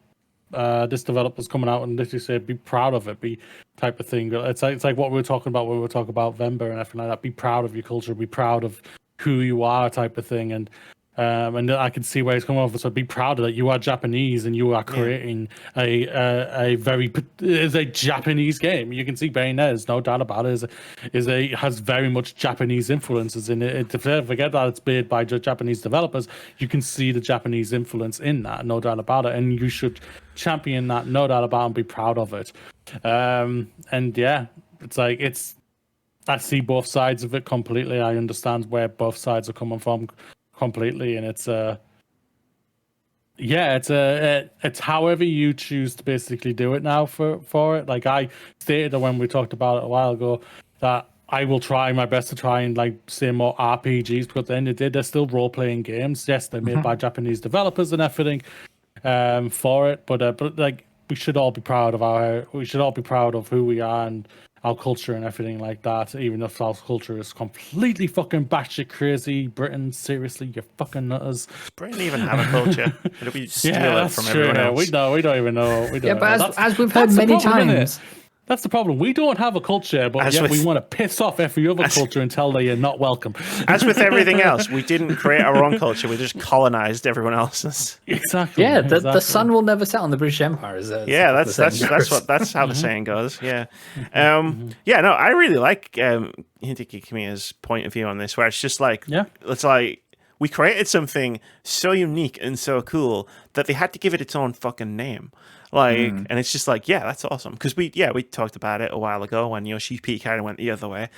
this developer's coming out and literally say, be proud of it, be type of thing. It's like what we were talking about when we were talking about Venba and everything like that. Be proud of your culture, be proud of who you are, type of thing. And I can see where he's coming over. So be proud of that. You are Japanese and you are creating a Japanese game. You can see Bayonetta, there's no doubt about it, has very much Japanese influences in it. Forget that it's made by Japanese developers. You can see the Japanese influence in that, no doubt about it. And you should champion that, no doubt about it, and be proud of it. I see both sides of it completely. I understand where both sides are coming from completely, and it's however you choose to basically do it now for it. Like I stated when we talked about it a while ago, that I will try my best to try and say more RPGs, because at the end of the day, they're still role-playing games. Yes, they're made by Japanese developers and everything for it, but we should all be proud of who we are and our culture and everything like that, even if our culture is completely fucking batshit crazy. Britain, seriously, you fucking nutters. Does Britain even have a culture? We steal it from everyone else. We don't even know. As we've heard many times, That's the problem. We don't have a culture, but yet we want to piss off every other culture and tell them you're not welcome. As with everything else, we didn't create our own culture. We just colonized everyone else's. Exactly. Yeah, the sun will never set on the British Empire. That's how the saying goes. Yeah, yeah. No, I really like Hideki Kamiya's point of view on this, where it's just like, it's like we created something so unique and so cool that they had to give it its own fucking name. Like, and it's just like, yeah, that's awesome. Because we talked about it a while ago when Yoshi P kind of went the other way.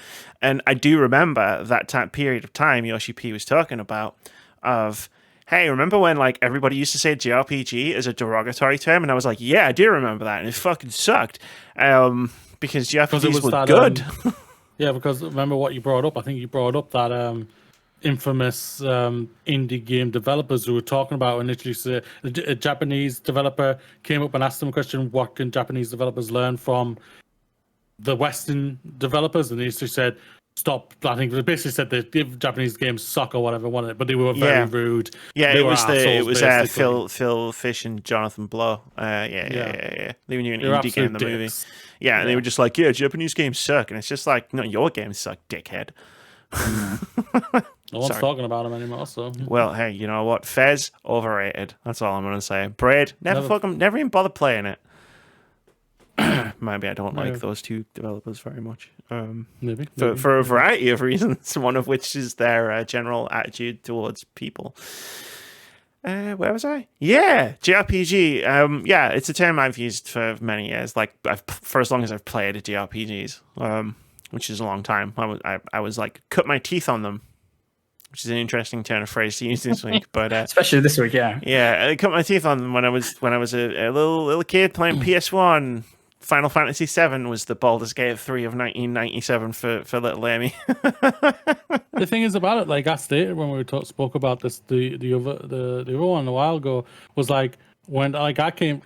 And I do remember that period of time Yoshi P was talking about of, hey, remember when like everybody used to say JRPG as a derogatory term? And I was like, yeah, I do remember that. And it fucking sucked. Because JRPGs were good. Yeah, because remember what you brought up? I think you brought up that infamous indie game developers who were talking about initially. A Japanese developer came up and asked them a question: what can Japanese developers learn from the Western developers? And they just said, stop. I think they basically said they give Japanese games suck or whatever, but they were very rude. Yeah, they it was Phil Fish and Jonathan Blow. Yeah. They were doing an indie game, the movie. Yeah, and they were just like, yeah, Japanese games suck, and it's just like, no, your games suck, dickhead. No one's talking about him anymore, so. Well, hey, you know what? Fez, overrated. That's all I'm going to say. Braid, never even bother playing it. Maybe I don't like those two developers very much. Maybe. For a variety of reasons, one of which is their general attitude towards people. Where was I? Yeah, JRPG. Yeah, it's a term I've used for many years. Like, for as long as I've played JRPGs, which is a long time. I was like, cut my teeth on them, which is an interesting turn of phrase to use this week. But especially this week, yeah. Yeah, I cut my teeth on them when I was a little kid playing PS1. Final Fantasy VII was the Baldur's Gate 3 of 1997 for little Amy. The thing is about it, like I stated when we spoke about this, the other one a while ago, was like when I came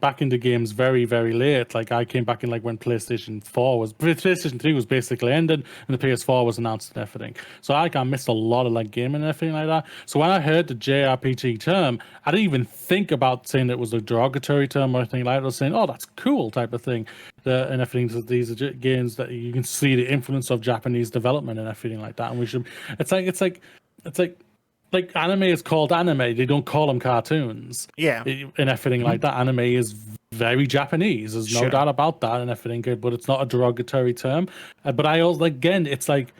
back into games very, very late. Like I came back in like when PlayStation 3 was basically ended and the PS4 was announced and everything. So I missed a lot of like gaming and everything like that. So when I heard the JRPG term, I didn't even think about saying it was a derogatory term or anything like that. I was saying, oh, that's cool type of thing. And everything. So these are games that you can see the influence of Japanese development and everything like that. And we should. It's like anime is called anime. They don't call them cartoons. Yeah. And everything like that. Anime is very Japanese. There's no doubt about that and everything. But it's not a derogatory term. But I also, again, it's like,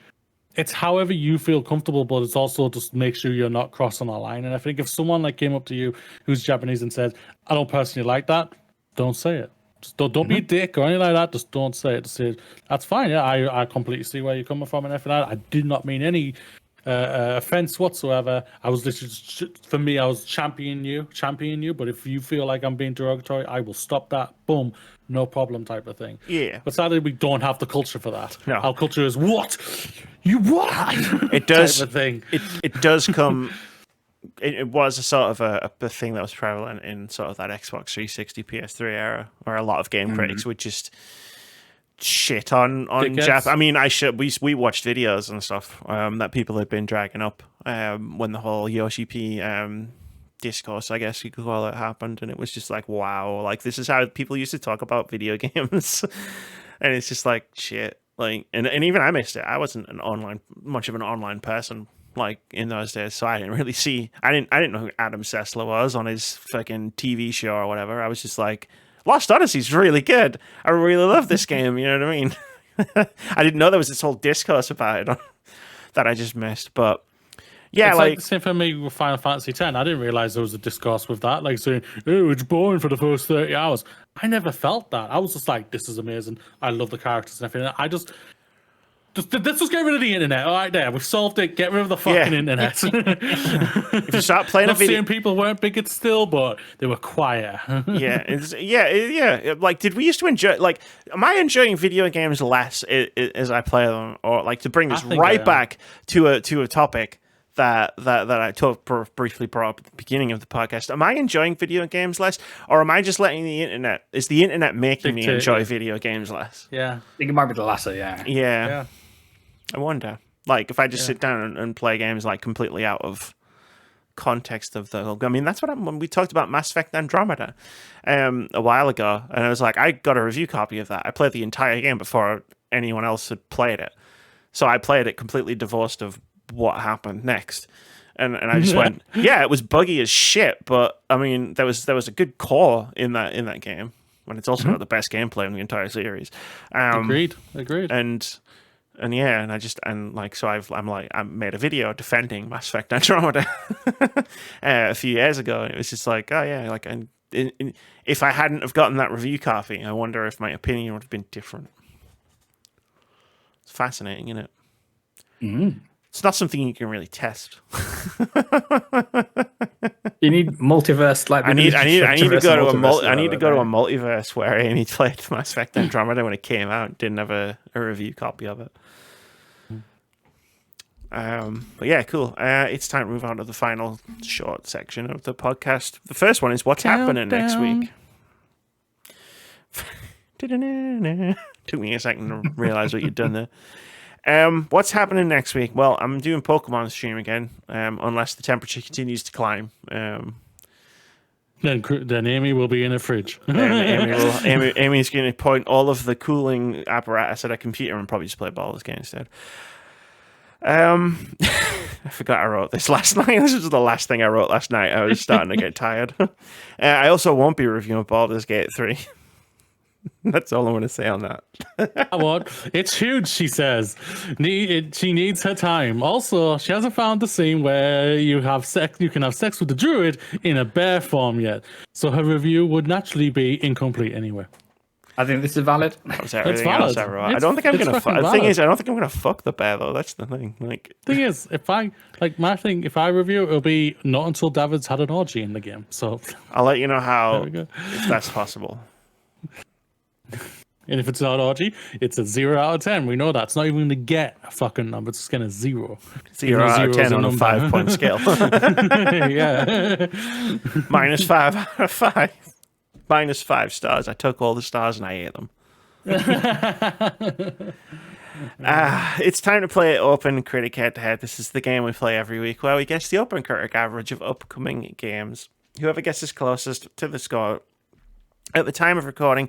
it's however you feel comfortable, but it's also just make sure you're not crossing a line. And I think if someone like came up to you who's Japanese and says, I don't personally like that, don't say it. Just don't be a dick or anything like that. Just don't say it. Just say, that's fine. Yeah, I completely see where you're coming from and everything like that. I did not mean any offense whatsoever. I was literally, for me, I was championing you. But if you feel like I'm being derogatory, I will stop that. Boom, no problem, type of thing. Yeah. But sadly, we don't have the culture for that. No. Our culture is what you what. It does. Type of thing. It does come. It was a sort of a thing that was prevalent in sort of that Xbox 360, PS3 era, where a lot of game critics would just shit on Jap. I mean, we watched videos and stuff that people had been dragging up when the whole Yoshi P discourse, I guess you could call it, happened, and it was just like, wow, like this is how people used to talk about video games, and it's just like shit. Like, and even I missed it. I wasn't much of an online person like in those days, so I didn't really see. I didn't know who Adam Sessler was on his fucking TV show or whatever. I was just like, Lost Odyssey's really good. I really love this game. You know what I mean? I didn't know there was this whole discourse about it that I just missed. But yeah, it's like the same for me with Final Fantasy X. I didn't realize there was a discourse with that, like saying, "Oh, it's boring for the first 30 hours." I never felt that. I was just like, "This is amazing. I love the characters and everything." Let's just get rid of the internet. All right, there, we've solved it. Get rid of the fucking internet. If you start playing a video, saying people weren't bigots still, but they were quiet. yeah. Like, did we used to enjoy? Like, am I enjoying video games less as I play them, or like to bring this right back to a topic that I briefly brought up at the beginning of the podcast? Am I enjoying video games less, or am I just letting the internet? Is the internet making me enjoy video games less? Yeah, I think it might be the latter. Yeah. I wonder, like, if I just sit down and play games like completely out of context of the whole. I mean, that's what happened when we talked about Mass Effect Andromeda a while ago, and I was like, I got a review copy of that. I played the entire game before anyone else had played it, so I played it completely divorced of what happened next. And I just went, yeah, it was buggy as shit, but I mean, there was a good core in that game, and it's also got the best gameplay in the entire series. Agreed. And yeah, so I made a video defending Mass Effect Andromeda a few years ago, and it was just like, oh yeah, like, and if I hadn't have gotten that review copy, I wonder if my opinion would have been different. It's fascinating, isn't it? Mm. It's not something you can really test. You need multiverse. Like I need to go to a multiverse where Amy played Mass Effect Andromeda when it came out. Didn't have a review copy of it. But yeah, cool. It's time to move on to the final short section of the podcast. The first one is what's happening next week. Took me a second to realize what you'd done there. What's happening next week? Well, I'm doing Pokemon stream again, unless the temperature continues to climb. Then Amy will be in a fridge. Amy's going to point all of the cooling apparatus at a computer and probably just play Baldur's Gate instead. I forgot I wrote this last night. This was the last thing I wrote last night. I was starting to get tired. I also won't be reviewing Baldur's Gate 3. That's all I want to say on that. What? It's huge, she says. She needs her time. Also, she hasn't found the scene where you can have sex with the druid in a bear form yet. So her review would naturally be incomplete anyway. I think this is valid. It's valid. I don't think I'm gonna. The thing is, I don't think I'm gonna fuck the bear though. That's the thing. Like, thing is, if I review, it'll be not until David's had an orgy in the game. So I'll let you know how if that's possible. And if it's not orgy, it's a 0 out of 10. We know that. It's not even going to get a fucking number. It's just getting a 0. 0 out of 10 on a 5-point scale. Yeah. -5 out of 5. -5 stars. I took all the stars and I ate them. It's time to play OpenCritic Head-To-Head. This is the game we play every week where we guess the OpenCritic average of upcoming games. Whoever guesses closest to the score at the time of recording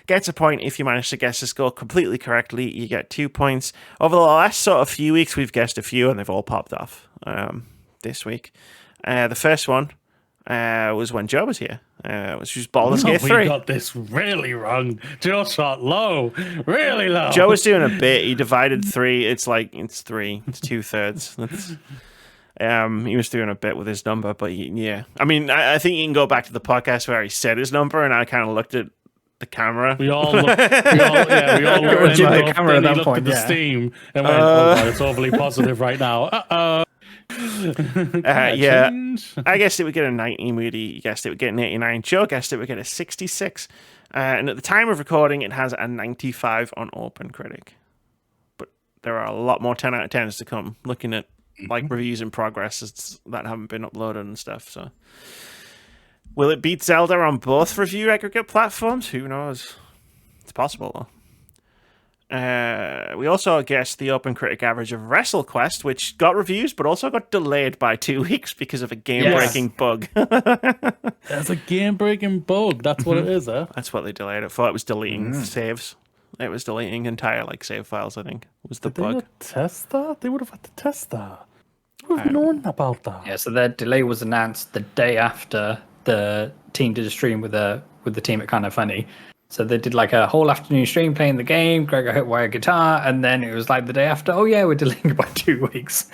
gets a point. If you manage to guess the score completely correctly, you get 2 points. Over the last sort of few weeks, we've guessed a few and they've all popped off this week. The first one was when Joe was here, which was Baldur's Gate 3. We got this really wrong. Joe shot low, really low. Joe was doing a bit. He divided 3. It's 3. It's 2/3. He was doing a bit with his number, but yeah. I mean, I think you can go back to the podcast where he said his number, and I kind of looked at the camera. We all looked at the camera at that point. Looked at the Steam and went, "Oh, it's overly positive right now." Yeah, I guessed it would get a 90. Moody guessed it would get an 89. Joe guessed it would get a 66. And at the time of recording, it has a 95 on OpenCritic. But there are a lot more 10 out of 10s to come. Looking at like reviews in progress that haven't been uploaded and stuff. So, will it beat Zelda on both review aggregate platforms? Who knows? It's possible though. We also guessed the OpenCritic average of WrestleQuest, which got reviews but also got delayed by 2 weeks because of a game-breaking bug. That's a game-breaking bug. That's what it is, huh? That's what they delayed it for. It was deleting saves. It was deleting entire save files, I think, was the bug. Did they test that? They would have had to test that. We've known about that. Yeah, so their delay was announced the day after the team did a stream with the team at Kind of Funny. So they did like a whole afternoon stream playing the game. Greg got hit by a guitar, and then it was like the day after. Oh yeah, we're delaying it by 2 weeks.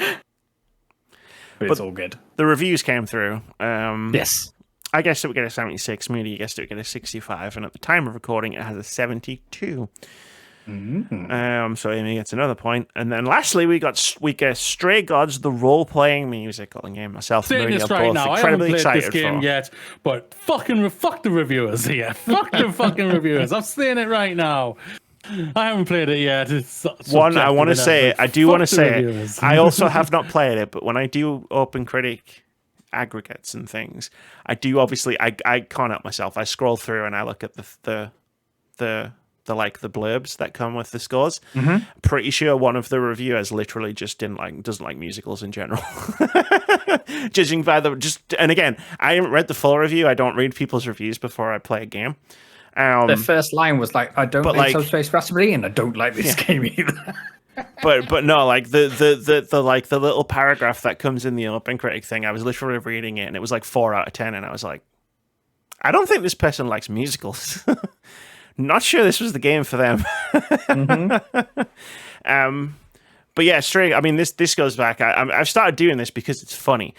But it's all good. The reviews came through. Yes. I guessed it would get a 76. Moody guessed it would get a 65, and at the time of recording, it has a 72. So Amy gets another point, and then lastly we get Stray Gods, the role-playing musical game. Myself and Moody are both incredibly excited this game for. Yet, but fuck the reviewers here. Fuck the fucking reviewers. I'm saying it right now. I haven't played it yet. One, I want to say it. I do want to say it. I also have not played it, but when I do OpenCritic aggregates and things, I do obviously I can't help myself. I scroll through and I look at the the blurbs that come with the scores. Pretty sure one of the reviewers literally just doesn't like musicals in general. Judging by and again, I haven't read the full review. I don't read people's reviews before I play a game. The first line was like, "I don't like Subspace Rhapsody, and I don't like this game either." but no, like the little paragraph that comes in the OpenCritic thing, I was literally reading it, and it was like 4 out of 10, and I was like, I don't think this person likes musicals. Not sure this was the game for them. But yeah, straight. I mean, this goes back. I've started doing this because it's funny.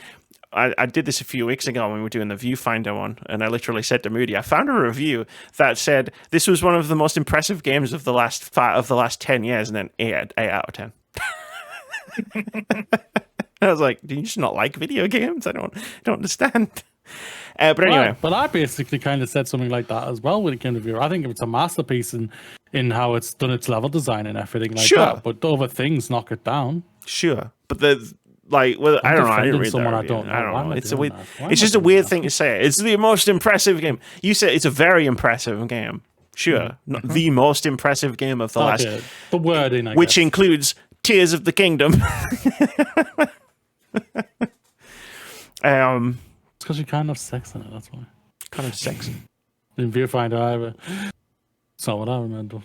I did this a few weeks ago when we were doing the Viewfinder one, and I literally said to Moody, I found a review that said this was one of the most impressive games of the last 10 years, and then 8 out of 10. I was like, do you just not like video games? I don't understand. But anyway, but I basically kind of said something like that as well when it came to Viewer. I think it's a masterpiece in how it's done its level design and everything like that. But other things knock it down. Sure, but I don't know. I didn't read that. I don't know. It's a weird. It's just a weird thing to say. It's the most impressive game. You said it's a very impressive game. Sure, not the most impressive game of the last. The wording, I which guess. includes Tears of the Kingdom. It's because you can't have sex in it, that's why. Kind of sex. In Viewfinder, either. It's not what I remember.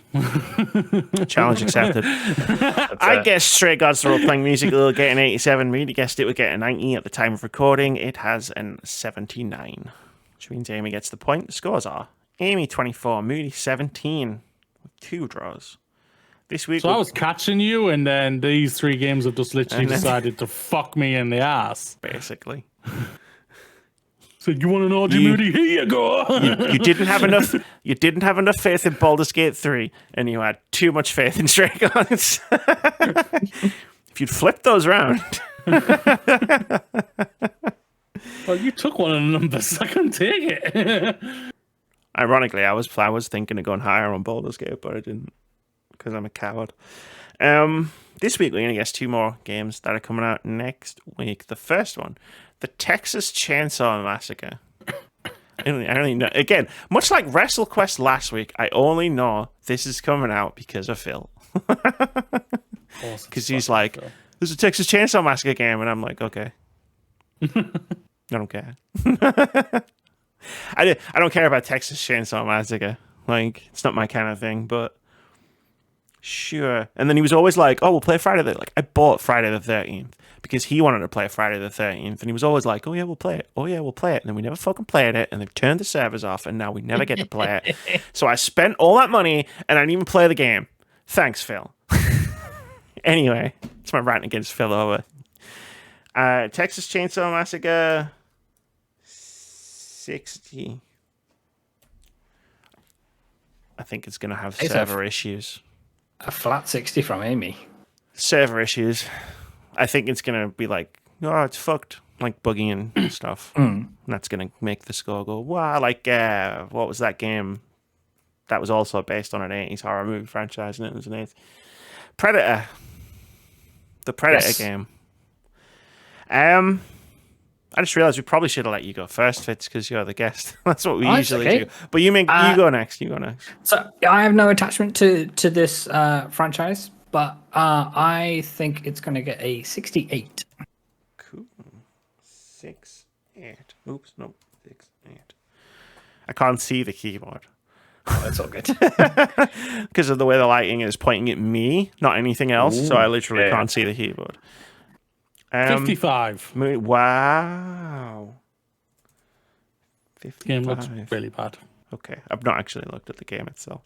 Challenge accepted. I guessed Stray Gods Role Playing Music will get an 87. Moody guessed it would get a 90 at the time of recording. It has a 79, which means Amy gets the point. The scores are Amy 24, Moody 17, with 2 draws. This week, so I was catching you, and then these 3 games have just literally decided to fuck me in the ass. Basically. So you want an Audrey Moody? Here you go. You didn't have enough. You didn't have enough faith in Baldur's Gate 3, and you had too much faith in Stray Gods. If you'd flipped those around. Well, you took one of the numbers. I couldn't take it. Ironically, I was thinking of going higher on Baldur's Gate, but I didn't because I'm a coward. This week we're going to guess 2 more games that are coming out next week. The first one, the Texas Chainsaw Massacre. I only know. Again, much like WrestleQuest last week, I only know this is coming out because of Phil. Because he's like, there's a Texas Chainsaw Massacre game, and I'm like, okay. I don't care. I don't care about Texas Chainsaw Massacre. Like, it's not my kind of thing, but sure. And then he was always like, oh, we'll play Friday the... Like, I bought Friday the 13th because he wanted to play Friday the 13th, and he was always like, oh yeah, we'll play it. Oh yeah, we'll play it. And then we never fucking played it, and they've turned the servers off, and now we never get to play it. So I spent all that money, and I didn't even play the game. Thanks, Phil. Anyway, it's my rant against Phil over. Texas Chainsaw Massacre 60. I think it's going to have server issues. A flat 60 from Amy. Server issues. I think it's going to be like, oh, it's fucked. Like bugging and stuff. And that's going to make the score go, wow. Like, what was that game that was also based on an 80s horror movie franchise? And it was an 80s. Predator. The Predator game. I just realized we probably should have let you go first, Fitz, because you're the guest. That's what we usually do. But you go next. You go next. So I have no attachment to this franchise, but I think it's going to get a 68. Cool. 68. Oops, no, 68. I can't see the keyboard. Oh, that's all good. Because of the way the lighting is pointing at me, not anything else. Ooh, so I literally can't see the keyboard. 55. Wow. 55. Game looks really bad. Okay, I've not actually looked at the game itself.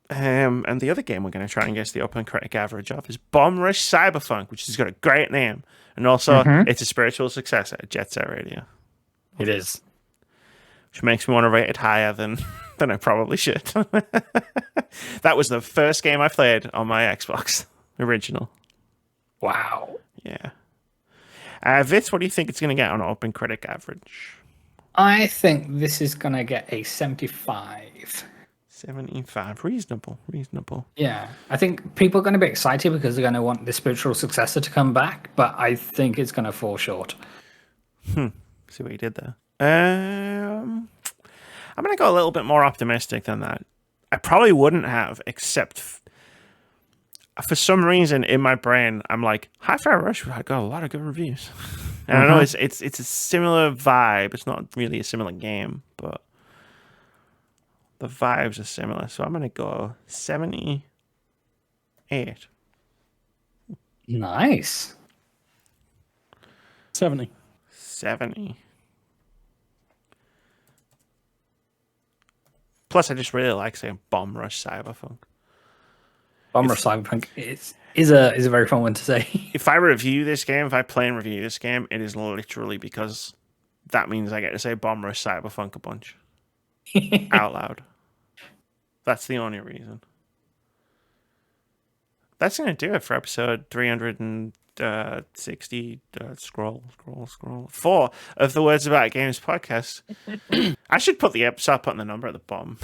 And the other game we're going to try and guess the OpenCritic average of is Bomb Rush Cyberpunk, which has got a great name. And also, it's a spiritual successor at Jet Set Radio. It is. Which makes me want to rate it higher than I probably should. That was the first game I played on my Xbox original. Wow. Yeah. Vitz, what do you think it's going to get on OpenCritic average? I think this is going to get a 75. 75. Reasonable. Yeah. I think people are going to be excited because they're going to want the spiritual successor to come back, but I think it's going to fall short. See what you did there. I'm going to go a little bit more optimistic than that. I probably wouldn't have, except for some reason in my brain, I'm like, Hi-Fi Rush got a lot of good reviews. And I know it's a similar vibe. It's not really a similar game, but the vibes are similar. So I'm gonna go 78. Nice. 70. 70. Plus, I just really like saying Bomb Rush Cyberpunk. Bomb Rush Cyberpunk is a very fun one to say. If I review this game, if I play and review this game, it is literally because that means I get to say Bomb Rush Cyberpunk a bunch out loud. That's the only reason. That's going to do it for episode 360. Scroll. 4 of the Words About Games podcast. I should start putting the number at the bottom.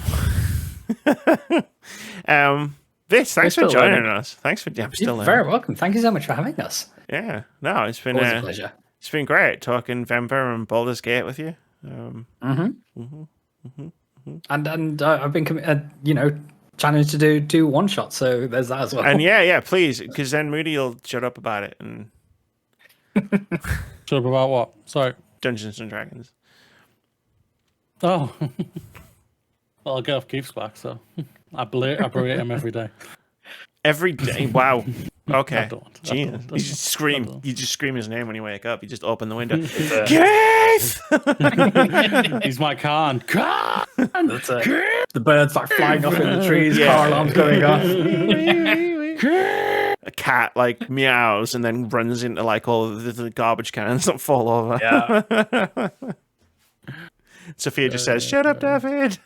Vince, thanks for joining us. Thanks for I'm still You're very welcome. Thank you so much for having us. Yeah, no, it's been Always a pleasure. It's been great talking Venba and Baldur's Gate with you. And I've been challenged to do one shot, so there's that as well. And yeah, please, because then Moody will shut up about it and Shut up about what? Sorry. Dungeons and Dragons. Oh. Well, I'll get off Keith's back, so I berate him every day. Every day? Wow. Okay. I don't. Jesus. You just scream. You just scream his name when you wake up. You just open the window. Keith! He's my Khan. Khan! That's it. The birds start flying off in the trees. Car alarms going off. A cat like meows and then runs into like all the garbage cans that fall over. Yeah. Sophia just says, "Shut up, David."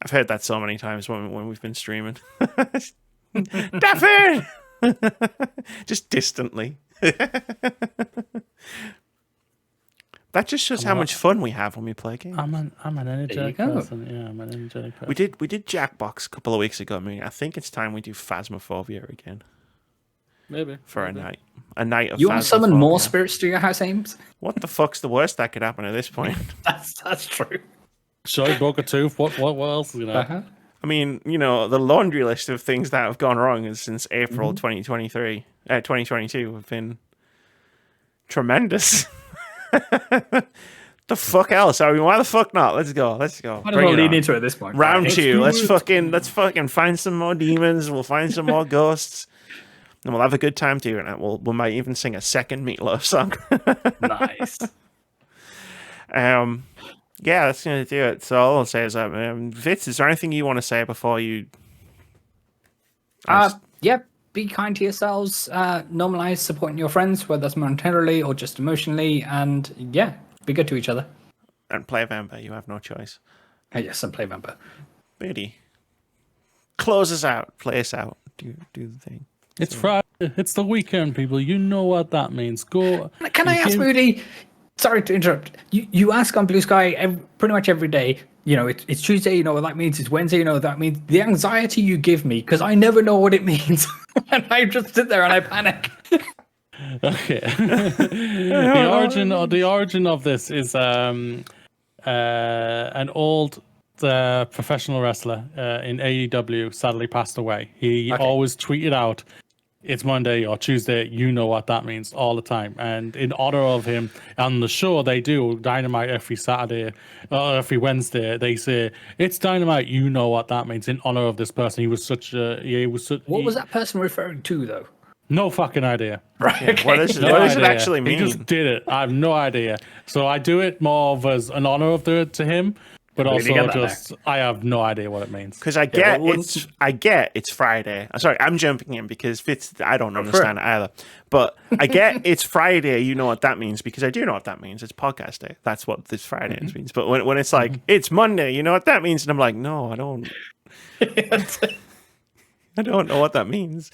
I've heard that so many times when we've been streaming. David! Just distantly. That just shows how much fun we have when we play games. I'm an energetic person. Yeah, I'm an energetic person. We did Jackbox a couple of weeks ago. I mean, I think it's time we do Phasmophobia again. Maybe. For a night. A night of You want to summon more spirits to your house, Ames? What the fuck's the worst that could happen at this point? That's true. Sure, broke a tooth. What else? Uh-huh. I mean, the laundry list of things that have gone wrong since April 2022 have been tremendous. The fuck else? I mean, why the fuck not? Let's go. Might as well lean into it at this point. Round 2. Let's fucking find some more demons. We'll find some more ghosts. And we'll have a good time doing it. We might even sing a second Meatloaf song. Nice. Yeah, that's going to do it. So all I'll say is that, Vitz, is there anything you want to say before you... Yeah, be kind to yourselves. Normalize supporting your friends, whether that's monetarily or just emotionally. And yeah, be good to each other. And play Venba. You have no choice. Yes, and play Venba. Biddy. Close us out. Play us out. Do the thing. It's Friday. It's the weekend, people. You know what that means. Go. Can I ask, Moody? Sorry to interrupt. You ask on Blue Sky pretty much every day. It's Tuesday. You know what that means. It's Wednesday. You know what that means. The anxiety you give me because I never know what it means, and I just sit there and I panic. Okay. The origin of this is an old professional wrestler in AEW sadly passed away. He always tweeted out, "It's Monday or Tuesday, you know what that means," all the time. And in honor of him, on the show they do Dynamite every Saturday or every Wednesday, they say, "It's Dynamite, you know what that means," in honor of this person. He was such a What was that person referring to, though? No fucking idea. Right. Yeah, what does it actually mean? He just did it. I have no idea. So I do it more of as an honor to him. But also, I have no idea what it means. Because I get it's Friday. I'm sorry, I'm jumping in because I don't understand it either. But I get it's Friday. You know what that means because I do know what that means. It's podcast day. That's what this Friday means. But when it's like it's Monday, you know what that means, and I'm like, no, I don't. I don't know what that means.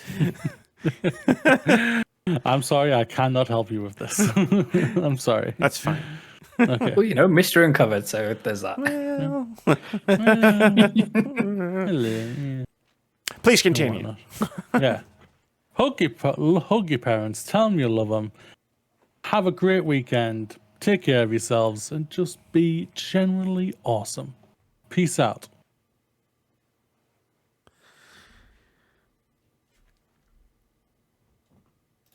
I'm sorry, I cannot help you with this. I'm sorry. That's fine. Okay. Well, mystery uncovered, so there's that. Please continue. Yeah. Hug your parents. Tell them you love them. Have a great weekend. Take care of yourselves and just be generally awesome. Peace out.